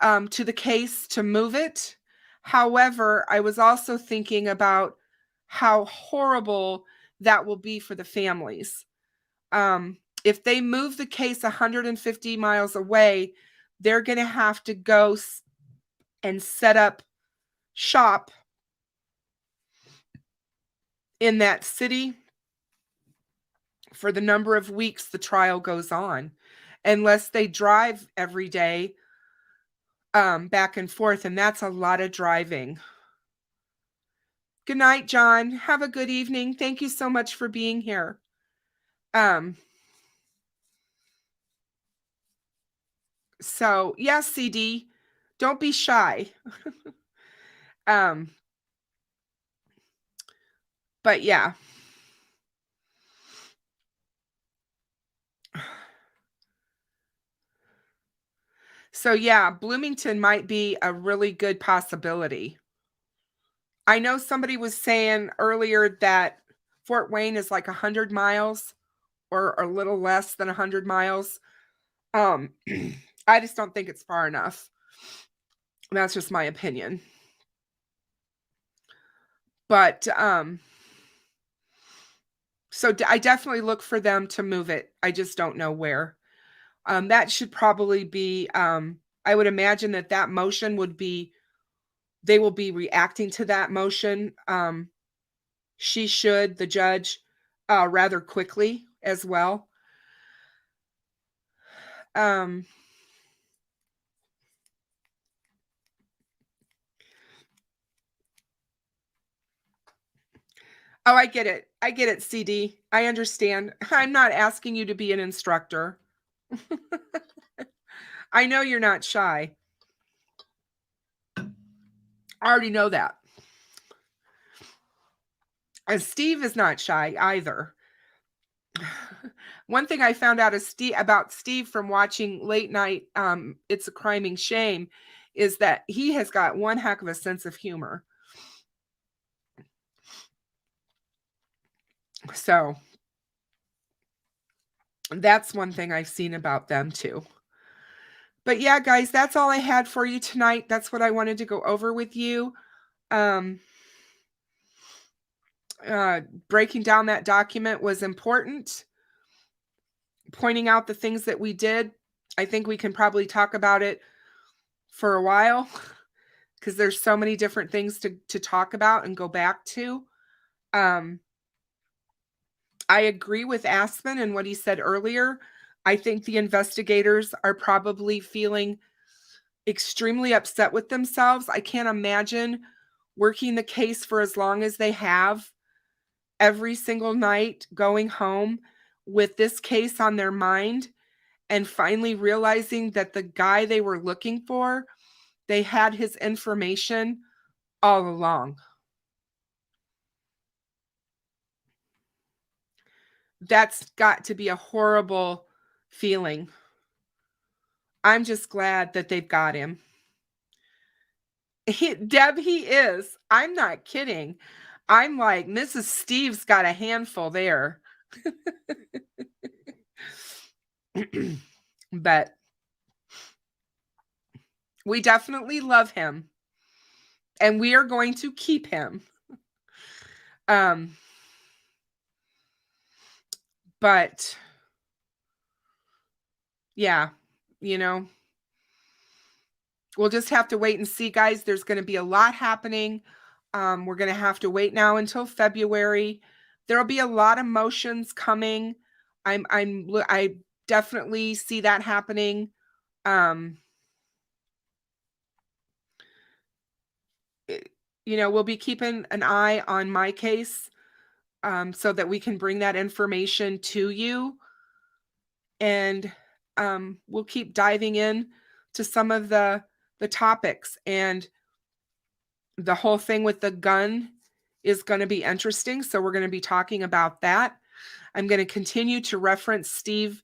to the case to move it. However, I was also thinking about how horrible that will be for the families. If they move the case 150 miles away, they're going to have to go and set up shop in that city for the number of weeks the trial goes on, unless they drive every day back and forth, and that's a lot of driving. Good night, John. Have a good evening. Thank you so much for being here. So, yes, CD, don't be shy. But yeah. So yeah, Bloomington might be a really good possibility. I know somebody was saying earlier that Fort Wayne is like 100 miles or a little less than 100 miles. I just don't think it's far enough. That's just my opinion. But so I definitely look for them to move it. I just don't know where. That should probably be, I would imagine that motion would be, they will be reacting to that motion. The judge, rather quickly as well. Um, oh, I get it. I get it, CD. I understand. I'm not asking you to be an instructor. I know you're not shy. I already know that. And Steve is not shy either. One thing I found out about Steve from watching late night It's a Crime and Shame is that he has got one heck of a sense of humor. So that's one thing I've seen about them too. But yeah, guys, that's all I had for you tonight. That's what I wanted to go over with you. Breaking down that document was important. Pointing out the things that we did. I think we can probably talk about it for a while because there's so many different things to talk about and go back to. I agree with Aspen and what he said earlier. I think the investigators are probably feeling extremely upset with themselves. I can't imagine working the case for as long as they have, every single night going home with this case on their mind and finally realizing that the guy they were looking for, they had his information all along. That's got to be a horrible feeling. I'm just glad that they've got him. Deb, he is. I'm not kidding. I'm like, Mrs. Steve's got a handful there. But we definitely love him. And we are going to keep him. But yeah, we'll just have to wait and see, guys. There's going to be a lot happening. We're going to have to wait now until February. There'll be a lot of motions coming. I definitely see that happening. We'll be keeping an eye on my case so that we can bring that information to you. And we'll keep diving in to some of the topics. And the whole thing with the gun is going to be interesting. So we're going to be talking about that. I'm going to continue to reference Steve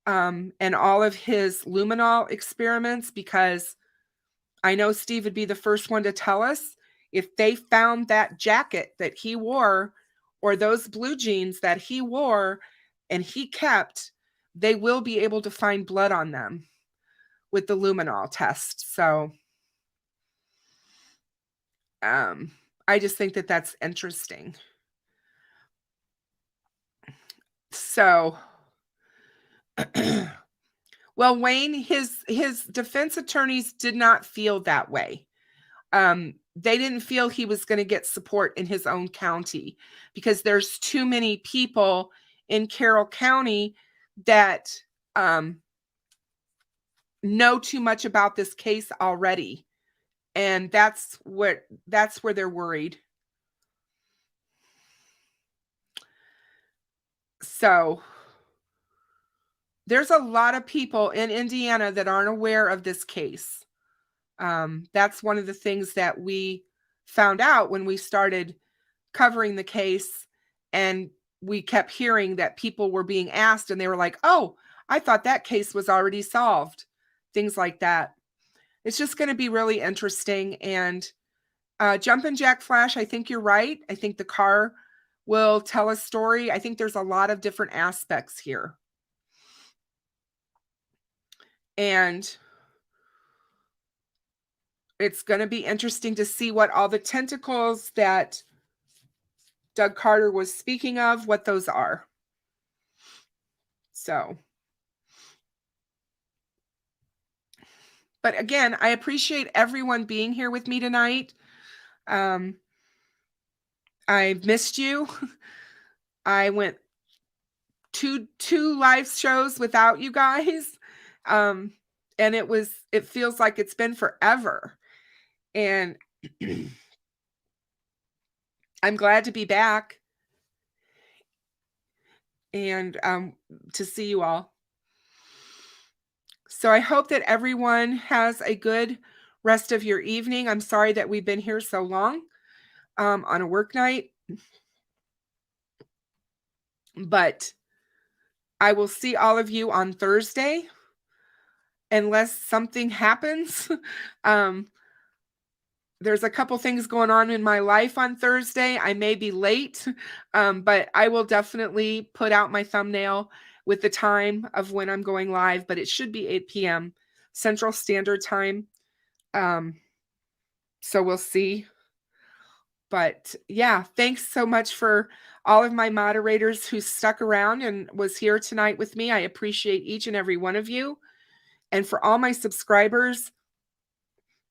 and all of his luminol experiments because I know Steve would be the first one to tell us if they found that jacket that he wore or those blue jeans that he wore and he kept, they will be able to find blood on them with the luminol test. So I just think that that's interesting. So, well, Wayne, his defense attorneys did not feel that way. They didn't feel he was going to get support in his own county because there's too many people in Carroll County that know too much about this case already. And that's where they're worried. So there's a lot of people in Indiana that aren't aware of this case. That's one of the things that we found out when we started covering the case, and we kept hearing that people were being asked and they were like, oh, I thought that case was already solved. Things like that. It's just going to be really interesting. And Jumpin' Jack Flash, I think you're right. I think the car will tell a story. I think there's a lot of different aspects here. And it's going to be interesting to see what all the tentacles that Doug Carter was speaking of, what those are. So, but again, I appreciate everyone being here with me tonight. I missed you. I went two live shows without you guys. And it feels like it's been forever. And I'm glad to be back and to see you all. So I hope that everyone has a good rest of your evening. I'm sorry that we've been here so long on a work night, but I will see all of you on Thursday unless something happens. There's a couple things going on in my life on Thursday. I may be late, but I will definitely put out my thumbnail with the time of when I'm going live, but it should be 8 p.m. Central Standard Time. So we'll see. But yeah, thanks so much for all of my moderators who stuck around and was here tonight with me. I appreciate each and every one of you. And for all my subscribers,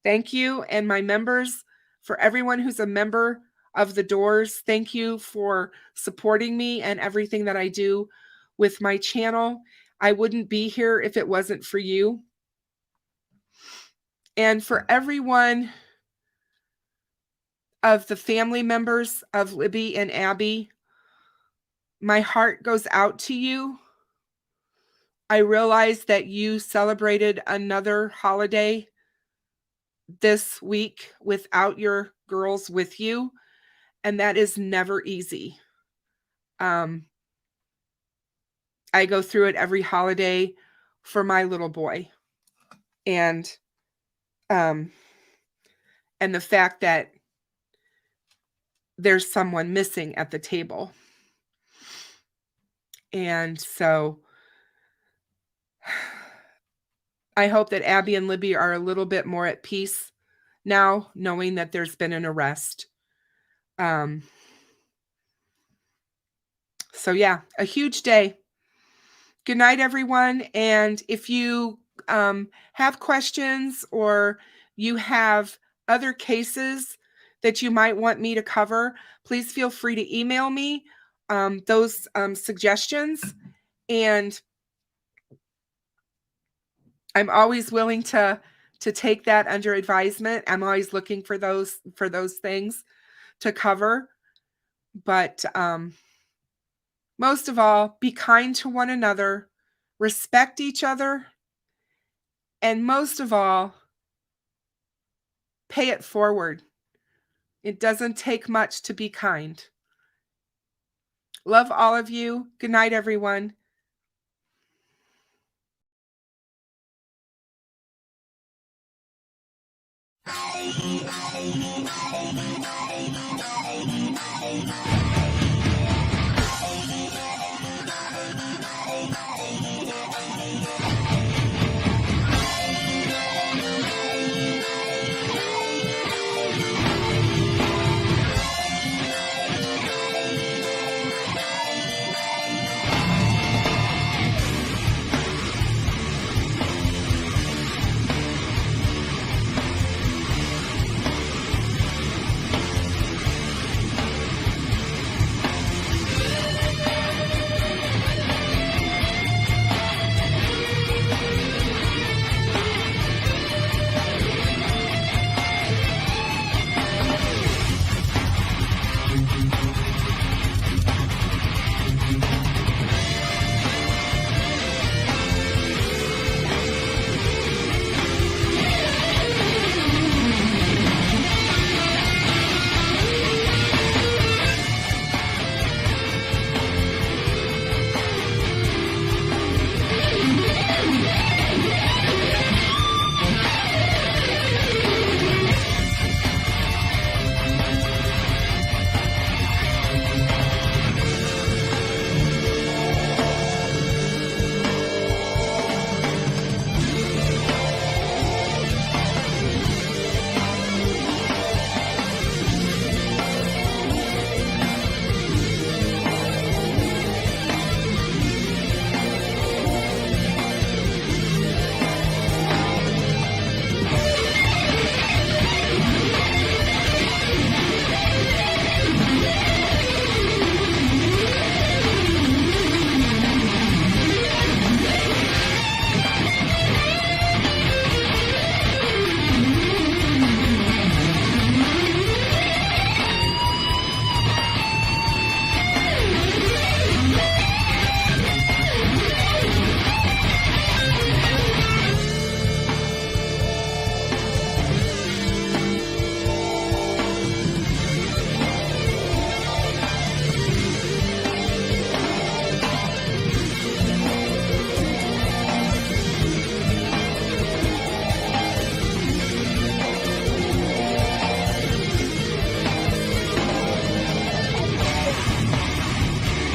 thank you. And my members, for everyone who's a member of the Doors, thank you for supporting me and everything that I do with my channel. I wouldn't be here if it wasn't for you. And for everyone of the family members of Libby and Abby, my heart goes out to you. I realize that you celebrated another holiday this week without your girls with you, and that is never easy. I go through it every holiday for my little boy, and the fact that there's someone missing at the table. And so I hope that Abby and Libby are a little bit more at peace now, knowing that there's been an arrest. So yeah, a huge day. Good night, everyone. And if you have questions or you have other cases that you might want me to cover, please feel free to email me those suggestions. And I'm always willing to take that under advisement. I'm always looking for those things to cover. But most of all, be kind to one another, respect each other, and most of all, pay it forward. It doesn't take much to be kind. Love all of you. Good night, everyone.